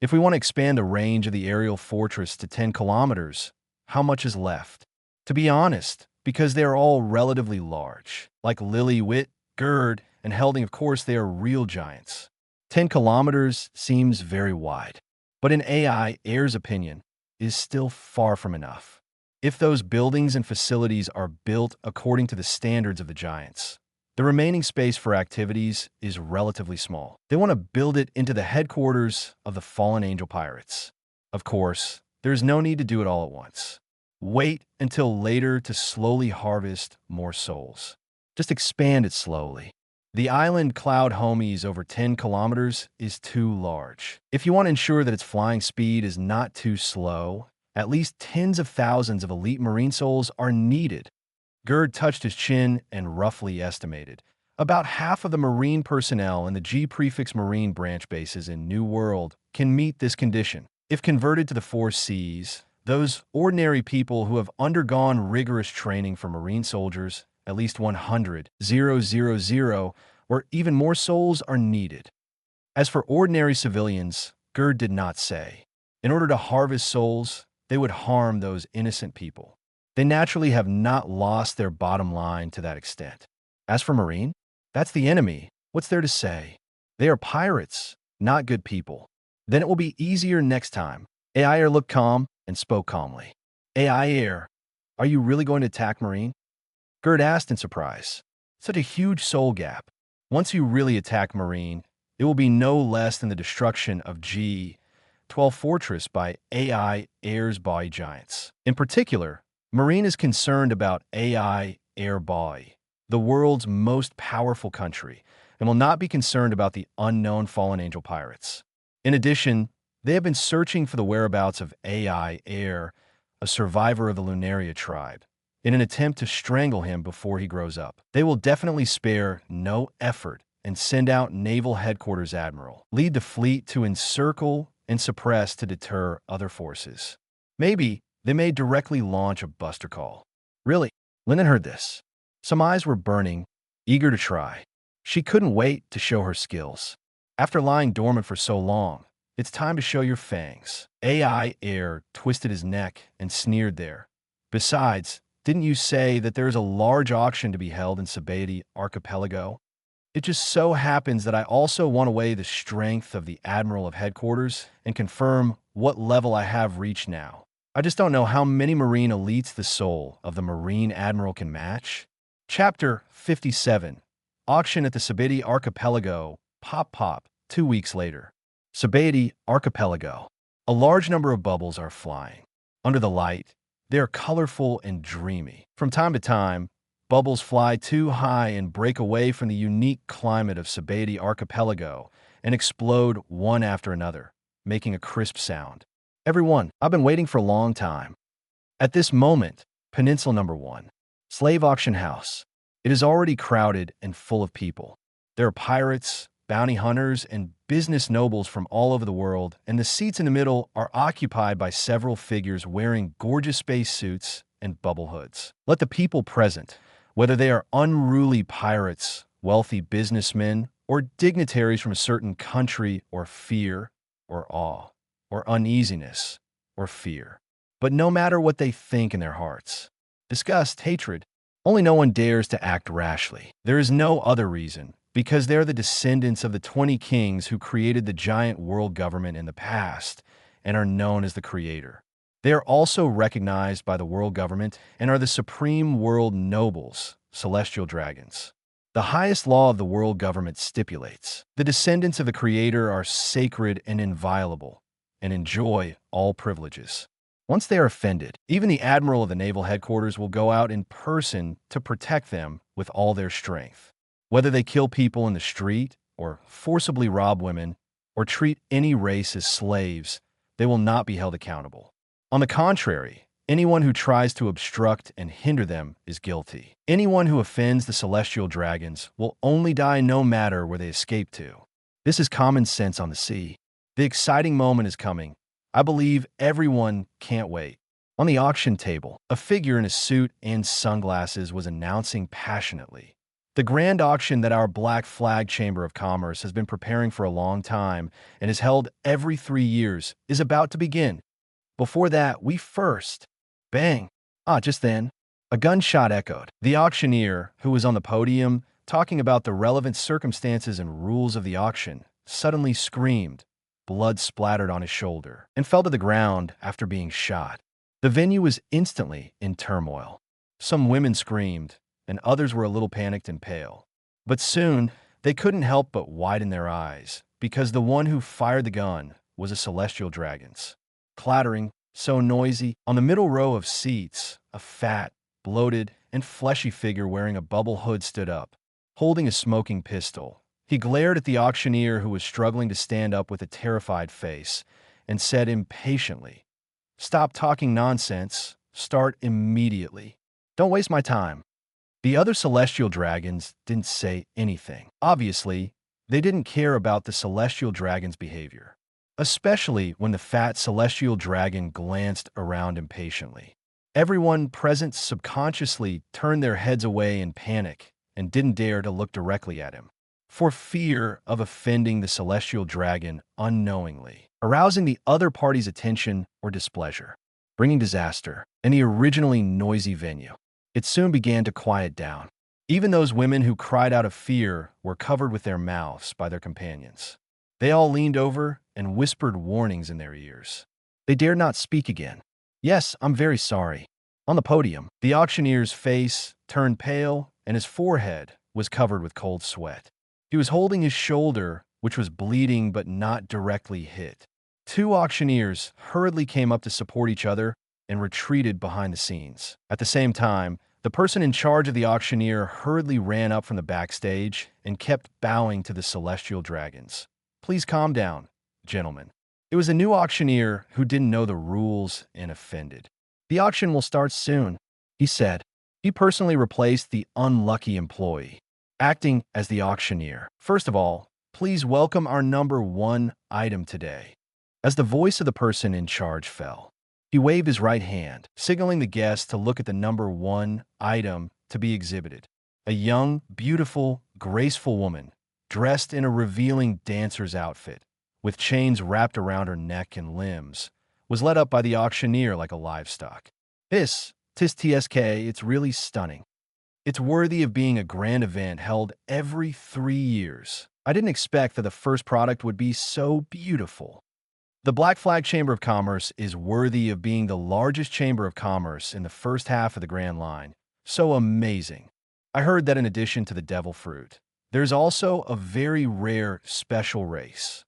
if we want to expand the range of the aerial fortress to 10 kilometers, how much is left? To be honest, because they are all relatively large, like Lily, Wit, Gerd, and Helding, of course, they are real giants. 10 kilometers seems very wide, but in Ai Er's opinion, is still far from enough. If those buildings and facilities are built according to the standards of the giants, the remaining space for activities is relatively small. They want to build it into the headquarters of the fallen angel pirates. Of course, there's no need to do it all at once. Wait until later to slowly harvest more souls. Just expand it slowly. The island cloud homies over 10 kilometers is too large. If you want to ensure that its flying speed is not too slow, at least tens of thousands of elite marine souls are needed. Gerd touched his chin and roughly estimated. About half of the marine personnel in the G-prefix marine branch bases in New World can meet this condition. If converted to the 4 Cs, those ordinary people who have undergone rigorous training for marine soldiers, at least 100,000, or even more souls are needed. As for ordinary civilians, Gerd did not say. In order to harvest souls, they would harm those innocent people. They naturally have not lost their bottom line to that extent. As for Marine, that's the enemy. What's there to say? They are pirates, not good people. Then it will be easier next time. Ai Er looked calm and spoke calmly. Ai Er, are you really going to attack Marine? Gerd asked in surprise. Such a huge soul gap. Once you really attack Marine, it will be no less than the destruction of G-12 Fortress by Ai Er's body giants. In particular, Marine is concerned about Ai Erbafu, the world's most powerful country, and will not be concerned about the unknown fallen angel pirates. In addition, they have been searching for the whereabouts of Ai Er, a survivor of the Lunaria tribe, in an attempt to strangle him before he grows up. They will definitely spare no effort and send out Naval Headquarters Admiral, lead the fleet to encircle and suppress to deter other forces. Maybe they may directly launch a buster call. Really? Linlin heard this. Some eyes were burning, eager to try. She couldn't wait to show her skills. After lying dormant for so long, it's time to show your fangs. Ai Er twisted his neck and sneered there. Besides, didn't you say that there's a large auction to be held in Sabeti Archipelago? It just so happens that I also want to weigh the strength of the Admiral of Headquarters and confirm what level I have reached now. I just don't know how many Marine elites the soul of the Marine Admiral can match. Chapter 57. Auction at the Sabeti Archipelago. Pop. 2 weeks later. Sabeti Archipelago. A large number of bubbles are flying. Under the light, they are colorful and dreamy. From time to time, bubbles fly too high and break away from the unique climate of Sabeti Archipelago and explode one after another, making a crisp sound. Everyone, I've been waiting for a long time. At this moment, Peninsula Number 1. Slave Auction House. It is already crowded and full of people. There are pirates, bounty hunters, and business nobles from all over the world, and the seats in the middle are occupied by several figures wearing gorgeous spacesuits and bubble hoods. Let the people present, whether they are unruly pirates, wealthy businessmen, or dignitaries from a certain country, or fear, or awe, or uneasiness, or fear. But no matter what they think in their hearts, disgust, hatred, only no one dares to act rashly. There is no other reason, because they are the descendants of the 20 kings who created the giant world government in the past and are known as the creator. They are also recognized by the world government and are the supreme world nobles, celestial dragons. The highest law of the world government stipulates the descendants of the creator are sacred and inviolable and enjoy all privileges. Once they are offended, even the admiral of the naval headquarters will go out in person to protect them with all their strength. Whether they kill people in the street, or forcibly rob women, or treat any race as slaves, they will not be held accountable. On the contrary, anyone who tries to obstruct and hinder them is guilty. Anyone who offends the celestial dragons will only die no matter where they escape to. This is common sense on the sea. The exciting moment is coming. I believe everyone can't wait. On the auction table, a figure in a suit and sunglasses was announcing passionately. The grand auction that our Black Flag Chamber of Commerce has been preparing for a long time and is held every 3 years is about to begin. Before that, we first. Bang! Just then, a gunshot echoed. The auctioneer, who was on the podium talking about the relevant circumstances and rules of the auction, suddenly screamed. Blood splattered on his shoulder and fell to the ground after being shot. The venue was instantly in turmoil. Some women screamed, and others were a little panicked and pale. But soon, they couldn't help but widen their eyes, because the one who fired the gun was a celestial dragon's. Clattering, so noisy, on the middle row of seats, a fat, bloated, and fleshy figure wearing a bubble hood stood up, holding a smoking pistol. He glared at the auctioneer, who was struggling to stand up with a terrified face, and said impatiently, "Stop talking nonsense. Start immediately. Don't waste my time." The other celestial dragons didn't say anything. Obviously, they didn't care about the celestial dragon's behavior, especially when the fat celestial dragon glanced around impatiently. Everyone present subconsciously turned their heads away in panic and didn't dare to look directly at him, for fear of offending the celestial dragon unknowingly, arousing the other party's attention or displeasure, bringing disaster in the originally noisy venue. It soon began to quiet down. Even those women who cried out of fear were covered with their mouths by their companions. They all leaned over and whispered warnings in their ears. They dared not speak again. "Yes, I'm very sorry." On the podium, the auctioneer's face turned pale and his forehead was covered with cold sweat. He was holding his shoulder, which was bleeding but not directly hit. 2 auctioneers hurriedly came up to support each other and retreated behind the scenes. At the same time, the person in charge of the auctioneer hurriedly ran up from the backstage and kept bowing to the celestial dragons. "Please calm down, gentlemen." It was a new auctioneer who didn't know the rules and offended. "The auction will start soon," he said. He personally replaced the unlucky employee, acting as the auctioneer. "First of all, please welcome our number 1 item today." As the voice of the person in charge fell, he waved his right hand, signaling the guests to look at the number 1 item to be exhibited. A young, beautiful, graceful woman, dressed in a revealing dancer's outfit, with chains wrapped around her neck and limbs, was led up by the auctioneer like a livestock. "This, Tis TSK, it's really stunning. It's worthy of being a grand event held every 3 years. I didn't expect that the first product would be so beautiful. The Black Flag Chamber of Commerce is worthy of being the largest chamber of commerce in the first half of the Grand Line. So amazing. I heard that in addition to the devil fruit, there's also a very rare special race.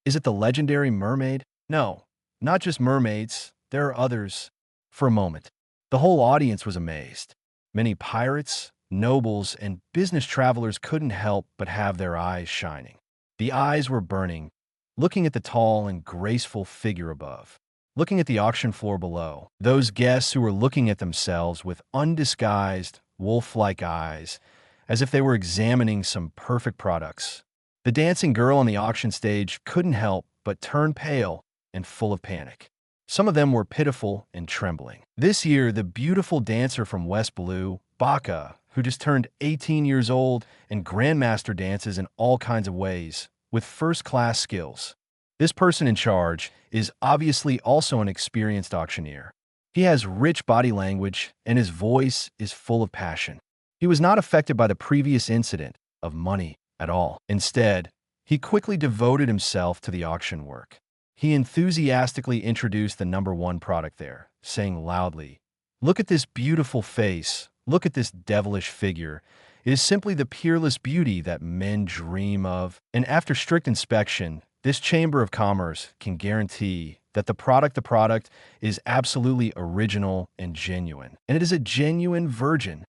Is it the legendary mermaid? No, not just mermaids. There are others. For a moment, the whole audience was amazed. Many pirates, nobles, and business travelers couldn't help but have their eyes shining. The eyes were burning, looking at the tall and graceful figure above, looking at the auction floor below. Those guests who were looking at themselves with undisguised, wolf-like eyes, as if they were examining some perfect products. The dancing girl on the auction stage couldn't help but turn pale and full of panic. Some of them were pitiful and trembling. This year, the beautiful dancer from West Blue, Baka, who just turned 18 years old and grandmaster dances in all kinds of ways, with first-class skills. This person in charge is obviously also an experienced auctioneer. He has rich body language, and his voice is full of passion. He was not affected by the previous incident of money at all. Instead, he quickly devoted himself to the auction work. He enthusiastically introduced the number one product there, saying loudly, "Look at this beautiful face. Look at this devilish figure. It is simply the peerless beauty that men dream of." And after strict inspection, this Chamber of Commerce can guarantee that the product is absolutely original and genuine. And it is a genuine virgin.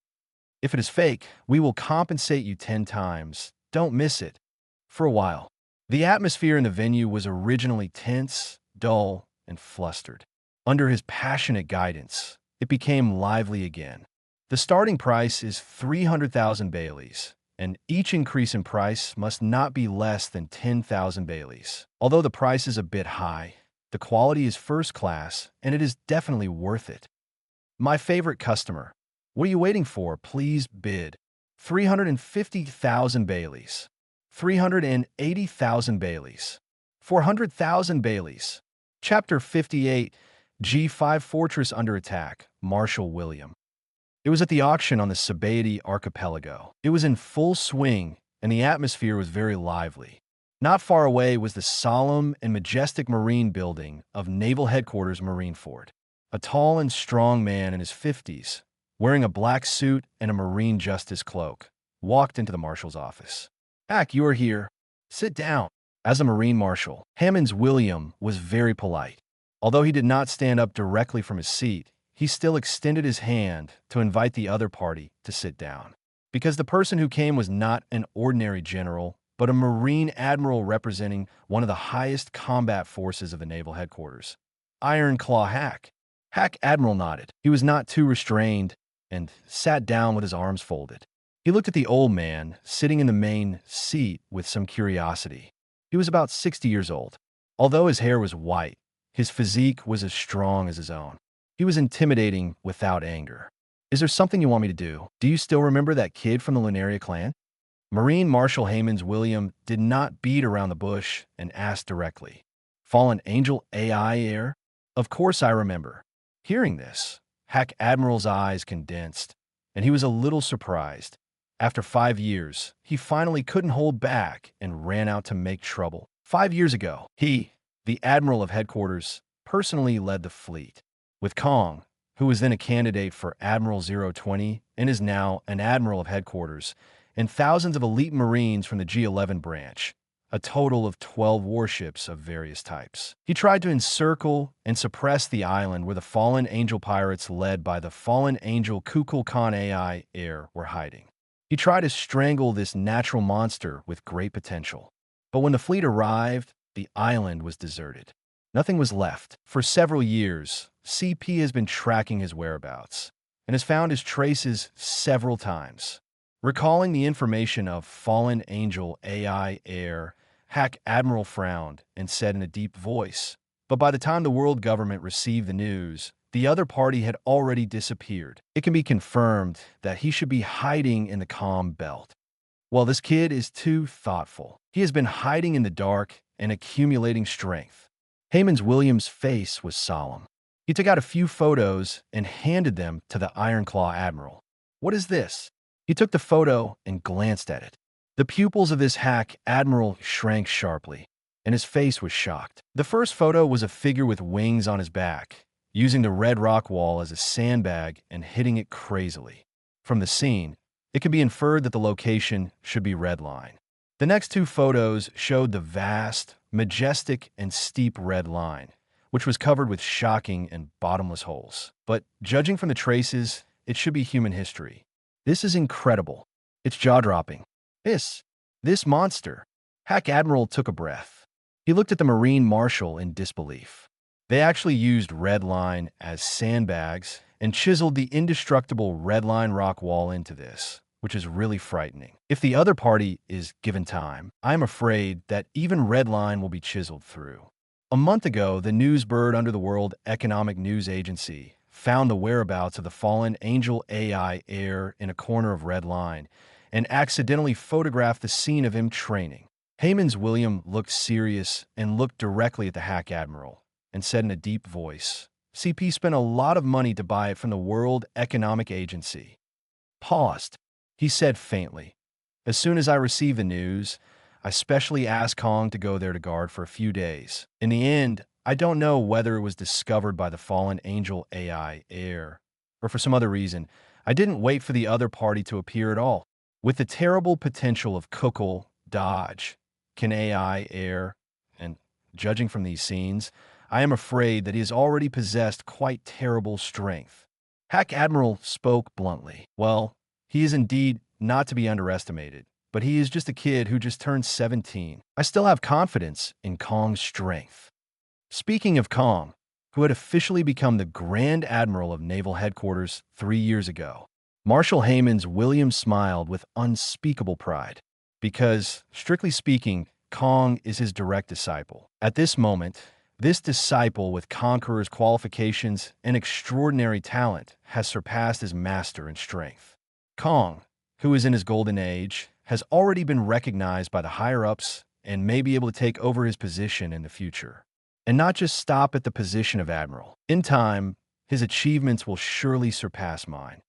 If it is fake, we will compensate you 10 times. Don't miss it. For a while, the atmosphere in the venue was originally tense, dull, and flustered. Under his passionate guidance, it became lively again. The starting price is 300,000 Baileys, and each increase in price must not be less than 10,000 Baileys. Although the price is a bit high, the quality is first class, and it is definitely worth it. My favorite customer. What are you waiting for? Please bid. 350,000 Baileys. 380,000 Baileys. 400,000 Baileys. Chapter 58, G5 Fortress Under Attack, Marshal William. It was at the auction on the Sabaody Archipelago. It was in full swing, and the atmosphere was very lively. Not far away was the solemn and majestic marine building of Naval Headquarters Marineford. A tall and strong man in his 50s, wearing a black suit and a marine justice cloak, walked into the marshal's office. "Hack, you are here. Sit down." As a marine marshal, Hammond's William was very polite. Although he did not stand up directly from his seat, he still extended his hand to invite the other party to sit down. Because the person who came was not an ordinary general, but a marine admiral representing one of the highest combat forces of the naval headquarters. Iron Claw Hack. Hack Admiral nodded. He was not too restrained and sat down with his arms folded. He looked at the old man sitting in the main seat with some curiosity. He was about 60 years old. Although his hair was white, his physique was as strong as his own. He was intimidating without anger. "Is there something you want me to do? Do you still remember that kid from the Lunaria clan?" Marine Marshal Hammond's William did not beat around the bush and asked directly. "Fallen Angel Ai Erbafu? Of course I remember." Hearing this, Hack Admiral's eyes condensed, and he was a little surprised. After 5 years, he finally couldn't hold back and ran out to make trouble. 5 years ago, he, the Admiral of Headquarters, personally led the fleet. With Kong, who was then a candidate for Admiral 020 and is now an Admiral of Headquarters, and thousands of elite Marines from the G11 branch, a total of 12 warships of various types. He tried to encircle and suppress the island where the fallen angel pirates led by the fallen angel Kukulkan Ai were hiding. He tried to strangle this natural monster with great potential. But when the fleet arrived, the island was deserted. Nothing was left. For several years, CP has been tracking his whereabouts and has found his traces several times. Recalling the information of fallen angel Ai Hack Admiral frowned and said in a deep voice, "But by the time the world government received the news, the other party had already disappeared. It can be confirmed that he should be hiding in the calm belt. Well, this kid is too thoughtful. He has been hiding in the dark and accumulating strength." Hammond's William's face was solemn. He took out a few photos and handed them to the Ironclaw Admiral. "What is this?" He took the photo and glanced at it. The pupils of this hack admiral shrank sharply, and his face was shocked. The first photo was a figure with wings on his back, using the red rock wall as a sandbag and hitting it crazily. From the scene, it can be inferred that the location should be Red Line. The next two photos showed the vast, majestic, and steep Red Line, which was covered with shocking and bottomless holes. But judging from the traces, it should be human history. This is incredible. It's jaw-dropping. This monster. Hack Admiral took a breath. He looked at the Marine Marshal in disbelief. They actually used Red Line as sandbags and chiseled the indestructible Red Line rock wall into this, which is really frightening. If the other party is given time, I'm afraid that even Red Line will be chiseled through. A month ago, the newsbird under the World Economic News Agency found the whereabouts of the fallen angel Ai Erbafu in a corner of Red Line and accidentally photographed the scene of him training. Heyman's William looked serious and looked directly at the Hack Admiral and said in a deep voice, "CP spent a lot of money to buy it from the World Economic Agency." Paused. He said faintly, "As soon as I received the news, I specially asked Kong to go there to guard for a few days. In the end, I don't know whether it was discovered by the fallen angel Ai Erbafu or for some other reason. I didn't wait for the other party to appear at all. With the terrible potential of Kukul, Dodge, can Ai Erbafu, and judging from these scenes, I am afraid that he has already possessed quite terrible strength." Hack Admiral spoke bluntly. "Well, he is indeed not to be underestimated, but he is just a kid who just turned 17. I still have confidence in Kong's strength." Speaking of Kong, who had officially become the Grand Admiral of Naval Headquarters 3 years ago, Marshal Heyman's William smiled with unspeakable pride, because, strictly speaking, Kong is his direct disciple. At this moment, this disciple with conqueror's qualifications and extraordinary talent has surpassed his master in strength. Kong, who is in his golden age, has already been recognized by the higher-ups and may be able to take over his position in the future. And not just stop at the position of Admiral. In time, his achievements will surely surpass mine.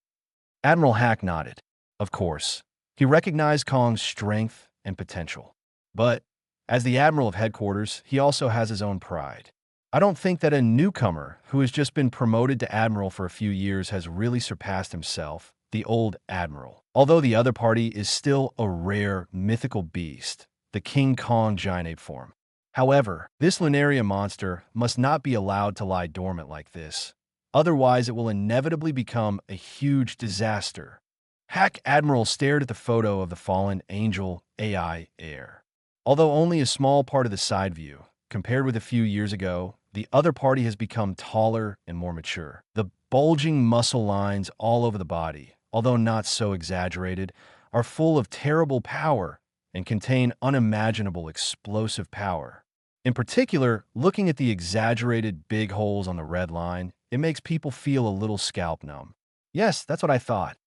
Admiral Hack nodded. Of course, he recognized Kong's strength and potential. But, as the Admiral of Headquarters, he also has his own pride. I don't think that a newcomer who has just been promoted to Admiral for a few years has really surpassed himself, the old Admiral. Although the other party is still a rare, mythical beast, the King Kong giant ape form. However, this Lunaria monster must not be allowed to lie dormant like this. Otherwise, it will inevitably become a huge disaster. Hack Admiral stared at the photo of the fallen angel Ai Erbafu. Although only a small part of the side view, compared with a few years ago, the other party has become taller and more mature. The bulging muscle lines all over the body, although not so exaggerated, are full of terrible power and contain unimaginable explosive power. In particular, looking at the exaggerated big holes on the red line, it makes people feel a little scalp numb. Yes, that's what I thought.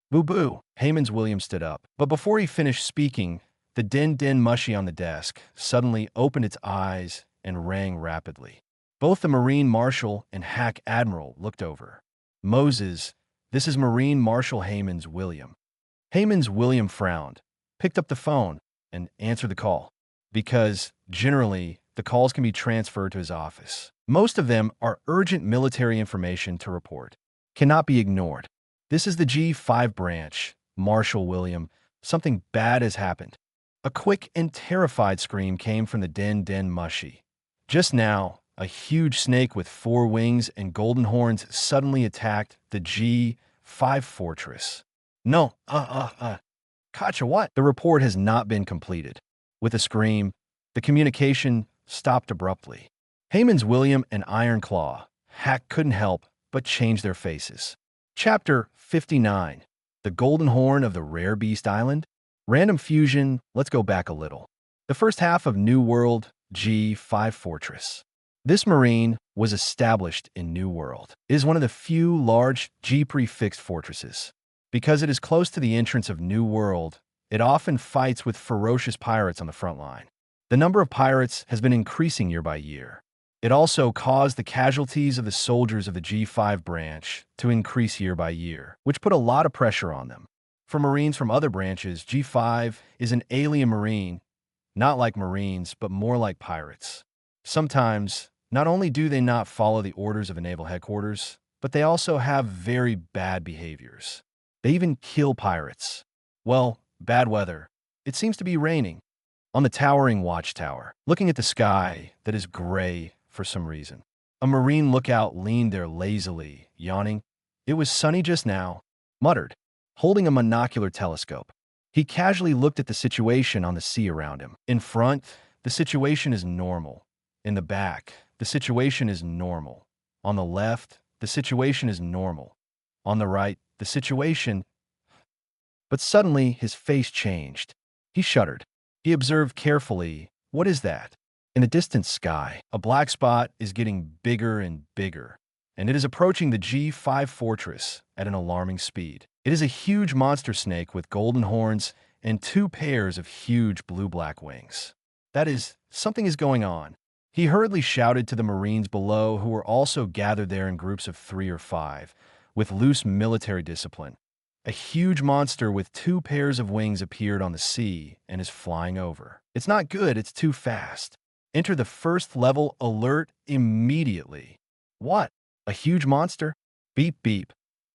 Boo-boo. Heyman's William stood up. But before he finished speaking, the din-din mushy on the desk suddenly opened its eyes and rang rapidly. Both the Marine Marshal and Hack Admiral looked over. "Moses, this is Marine Marshal Heyman's William." Heyman's William frowned, picked up the phone, and answered the call. Because, generally, the calls can be transferred to his office. Most of them are urgent military information to report. Cannot be ignored. "This is the G5 branch, Marshal William. Something bad has happened." A quick and terrified scream came from the din-din mushy. Just now, a huge snake with 4 wings and golden horns suddenly attacked the G5 fortress. "No, Kacha, what?" The report has not been completed. With a scream, the communication stopped abruptly. Heyman's William and Ironclaw, Hack couldn't help but change their faces. Chapter 59. The Golden Horn of the Rare Beast Island? Random fusion, let's go back a little. The first half of New World, G5 Fortress. This marine was established in New World. It is one of the few large G-prefixed fortresses. Because it is close to the entrance of New World, it often fights with ferocious pirates on the front line. The number of pirates has been increasing year by year. It also caused the casualties of the soldiers of the G5 branch to increase year by year, which put a lot of pressure on them. For Marines from other branches, G5 is an alien Marine, not like Marines, but more like pirates. Sometimes, not only do they not follow the orders of a naval headquarters, but they also have very bad behaviors. They even kill pirates. Well, bad weather. It seems to be raining. On the towering watchtower, looking at the sky that is gray for some reason. A Marine lookout leaned there lazily, yawning. It was sunny just now, muttered, holding a monocular telescope. He casually looked at the situation on the sea around him. In front, the situation is normal. In the back, the situation is normal. On the left, the situation is normal. On the right, the situation... But suddenly, his face changed. He shuddered. He observed carefully, what is that? In the distant sky, a black spot is getting bigger and bigger, and it is approaching the G5 fortress at an alarming speed. It is a huge monster snake with golden horns and 2 pairs of huge blue-black wings. That is, something is going on. He hurriedly shouted to the Marines below, who were also gathered there in groups of 3 or 5, with loose military discipline. A huge monster with 2 pairs of wings appeared on the sea and is flying over. It's not good, it's too fast. Enter the first level alert immediately. What? A huge monster? Beep, beep.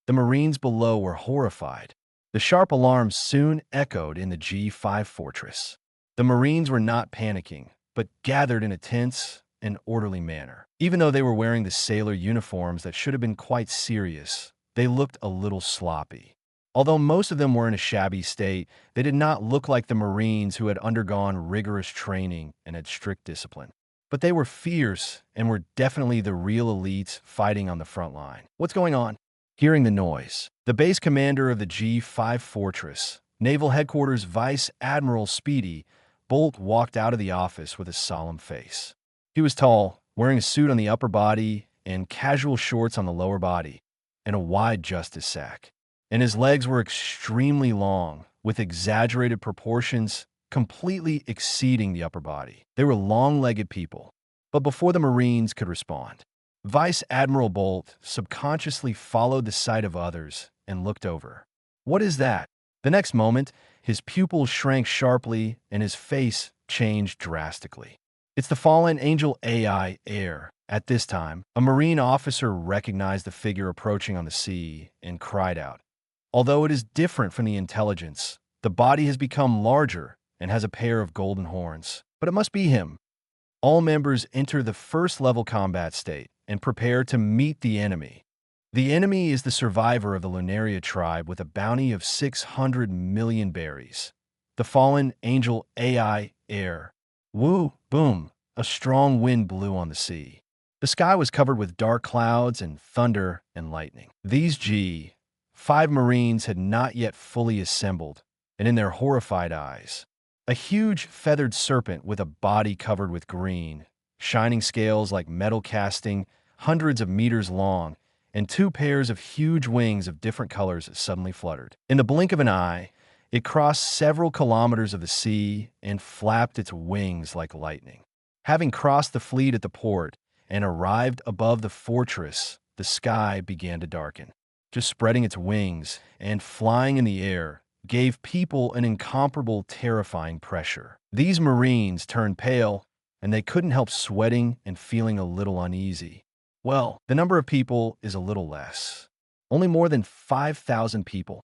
The Marines below were horrified. The sharp alarm soon echoed in the G5 fortress. The Marines were not panicking, but gathered in a tense and orderly manner. Even though they were wearing the sailor uniforms that should have been quite serious, they looked a little sloppy. Although most of them were in a shabby state, they did not look like the Marines who had undergone rigorous training and had strict discipline. But they were fierce and were definitely the real elites fighting on the front line. What's going on? Hearing the noise, the base commander of the G5 fortress, Naval Headquarters Vice Admiral Speedy, Bolt walked out of the office with a solemn face. He was tall, wearing a suit on the upper body and casual shorts on the lower body, and a wide justice sack. And his legs were extremely long, with exaggerated proportions completely exceeding the upper body. They were long-legged people. But before the Marines could respond, Vice Admiral Bolt subconsciously followed the sight of others and looked over. What is that? The next moment, his pupils shrank sharply and his face changed drastically. It's the fallen angel Ai Erbafu. At this time, a Marine officer recognized the figure approaching on the sea and cried out. Although it is different from the intelligence, the body has become larger and has a pair of golden horns. But it must be him. All members enter the first-level combat state and prepare to meet the enemy. The enemy is the survivor of the Lunaria tribe with a bounty of 600 million berries. The fallen angel Ai Erbafu. Woo, boom, a strong wind blew on the sea. The sky was covered with dark clouds and thunder and lightning. These G5 Marines had not yet fully assembled, and in their horrified eyes, a huge feathered serpent with a body covered with green, shining scales like metal casting, hundreds of meters long, and 2 pairs of huge wings of different colors suddenly fluttered. In the blink of an eye, it crossed several kilometers of the sea and flapped its wings like lightning. Having crossed the fleet at the port and arrived above the fortress, the sky began to darken. Just spreading its wings and flying in the air gave people an incomparable, terrifying pressure. These Marines turned pale, and they couldn't help sweating and feeling a little uneasy. Well, the number of people is a little less. Only more than 5,000 people.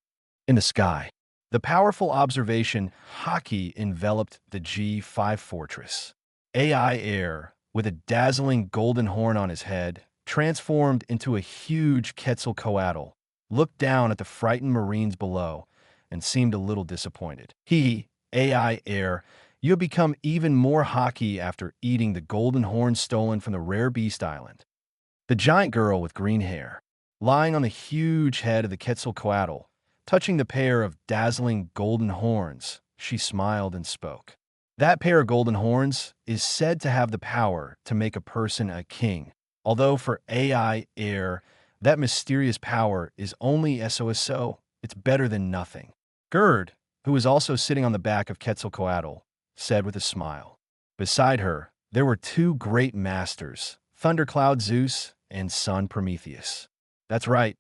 In the sky, the powerful observation Haki enveloped the G5 fortress. Ai Erbafu, with a dazzling golden horn on his head, transformed into a huge Quetzalcoatl, looked down at the frightened Marines below and seemed a little disappointed. Ai Erbafu, you have become even more Haki after eating the golden horn stolen from the rare beast island. The giant girl with green hair, lying on the huge head of the Quetzalcoatl, touching the pair of dazzling golden horns, she smiled and spoke. That pair of golden horns is said to have the power to make a person a king, although for Ai Erbafu, that mysterious power is only so. It's better than nothing. Gerd, who was also sitting on the back of Quetzalcoatl, said with a smile. Beside her, there were 2 great masters, Thundercloud Zeus, and Sun Prometheus. That's right,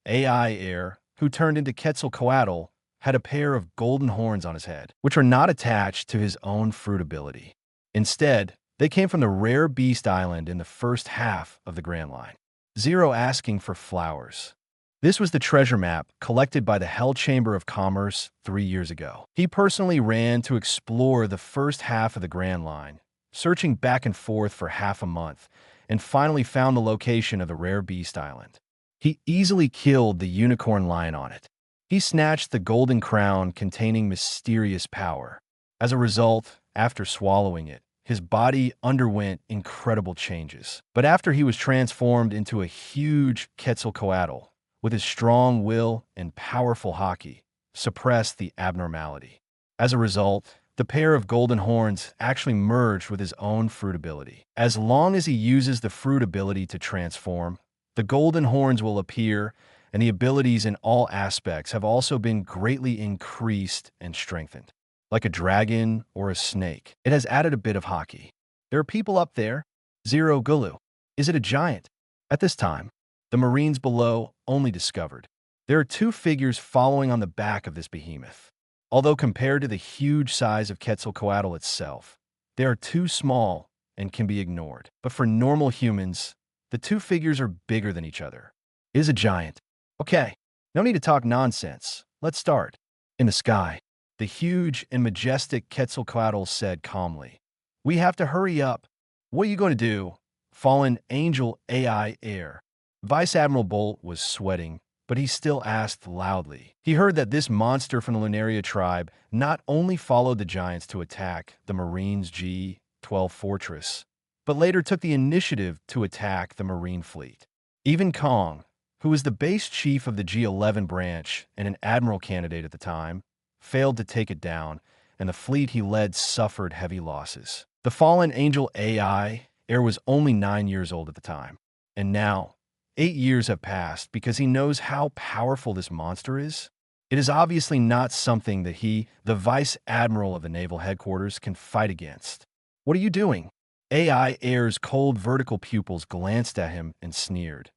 Ai Air, who turned into Quetzalcoatl, had a pair of golden horns on his head, which are not attached to his own fruit ability. Instead, they came from the rare beast island in the first half of the Grand Line. Zero asking for flowers. This was the treasure map collected by the Hell Chamber of Commerce 3 years ago. He personally ran to explore the first half of the Grand Line, searching back and forth for half a month, and finally found the location of the rare beast island. He easily killed the unicorn lion on it. He snatched the golden crown containing mysterious power. As a result, after swallowing it, his body underwent incredible changes. But after he was transformed into a huge Quetzalcoatl, with his strong will and powerful Haki, suppressed the abnormality. As a result, the pair of golden horns actually merged with his own fruit ability. As long as he uses the fruit ability to transform, the golden horns will appear, and the abilities in all aspects have also been greatly increased and strengthened. Like a dragon or a snake, it has added a bit of Haki. There are people up there. Zero Gulu. Is it a giant? At this time, the Marines below only discovered. There are 2 figures following on the back of this behemoth. Although compared to the huge size of Quetzalcoatl itself, they are too small and can be ignored. But for normal humans, the 2 figures are bigger than each other. It is a giant. Okay, no need to talk nonsense. Let's start. In the sky, the huge and majestic Quetzalcoatl said calmly, "We have to hurry up. What are you going to do?" Fallen Angel Ai Air. Vice Admiral Bolt was sweating, but he still asked loudly. He heard that this monster from the Lunaria tribe not only followed the giants to attack the Marines' G-12 fortress, but later took the initiative to attack the Marine fleet. Even Kong, who was the base chief of the G-11 branch and an admiral candidate at the time, failed to take it down, and the fleet he led suffered heavy losses. The fallen angel Ai Air was only 9 years old at the time, and now 8 years have passed because he knows how powerful this monster is. It is obviously not something that he, the vice admiral of the naval headquarters, can fight against. What are you doing? Ai Air's cold vertical pupils glanced at him and sneered.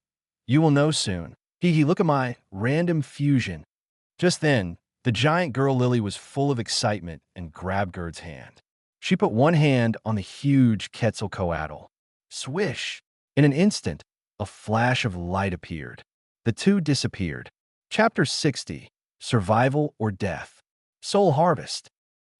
You will know soon. Look at my random fusion. Just then, the giant girl Lily was full of excitement and grabbed Gerd's hand. She put one hand on the huge Quetzalcoatl. Swish! In an instant, a flash of light appeared. The 2 disappeared. Chapter 60, Survival or Death. Soul Harvest.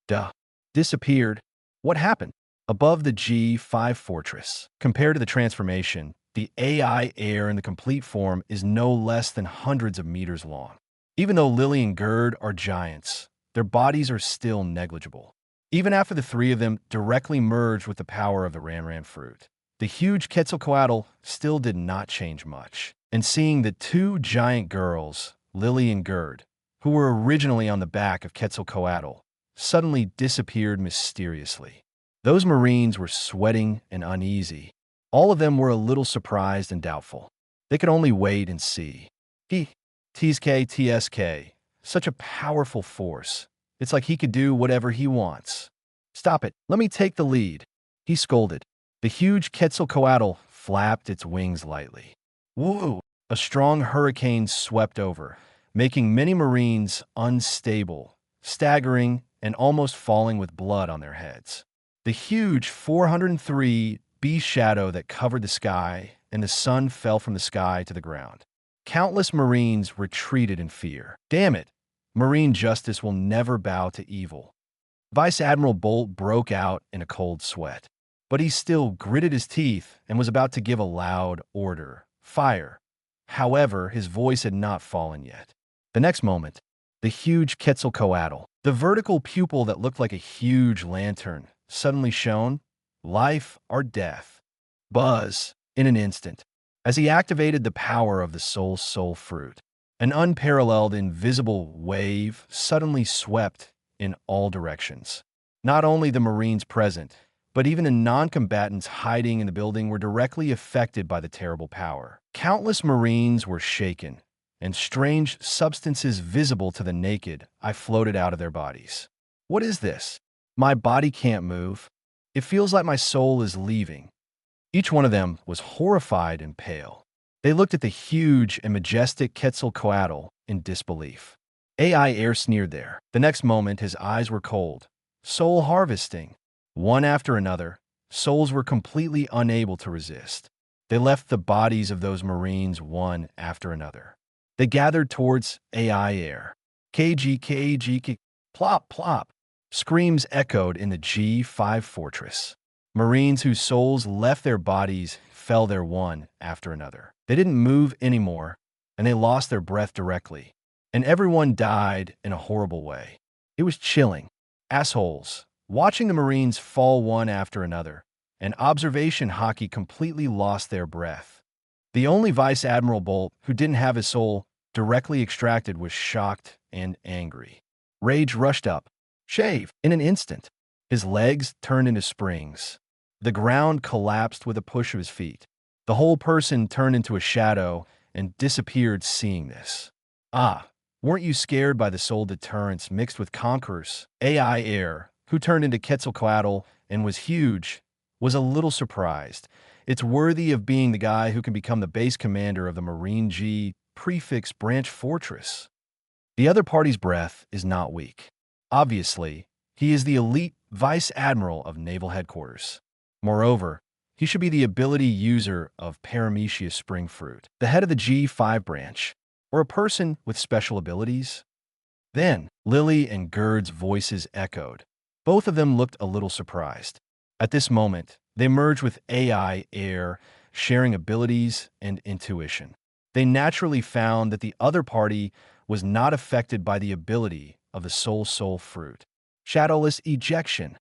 Duh. Disappeared. What happened? Above the G5 fortress. Compared to the transformation, the Ai Air in the complete form is no less than hundreds of meters long. Even though Lily and Gerd are giants, their bodies are still negligible. Even after the 3 of them directly merged with the power of the Ranran fruit, the huge Quetzalcoatl still did not change much. And seeing the 2 giant girls, Lily and Gerd, who were originally on the back of Quetzalcoatl, suddenly disappeared mysteriously. Those Marines were sweating and uneasy. All of them were a little surprised and doubtful. They could only wait and see. TSK, such a powerful force. It's like he could do whatever he wants. Stop it. Let me take the lead. He scolded. The huge Quetzalcoatl flapped its wings lightly. Woo! A strong hurricane swept over, making many Marines unstable, staggering, and almost falling with blood on their heads. The huge 403 beast shadow that covered the sky, and the sun fell from the sky to the ground. Countless Marines retreated in fear. Damn it! Marine justice will never bow to evil. Vice Admiral Bolt broke out in a cold sweat. But he still gritted his teeth and was about to give a loud order. Fire. However, his voice had not fallen yet. The next moment, the huge Quetzalcoatl, the vertical pupil that looked like a huge lantern, suddenly shone. Life or death. Buzz. In an instant, as he activated the power of the soul fruit, an unparalleled invisible wave suddenly swept in all directions. Not only the Marines present, but even the non-combatants hiding in the building were directly affected by the terrible power. Countless Marines were shaken, and strange substances visible to the naked eye floated out of their bodies. What is this? My body can't move. It feels like my soul is leaving. Each one of them was horrified and pale. They looked at the huge and majestic Quetzalcoatl in disbelief. Ai Air sneered there. The next moment, his eyes were cold, soul harvesting. One after another, souls were completely unable to resist. They left the bodies of those Marines one after another. They gathered towards Ai Air. KG, plop, plop. Screams echoed in the G5 fortress. Marines whose souls left their bodies fell there one after another. They didn't move anymore, and they lost their breath directly. And everyone died in a horrible way. It was chilling. Assholes. Watching the Marines fall one after another, and observation Haki completely lost their breath. The only Vice Admiral Bolt who didn't have his soul directly extracted was shocked and angry. Rage rushed up. Shave! In an instant. His legs turned into springs. The ground collapsed with a push of his feet. The whole person turned into a shadow and disappeared seeing this. Ah, weren't you scared by the soul deterrence mixed with conquerors? Ai Air, who turned into Quetzalcoatl and was huge, was a little surprised. It's worthy of being the guy who can become the base commander of the Marine G prefix branch fortress. The other party's breath is not weak. Obviously, he is the elite Vice Admiral of Naval Headquarters. Moreover, he should be the ability user of Paramecia Spring Fruit, the head of the G5 branch, or a person with special abilities. Then, Lily and Gerd's voices echoed. Both of them looked a little surprised. At this moment, they merged with Ai Air, sharing abilities and intuition. They naturally found that the other party was not affected by the ability of the soul fruit. Shadowless ejection.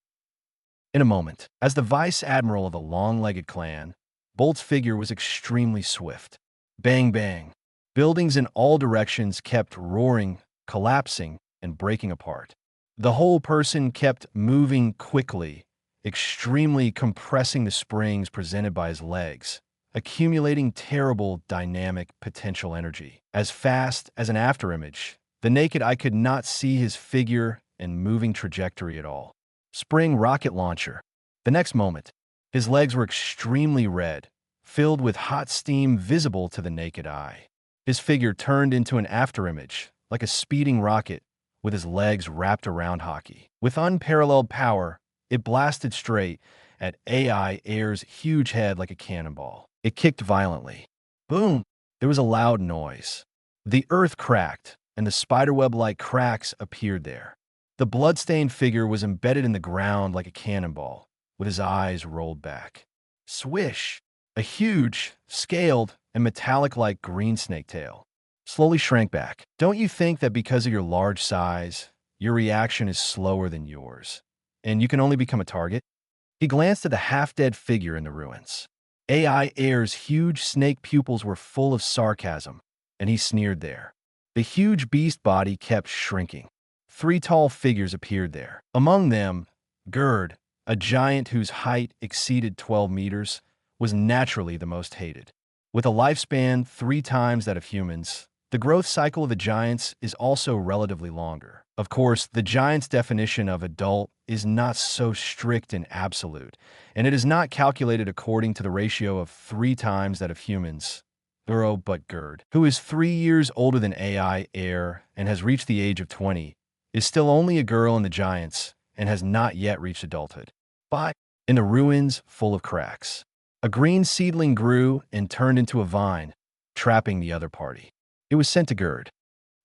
In a moment, as the Vice Admiral of the long-legged clan, Bolt's figure was extremely swift. Bang, bang. Buildings in all directions kept roaring, collapsing, and breaking apart. The whole person kept moving quickly, extremely compressing the springs presented by his legs, accumulating terrible dynamic potential energy. As fast as an afterimage, the naked eye could not see his figure and moving trajectory at all. Spring rocket launcher. The next moment, his legs were extremely red, filled with hot steam visible to the naked eye. His figure turned into an afterimage, like a speeding rocket, with his legs wrapped around Haki. With unparalleled power, it blasted straight at Ai Air's huge head like a cannonball. It kicked violently. Boom! There was a loud noise. The earth cracked, and the spiderweb-like cracks appeared there. The blood-stained figure was embedded in the ground like a cannonball, with his eyes rolled back. Swish! A huge, scaled, and metallic-like green snake tail slowly shrank back. Don't you think that because of your large size, your reaction is slower than yours, and you can only become a target? He glanced at the half-dead figure in the ruins. Ai Air's huge snake pupils were full of sarcasm, and he sneered there. The huge beast body kept shrinking. 3 tall figures appeared there. Among them, Gerd, a giant whose height exceeded 12 meters, was naturally the most hated. With a lifespan 3 times that of humans, the growth cycle of the giants is also relatively longer. Of course, the giant's definition of adult is not so strict and absolute, and it is not calculated according to the ratio of 3 times that of humans. But Gerd, who is 3 years older than Ai Air and has reached the age of 20, is still only a girl in the giants and has not yet reached adulthood. But in the ruins full of cracks, a green seedling grew and turned into a vine, trapping the other party. It was sent to Gerd.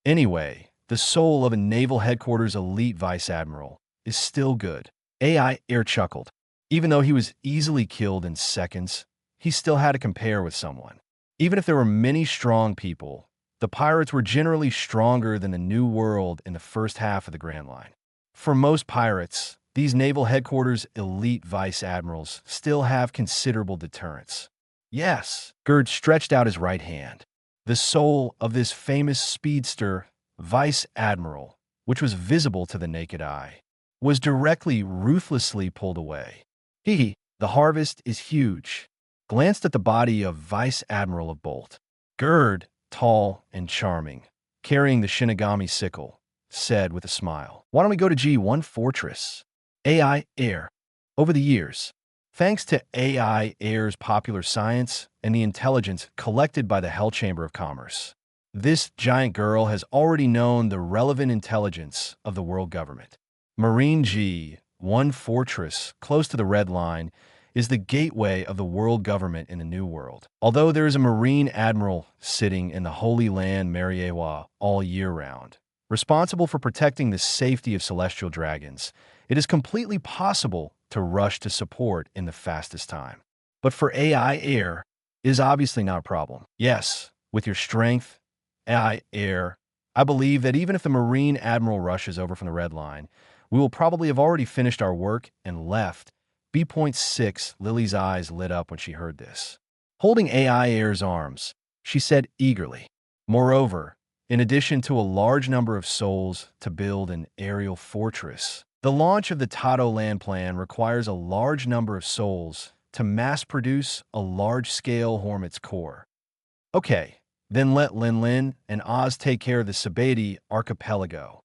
Anyway, the soul of a Naval Headquarters elite Vice Admiral is still good. Ai Air chuckled. Even though he was easily killed in seconds, he still had to compare with someone. Even if there were many strong people, the pirates were generally stronger than the New World in the first half of the Grand Line. For most pirates, these Naval Headquarters elite Vice Admirals still have considerable deterrence. Yes, Gerd stretched out his right hand. The soul of this famous speedster, Vice Admiral, which was visible to the naked eye, was directly, ruthlessly pulled away. The harvest is huge. Glanced at the body of Vice Admiral of Bolt. Gerd, tall and charming, carrying the Shinigami sickle, said with a smile, "Why don't we go to G1 Fortress?" Ai Air. Over the years, Thanks to Ai Er's popular science and the intelligence collected by the Hell Chamber of Commerce, this giant girl has already known the relevant intelligence of the world government. Marine G1 Fortress, close to the Red Line, is the gateway of the world government in the New World. Although there is a Marine Admiral sitting in the Holy Land Mariewa all year round, responsible for protecting the safety of celestial dragons, it is completely possible to rush to support in the fastest time. But for Ai Air, it is obviously not a problem. Yes, with your strength, Ai Air, I believe that even if the Marine Admiral rushes over from the Red Line, we will probably have already finished our work and left. B.6 Lily's eyes lit up when she heard this. Holding Ai Air's arms, she said eagerly, "Moreover, in addition to a large number of souls to build an aerial fortress, the launch of the Tato land plan requires a large number of souls to mass-produce a large-scale Hormet's core. Okay, then let Linlin and Oz take care of the Sabati archipelago."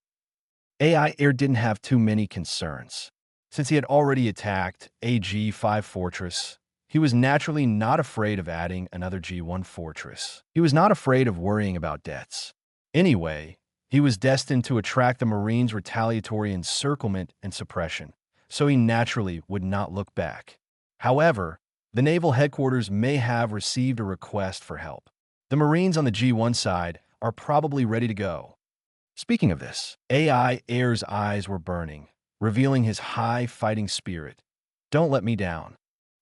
Ai Air didn't have too many concerns. Since he had already attacked a G5 fortress, he was naturally not afraid of adding another G1 fortress. He was not afraid of worrying about debts. Anyway, he was destined to attract the Marines' retaliatory encirclement and suppression, so he naturally would not look back. However, the naval headquarters may have received a request for help. The Marines on the G1 side are probably ready to go. Speaking of this, Ai Air's eyes were burning, revealing his high fighting spirit. Don't let me down.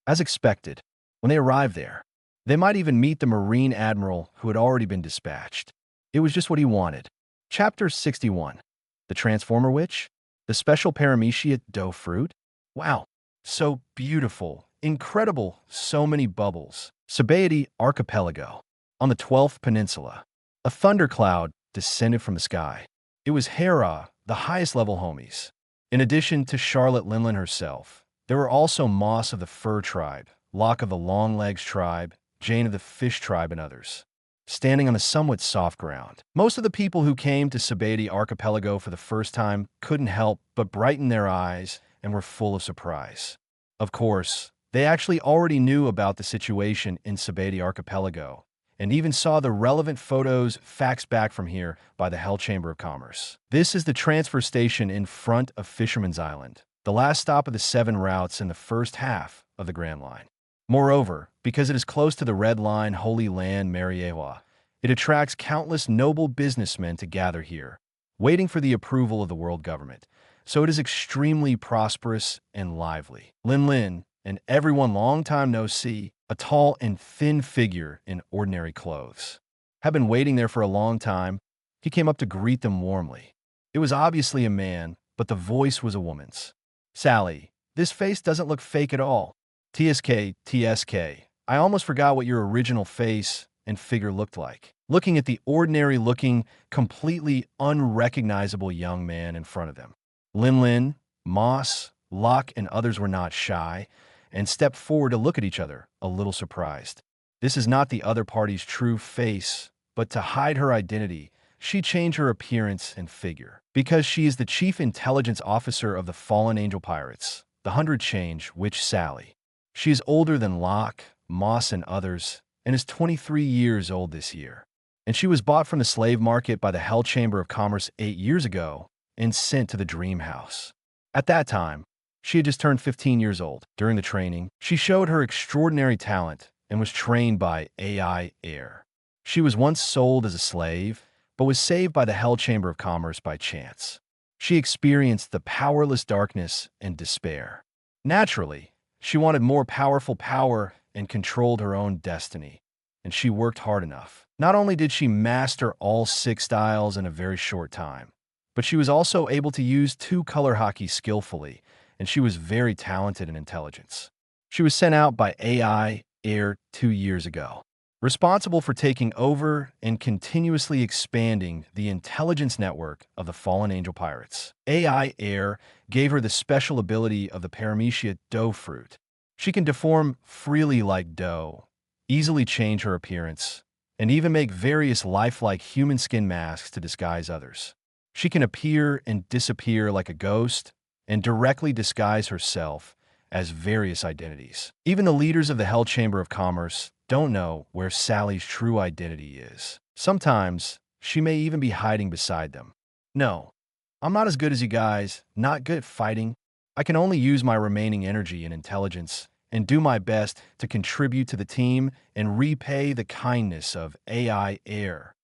As expected, when they arrived there, they might even meet the Marine Admiral who had already been dispatched. It was just what he wanted. Chapter 61. The Transformer Witch? The Special Paramecia Dough Fruit? Wow, so beautiful, incredible, so many bubbles. Sabati Archipelago. On the 12th Peninsula, a thundercloud descended from the sky. It was Hera, the highest level homies. In addition to Charlotte Linlin herself, there were also Moss of the Fur Tribe, Locke of the Longlegs Tribe, Jane of the Fish Tribe, and others, standing on the somewhat soft ground. Most of the people who came to Sabati Archipelago for the first time couldn't help but brighten their eyes and were full of surprise. Of course, they actually already knew about the situation in Sabati Archipelago, and even saw the relevant photos faxed back from here by the Hell Chamber of Commerce. This is the transfer station in front of Fisherman's Island, the last stop of the 7 routes in the first half of the Grand Line. Moreover, because it is close to the Red Line Holy Land Mariewa, it attracts countless noble businessmen to gather here, waiting for the approval of the world government, so it is extremely prosperous and lively. Linlin, and everyone long time no see, a tall and thin figure in ordinary clothes, had been waiting there for a long time. He came up to greet them warmly. It was obviously a man, but the voice was a woman's. "Sally, this face doesn't look fake at all. TSK, I almost forgot what your original face and figure looked like." Looking at the ordinary-looking, completely unrecognizable young man in front of them, Linlin, Moss, Locke, and others were not shy, and stepped forward to look at each other, a little surprised. This is not the other party's true face, but to hide her identity, she changed her appearance and figure. Because she is the chief intelligence officer of the fallen angel pirates, the 100 Change Witch Sally. She is older than Locke, Moss, and others, and is 23 years old this year. And she was bought from the slave market by the Hell Chamber of Commerce 8 years ago and sent to the Dream House. At that time, she had just turned 15 years old. During the training, she showed her extraordinary talent and was trained by Ai Air. She was once sold as a slave, but was saved by the Hell Chamber of Commerce by chance. She experienced the powerless darkness and despair. Naturally, she wanted more powerful power and controlled her own destiny, and she worked hard enough. Not only did she master all 6 styles in a very short time, but she was also able to use 2 color Haki skillfully, and she was very talented in intelligence. She was sent out by Ai Air 2 years ago, responsible for taking over and continuously expanding the intelligence network of the fallen angel pirates. Ai Air gave her the special ability of the Paramecia Dough Fruit. She can deform freely like dough, easily change her appearance, and even make various lifelike human skin masks to disguise others. She can appear and disappear like a ghost, and directly disguise herself as various identities. Even the leaders of the Hell Chamber of Commerce don't know where Sally's true identity is. Sometimes, she may even be hiding beside them. No, I'm not as good as you guys, not good at fighting. I can only use my remaining energy and intelligence and do my best to contribute to the team and repay the kindness of Ai Air,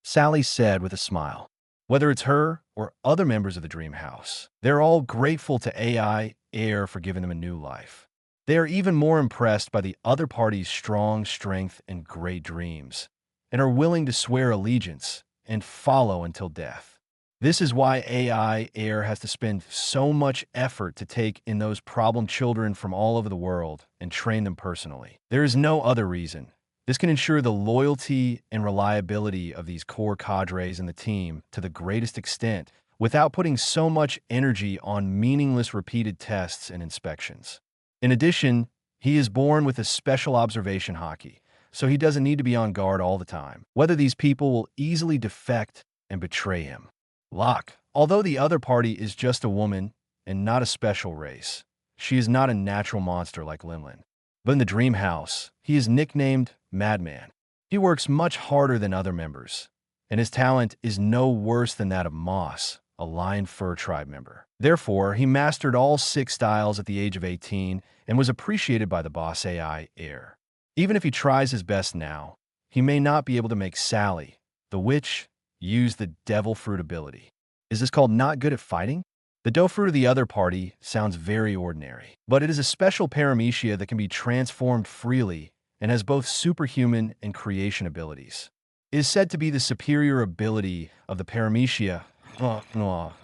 Sally said with a smile. Whether it's her or other members of the Dream House, they're all grateful to Ai Air for giving them a new life. They are even more impressed by the other party's strong strength and great dreams, and are willing to swear allegiance and follow until death. This is why Ai Air has to spend so much effort to take in those problem children from all over the world and train them personally. There is no other reason. This can ensure the loyalty and reliability of these core cadres in the team to the greatest extent without putting so much energy on meaningless repeated tests and inspections. In addition, he is born with a special observation Haki, so he doesn't need to be on guard all the time, whether these people will easily defect and betray him. Locke, although the other party is just a woman and not a special race, she is not a natural monster like Linlin. But in the Dream House, he is nicknamed Madman. He works much harder than other members, and his talent is no worse than that of Moss, a Lion Fur tribe member. Therefore, he mastered all 6 styles at the age of 18 and was appreciated by the boss Ai Air. Even if he tries his best now, he may not be able to make Sally, the witch, use the devil fruit ability. Is this called not good at fighting? The dough fruit of the other party sounds very ordinary, but it is a special paramecia that can be transformed freely and has both superhuman and creation abilities. It is said to be the superior ability of the paramecia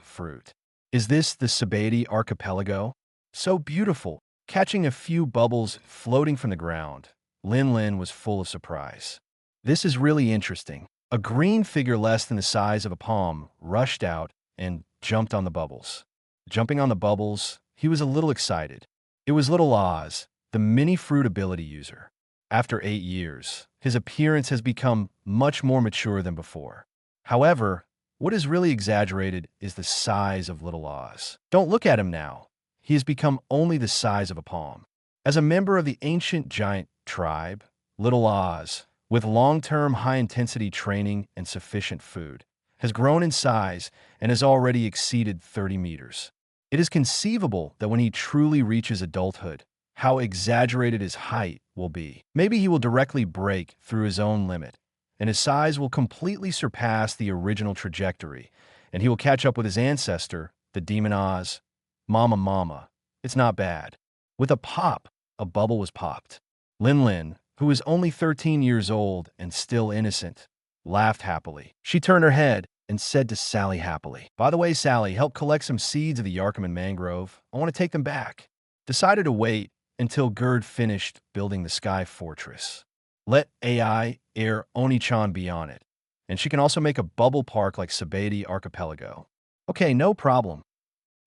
fruit. Is this the Sabati archipelago? So beautiful, catching a few bubbles floating from the ground. Linlin was full of surprise. This is really interesting. A green figure less than the size of a palm rushed out and jumped on the bubbles. Jumping on the bubbles, he was a little excited. It was little Oz, the mini-fruit ability user. After 8 years, his appearance has become much more mature than before. However, what is really exaggerated is the size of little Oz. Don't look at him now. He has become only the size of a palm. As a member of the ancient giant tribe, little Oz, with long-term high-intensity training and sufficient food, has grown in size and has already exceeded 30 meters. It is conceivable that when he truly reaches adulthood, how exaggerated his height will be. Maybe he will directly break through his own limit, and his size will completely surpass the original trajectory, and he will catch up with his ancestor, the Demon Oz. Mama. It's not bad. With a pop, a bubble was popped. Linlin, who is only 13 years old and still innocent, laughed happily. She turned her head and said to Sally happily, "By the way, Sally, help collect some seeds of the Yarkaman mangrove. I want to take them back." Decided to wait until Gerd finished building the Sky Fortress. Let Ai Air Oni-chan be on it, and she can also make a bubble park like Sabati Archipelago. Okay, no problem.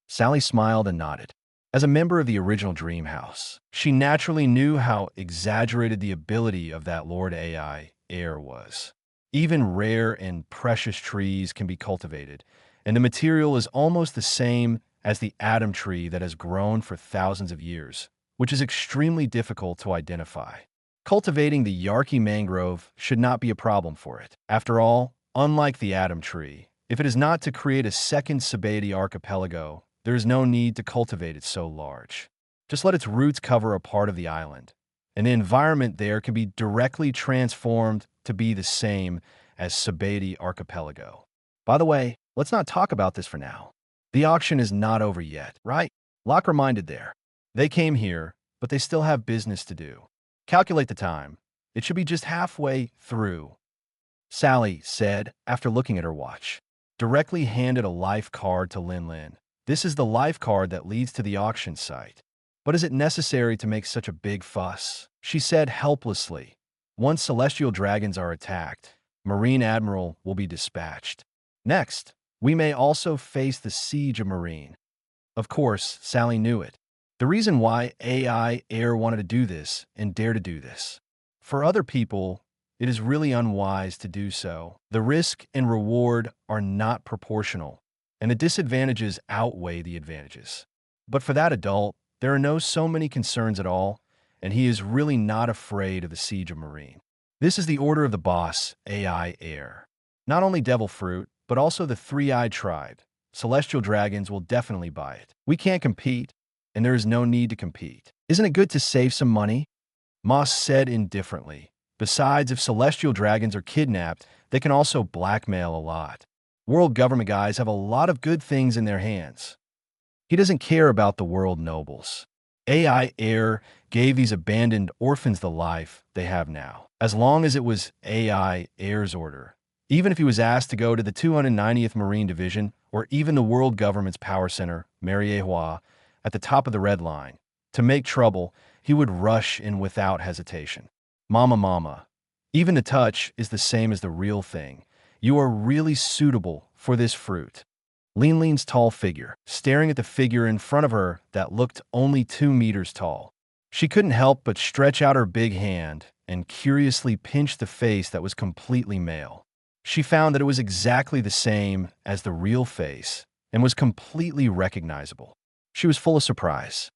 Sally smiled and nodded. As a member of the original Dream House, she naturally knew how exaggerated the ability of that Lord Ai Air was. Even rare and precious trees can be cultivated, and the material is almost the same as the Atom tree that has grown for thousands of years, which is extremely difficult to identify. Cultivating the Yarki mangrove should not be a problem for it. After all, unlike the Atom tree, if it is not to create a second Sabati archipelago, there is no need to cultivate it so large. Just let its roots cover a part of the island, and the environment there can be directly transformed to be the same as Sabati archipelago. By the way, let's not talk about this for now. The auction is not over yet, right? Locke reminded there. They came here, but they still have business to do. Calculate the time. It should be just halfway through, Sally said after looking at her watch. Directly handed a life card to Linlin. This is the life card that leads to the auction site. But is it necessary to make such a big fuss? She said helplessly. Once celestial dragons are attacked, Marine Admiral will be dispatched. Next, we may also face the siege of Marine. Of course, Sally knew it. The reason why Ai Air wanted to do this and dare to do this. For other people, it is really unwise to do so. The risk and reward are not proportional, and the disadvantages outweigh the advantages. But for that adult, There are so many concerns at all, and he is really not afraid of the siege of Marine. This is the order of the boss, Ai Air. Not only Devil Fruit, but also the Three-Eyed Tribe. Celestial dragons will definitely buy it. We can't compete, and there is no need to compete. Isn't it good to save some money? Moss said indifferently. Besides, if celestial dragons are kidnapped, they can also blackmail a lot. World government guys have a lot of good things in their hands. He doesn't care about the world nobles. Ai Air gave these abandoned orphans the life they have now, as long as it was Ai Air's order. Even if he was asked to go to the 290th Marine Division or even the world government's power center, Mariejois, at the top of the red line, to make trouble, he would rush in without hesitation. Mama, even the touch is the same as the real thing. You are really suitable for this fruit. Linlin's tall figure, staring at the figure in front of her that looked only 2 meters tall. She couldn't help but stretch out her big hand and curiously pinch the face that was completely male. She found that it was exactly the same as the real face and was completely recognizable. She was full of surprise.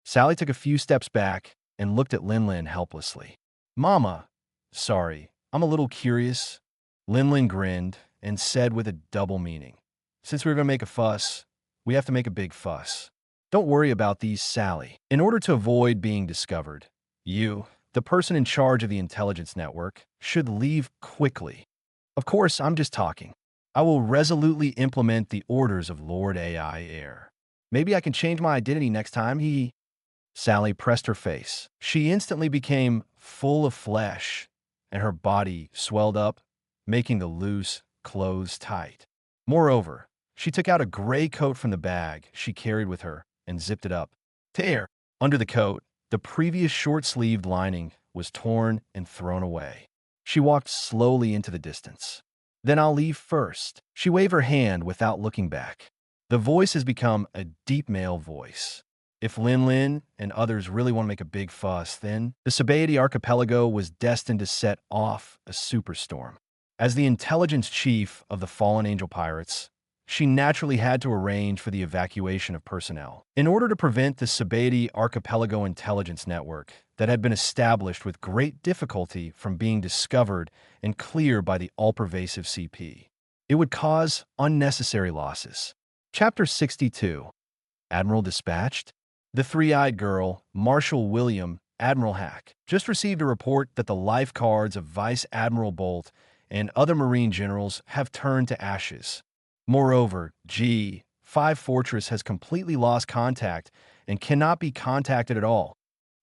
Sally took a few steps back and looked at Linlin helplessly. Mama, sorry, I'm a little curious. Linlin grinned and said with a double meaning, since we're going to make a fuss, we have to make a big fuss. Don't worry about these, Sally. In order to avoid being discovered, you, the person in charge of the intelligence network, should leave quickly. Of course, I'm just talking. I will resolutely implement the orders of Lord Ai Air. Maybe I can change my identity next time, Sally pressed her face. She instantly became full of flesh, and her body swelled up, making the loose clothes tight. Moreover, she took out a gray coat from the bag she carried with her and zipped it up. Tear! Under the coat, the previous short-sleeved lining was torn and thrown away. She walked slowly into the distance. Then I'll leave first. She waved her hand without looking back. The voice has become a deep male voice. If Linlin and others really want to make a big fuss, then the Sabaody archipelago was destined to set off a superstorm. As the intelligence chief of the fallen angel pirates, she naturally had to arrange for the evacuation of personnel. In order to prevent the Sabaody archipelago intelligence network that had been established with great difficulty from being discovered and cleared by the all-pervasive CP, it would cause unnecessary losses. Chapter 62. Admiral Dispatched. The Three-Eyed Girl, Marshal William, Admiral Hack, just received a report that the life cards of Vice Admiral Bolt and other Marine generals have turned to ashes. Moreover, G5 Fortress has completely lost contact and cannot be contacted at all.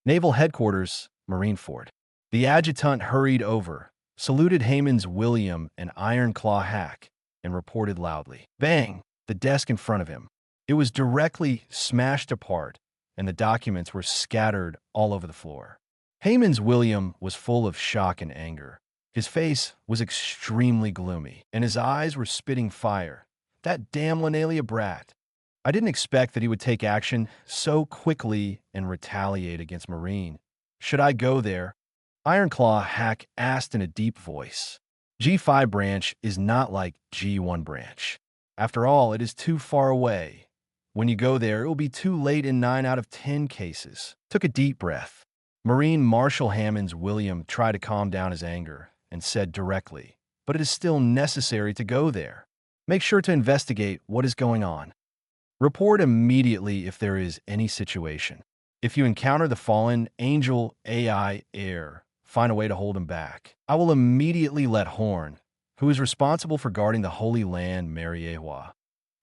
Naval Headquarters, Marineford. The adjutant hurried over, saluted Hayman's William and Ironclaw Hack, and reported loudly. Bang! The desk in front of him. It was directly smashed apart, and the documents were scattered all over the floor. Hayman's William was full of shock and anger. His face was extremely gloomy, and his eyes were spitting fire. That damn Lunaria brat. I didn't expect that he would take action so quickly and retaliate against Marine. Should I go there? Ironclaw Hack asked in a deep voice. G5 branch is not like G1 branch. After all, it is too far away. When you go there, it will be too late in 9 out of 10 cases. Took a deep breath. Marine Marshal Hammond's William tried to calm down his anger and said directly, but it is still necessary to go there. Make sure to investigate what is going on. Report immediately if there is any situation. If you encounter the fallen angel Ai Air, find a way to hold him back. I will immediately let Horn, who is responsible for guarding the Holy Land Mariejois,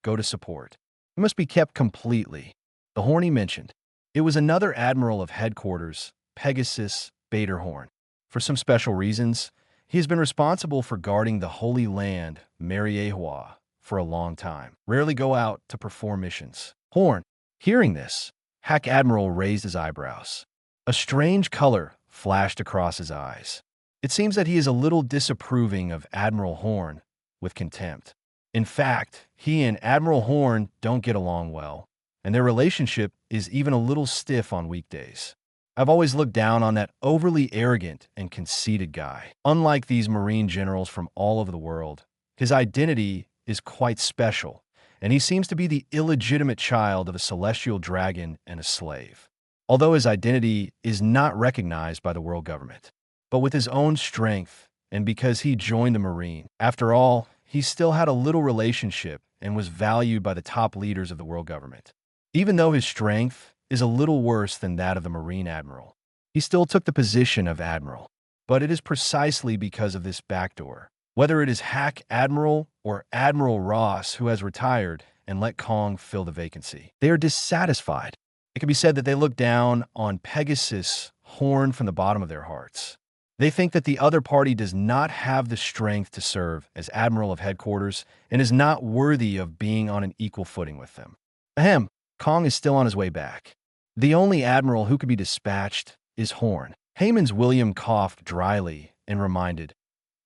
go to support. He must be kept completely. The Horn he mentioned. It was another admiral of headquarters, Pegasus Baderhorn. For some special reasons, he has been responsible for guarding the Holy Land Mariejois for a long time. Rarely go out to perform missions. Horn, hearing this, Hack Admiral raised his eyebrows. A strange color flashed across his eyes. It seems that he is a little disapproving of Admiral Horn, with contempt. In fact, he and Admiral Horn don't get along well, and their relationship is even a little stiff on weekdays. I've always looked down on that overly arrogant and conceited guy. Unlike these Marine generals from all over the world, his identity is quite special, and he seems to be the illegitimate child of a celestial dragon and a slave, although his identity is not recognized by the world government. But with his own strength, and because he joined the Marine, after all, he still had a little relationship and was valued by the top leaders of the world government. Even though his strength is a little worse than that of the Marine Admiral, he still took the position of Admiral. But it is precisely because of this backdoor, whether it is Hack Admiral or Admiral Ross who has retired and let Kong fill the vacancy. They are dissatisfied. It can be said that they look down on Pegasus Horn from the bottom of their hearts. They think that the other party does not have the strength to serve as Admiral of Headquarters and is not worthy of being on an equal footing with them. Ahem, Kong is still on his way back. The only Admiral who could be dispatched is Horn. Heyman's William coughed dryly and reminded,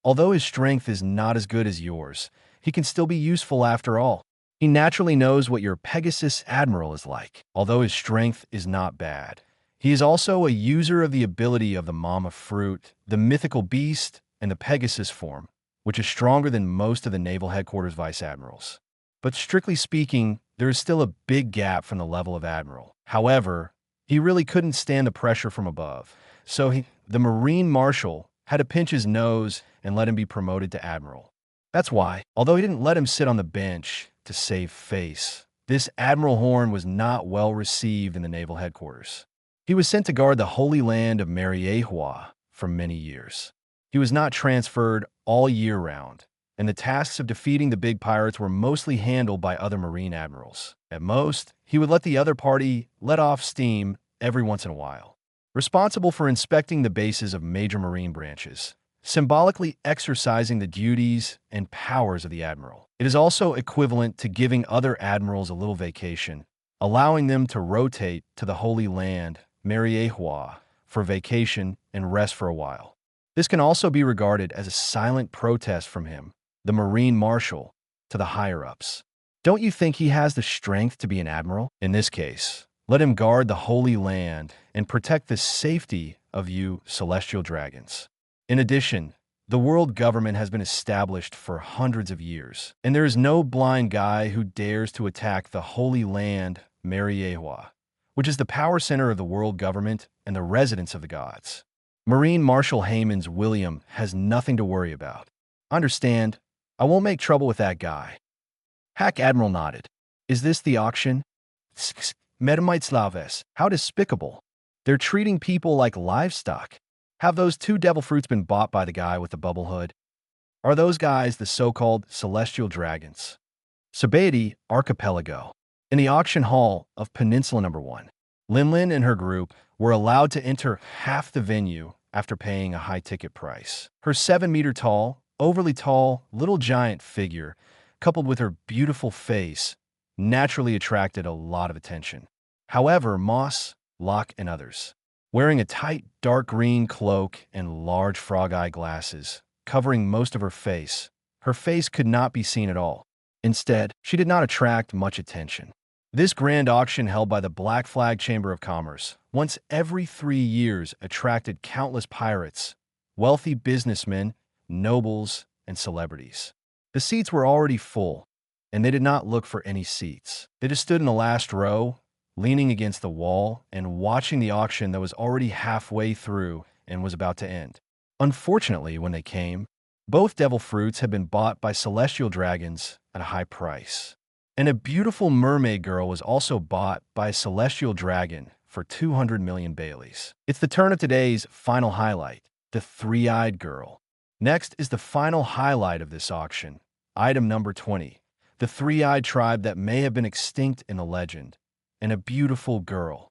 although his strength is not as good as yours, he can still be useful after all. He naturally knows what your Pegasus Admiral is like, although his strength is not bad. He is also a user of the ability of the Mama Fruit, the mythical beast, and the Pegasus form, which is stronger than most of the Naval Headquarters Vice Admirals. But strictly speaking, there is still a big gap from the level of Admiral. However, he really couldn't stand the pressure from above, so the Marine Marshal had to pinch his nose and let him be promoted to Admiral. That's why, although he didn't let him sit on the bench to save face, this Admiral Horn was not well received in the Naval Headquarters. He was sent to guard the Holy Land of Mariehua for many years. He was not transferred all year round, and the tasks of defeating the big pirates were mostly handled by other Marine admirals. At most, he would let the other party let off steam every once in a while. Responsible for inspecting the bases of major Marine branches, symbolically exercising the duties and powers of the admiral. It is also equivalent to giving other admirals a little vacation, allowing them to rotate to the Holy Land, Mariehua, for vacation and rest for a while. This can also be regarded as a silent protest from him, the Marine Marshal, to the higher-ups. Don't you think he has the strength to be an admiral? In this case, let him guard the Holy Land and protect the safety of you celestial dragons. In addition, the world government has been established for hundreds of years, and there is no blind guy who dares to attack the Holy Land, Mariehua, which is the power center of the world government and the residence of the gods. Marine Marshal Heyman's William has nothing to worry about. Understand, I won't make trouble with that guy. Hack Admiral nodded. Is this the auction? Metamites, how despicable. They're treating people like livestock. Have those 2 devil fruits been bought by the guy with the bubble hood? Are those guys the so-called celestial dragons? Sabeti Archipelago. In the auction hall of Peninsula No. 1, Linlin and her group were allowed to enter half the venue after paying a high ticket price. Her 7-meter-tall, overly tall, little giant figure, coupled with her beautiful face, naturally attracted a lot of attention. However, Moss, Locke, and others, wearing a tight dark green cloak and large frog-eye glasses, covering most of her face could not be seen at all. Instead, she did not attract much attention. This grand auction held by the Black Flag Chamber of Commerce, once every 3 years, attracted countless pirates, wealthy businessmen, nobles, and celebrities. The seats were already full, and they did not look for any seats. They just stood in the last row, leaning against the wall and watching the auction that was already halfway through and was about to end. Unfortunately, when they came, both devil fruits had been bought by celestial dragons at a high price. And a beautiful mermaid girl was also bought by a celestial dragon for 200 million Baileys. It's the turn of today's final highlight, the three-eyed girl. Next is the final highlight of this auction, item number 20, the three-eyed tribe that may have been extinct in the legend, and a beautiful girl.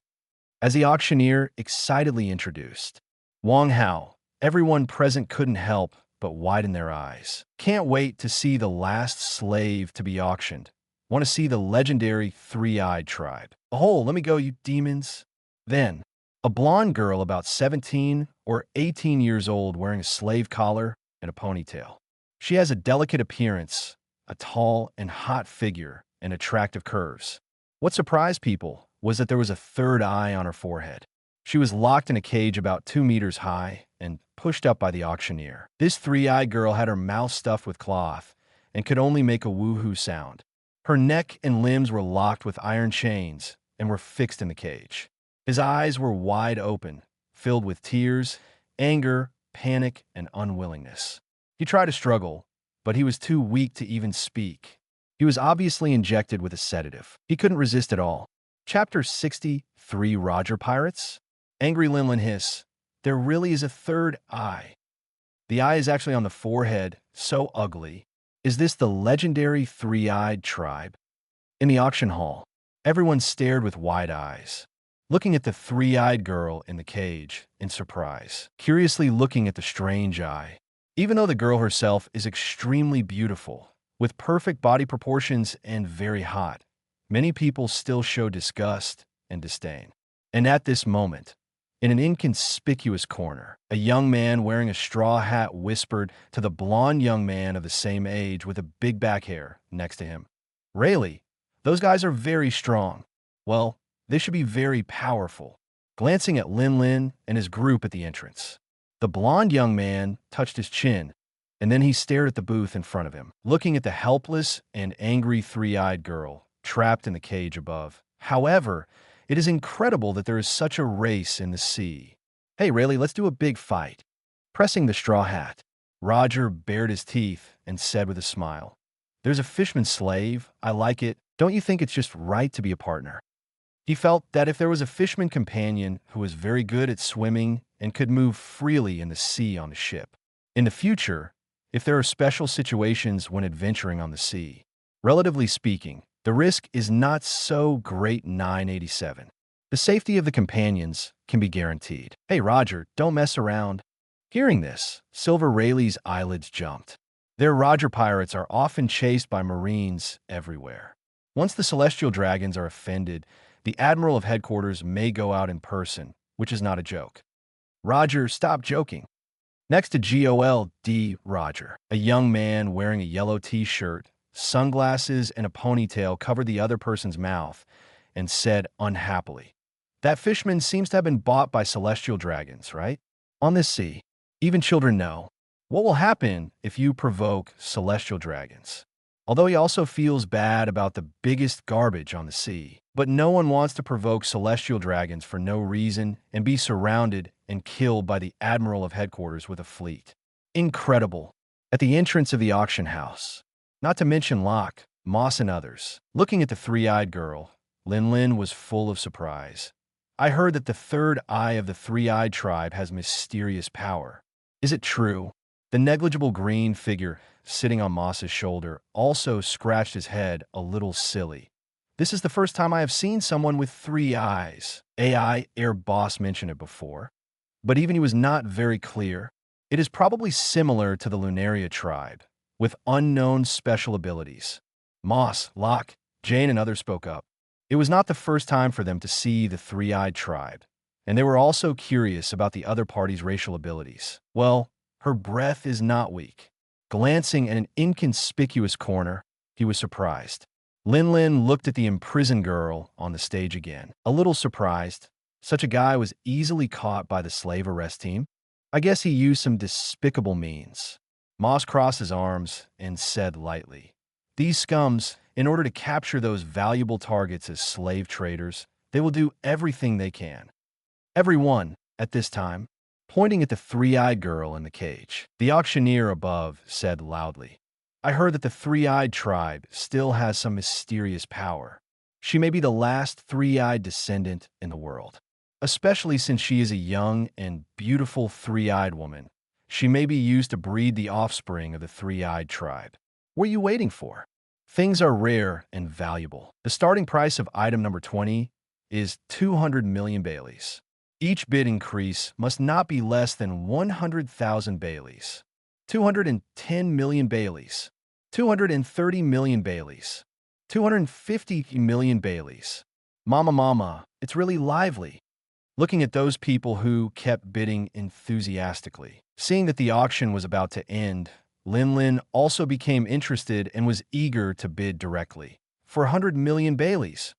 As the auctioneer excitedly introduced Wang Hao, everyone present couldn't help but widen their eyes. Can't wait to see the last slave to be auctioned. Want to see the legendary three-eyed tribe. Oh, let me go, you demons. Then, a blonde girl about 17 or 18 years old wearing a slave collar and a ponytail. She has a delicate appearance, a tall and hot figure, and attractive curves. What surprised people was that there was a third eye on her forehead. She was locked in a cage about 2 meters high and pushed up by the auctioneer. This three-eyed girl had her mouth stuffed with cloth and could only make a woohoo sound. Her neck and limbs were locked with iron chains and were fixed in the cage. His eyes were wide open, filled with tears, anger, panic, and unwillingness. He tried to struggle, but he was too weak to even speak. He was obviously injected with a sedative. He couldn't resist at all. Chapter 63 Roger Pirates? Angry Linlin hiss. There really is a third eye. The eye is actually on the forehead, so ugly. Is this the legendary three-eyed tribe? In the auction hall, everyone stared with wide eyes, looking at the three-eyed girl in the cage in surprise, curiously looking at the strange eye. Even though the girl herself is extremely beautiful, with perfect body proportions and very hot, many people still show disgust and disdain. And at this moment, in an inconspicuous corner, a young man wearing a straw hat whispered to the blond young man of the same age with a big back hair next to him, "Rayleigh, those guys are very strong. Well, they should be very powerful." Glancing at Linlin and his group at the entrance, the blond young man touched his chin, and then he stared at the booth in front of him, looking at the helpless and angry three-eyed girl trapped in the cage above. However, it is incredible that there is such a race in the sea. "Hey, Rayleigh, let's do a big fight." Pressing the straw hat, Roger bared his teeth and said with a smile, "There's a fisherman's slave. I like it. Don't you think it's just right to be a partner?" He felt that if there was a fisherman companion who was very good at swimming and could move freely in the sea on the ship, in the future, if there are special situations when adventuring on the sea, relatively speaking, the risk is not so great. 987. The safety of the companions can be guaranteed. "Hey, Roger, don't mess around." Hearing this, Silver Rayleigh's eyelids jumped. Their Roger pirates are often chased by Marines everywhere. Once the Celestial Dragons are offended, the Admiral of Headquarters may go out in person, which is not a joke. "Roger, stop joking." Next to GOLD Roger, a young man wearing a yellow t-shirt, sunglasses, and a ponytail covered the other person's mouth and said unhappily, "That fishman seems to have been bought by Celestial Dragons, right? On this sea, even children know. What will happen if you provoke Celestial Dragons?" Although he also feels bad about the biggest garbage on the sea, but no one wants to provoke Celestial Dragons for no reason and be surrounded and killed by the Admiral of Headquarters with a fleet. Incredible. At the entrance of the auction house, not to mention Locke, Moss, and others, looking at the three-eyed girl, Linlin was full of surprise. "I heard that the third eye of the three-eyed tribe has mysterious power. Is it true?" The negligible green figure sitting on Moss's shoulder also scratched his head a little silly. "This is the first time I have seen someone with three eyes." Ai Erbafu mentioned it before, but even he was not very clear. It is probably similar to the Lunaria tribe, with unknown special abilities. Moss, Locke, Jane, and others spoke up. It was not the first time for them to see the three-eyed tribe, and they were also curious about the other party's racial abilities. "Well, her breath is not weak." Glancing at an inconspicuous corner, he was surprised. Linlin looked at the imprisoned girl on the stage again, a little surprised. Such a guy was easily caught by the slave arrest team. I guess he used some despicable means. Moss crossed his arms and said lightly, "These scums, in order to capture those valuable targets as slave traders, they will do everything they can." Everyone, at this time, pointing at the three-eyed girl in the cage. The auctioneer above said loudly, "I heard that the three-eyed tribe still has some mysterious power. She may be the last three-eyed descendant in the world. Especially since she is a young and beautiful three-eyed woman. She may be used to breed the offspring of the three-eyed tribe. What are you waiting for? Things are rare and valuable. The starting price of item number 20 is 200 million Baileys. Each bid increase must not be less than 100,000 Baileys. 210 million Baileys. 230 million Baileys. 250 million Baileys. Mama, it's really lively." Looking at those people who kept bidding enthusiastically. Seeing that the auction was about to end, Linlin also became interested and was eager to bid directly. For 100 million Baileys.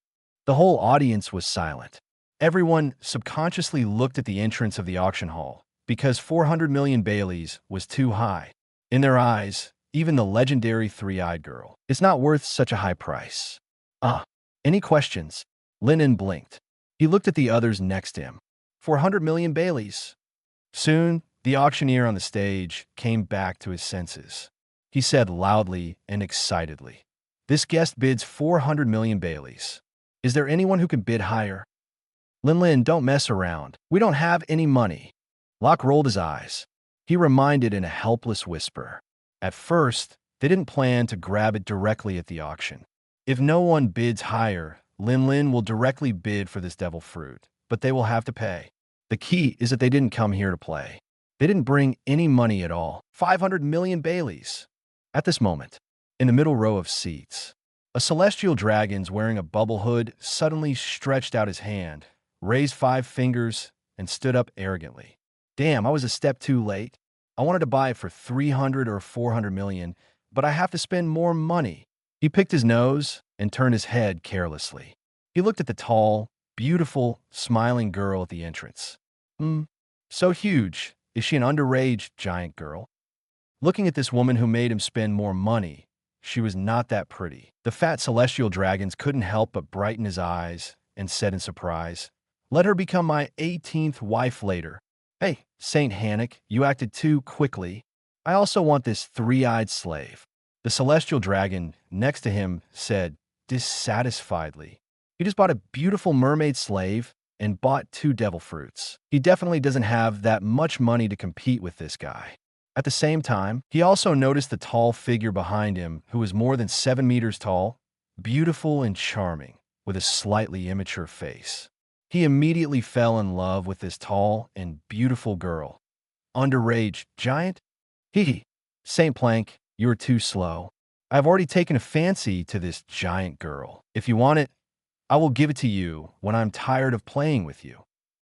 The whole audience was silent. Everyone subconsciously looked at the entrance of the auction hall, because 400 million Baileys was too high. In their eyes, Even the legendary three-eyed girl is not worth such a high price. Any questions? Linlin blinked. He looked at the others next to him. 400 million Baileys. Soon, the auctioneer on the stage came back to his senses. He said loudly and excitedly, "This guest bids 400 million Baileys. Is there anyone who can bid higher?" Linlin, don't mess around. We don't have any money. Locke rolled his eyes. He reminded in a helpless whisper. At first, they didn't plan to grab it directly at the auction. If no one bids higher, Linlin will directly bid for this devil fruit, but they will have to pay. The key is that they didn't come here to play. They didn't bring any money at all. 500 million Baileys. At this moment, in the middle row of seats, a celestial dragon wearing a bubble hood suddenly stretched out his hand, raised 5 fingers, and stood up arrogantly. Damn, I was a step too late. I wanted to buy it for 300 or 400 million, but I have to spend more money. He picked his nose and turned his head carelessly. He looked at the tall, beautiful, smiling girl at the entrance. So huge. Is she an underage giant girl? Looking at this woman who made him spend more money, she was not that pretty. The fat celestial dragons couldn't help but brighten his eyes and said in surprise, "Let her become my 18th wife later." "Hey, Saint Hannock, you acted too quickly. I also want this three-eyed slave." The celestial dragon next to him said dissatisfiedly, "He just bought a beautiful mermaid slave and bought 2 devil fruits. He definitely doesn't have that much money to compete with this guy." At the same time, he also noticed the tall figure behind him who was more than 7 meters tall, beautiful and charming, with a slightly immature face. He immediately fell in love with this tall and beautiful girl. Underage giant? Saint Plank, you're too slow. I've already taken a fancy to this giant girl. If you want it, I will give it to you when I'm tired of playing with you.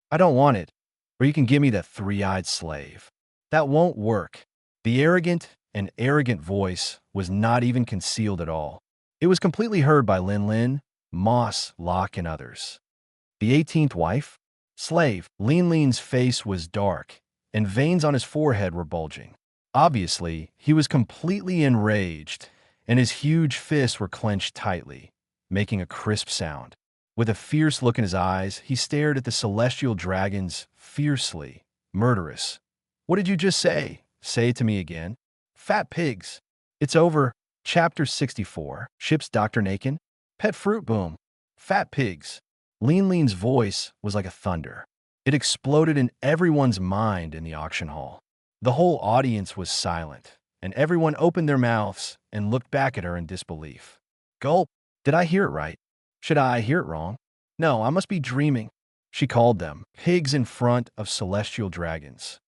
I don't want it, or you can give me that three-eyed slave. That won't work. The arrogant voice was not even concealed at all. It was completely heard by Linlin, Moss, Locke, and others. The 18th wife? Slave. Linlin's face was dark, and veins on his forehead were bulging. Obviously, he was completely enraged, and his huge fists were clenched tightly, making a crisp sound. With a fierce look in his eyes, he stared at the celestial dragons fiercely, murderous. "What did you just say? Say it to me again." "Fat pigs." It's over. Chapter 64. Ships Dr. Nakin. Pet fruit boom. Fat pigs. Linlin's voice was like a thunder. It exploded in everyone's mind in the auction hall. The whole audience was silent, and everyone opened their mouths and looked back at her in disbelief. Gulp. Did I hear it right? Should I hear it wrong? No, I must be dreaming. She called them pigs in front of celestial dragons.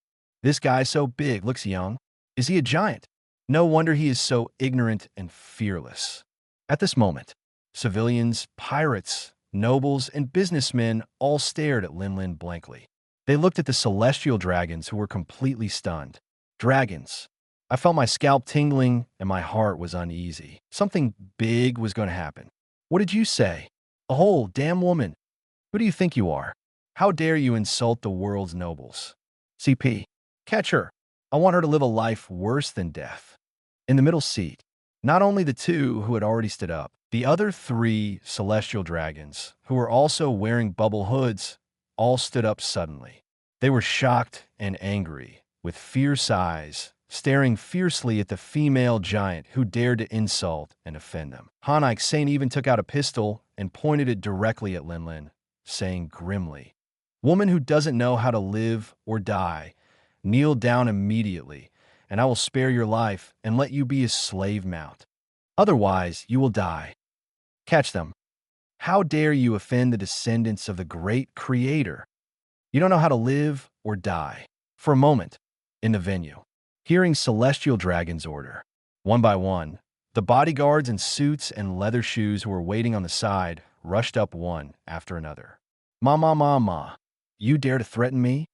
This guy so big looks young. Is he a giant? No wonder he is so ignorant and fearless. At this moment, civilians, pirates, nobles, and businessmen all stared at Linlin blankly. They looked at the celestial dragons who were completely stunned. Dragons. I felt my scalp tingling and my heart was uneasy. Something big was going to happen. What did you say? A whole damn woman. Who do you think you are? How dare you insult the world's nobles? CP. Catch her. I want her to live a life worse than death. In the middle seat, not only the 2 who had already stood up, the other 3 celestial dragons, who were also wearing bubble hoods, all stood up suddenly. They were shocked and angry, with fierce eyes, staring fiercely at the female giant who dared to insult and offend them. Hanak Saint even took out a pistol and pointed it directly at Linlin, saying grimly, "Woman who doesn't know how to live or die, kneel down immediately, and I will spare your life and let you be a slave mount. Otherwise, you will die." Catch them. How dare you offend the descendants of the great creator? You don't know how to live or die. For a moment, in the venue, hearing celestial dragons order, one by one, the bodyguards in suits and leather shoes who were waiting on the side rushed up one after another. Ma, you dare to threaten me?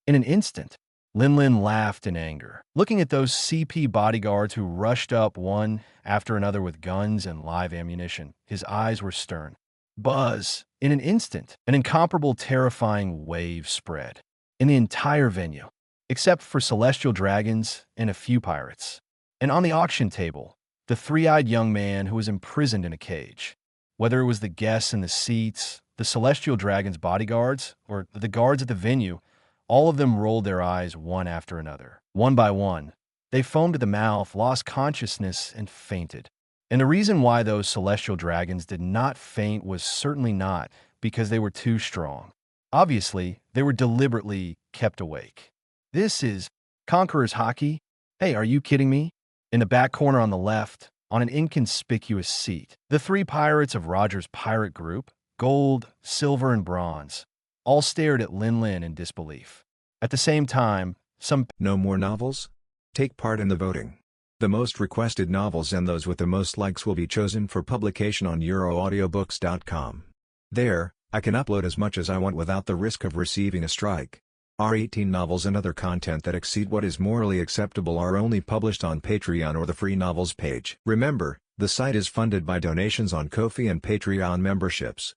In an instant, Linlin laughed in anger, looking at those CP bodyguards who rushed up one after another with guns and live ammunition. His eyes were stern. Buzz. In an instant, an incomparable, terrifying wave spread in the entire venue, except for celestial dragons and a few pirates. And on the auction table, the three-eyed young man who was imprisoned in a cage. Whether it was the guests in the seats, the celestial dragon's bodyguards, or the guards at the venue, all of them rolled their eyes one after another. One by one, they foamed at the mouth, lost consciousness, and fainted. And the reason why those celestial dragons did not faint was certainly not because they were too strong. Obviously, they were deliberately kept awake. This is Conqueror's Haki. Hey, are you kidding me? In the back corner on the left, on an inconspicuous seat, the three pirates of Roger's pirate group, gold, silver, and bronze, all stared at Linlin in disbelief. At the same time, some No more novels? Take part in the voting. The most requested novels and those with the most likes will be chosen for publication on euroaudiobooks.com. There, I can upload as much as I want without the risk of receiving a strike. Our 18 novels and other content that exceed what is morally acceptable are only published on Patreon or the free novels page. Remember, the site is funded by donations on Ko-fi and Patreon memberships.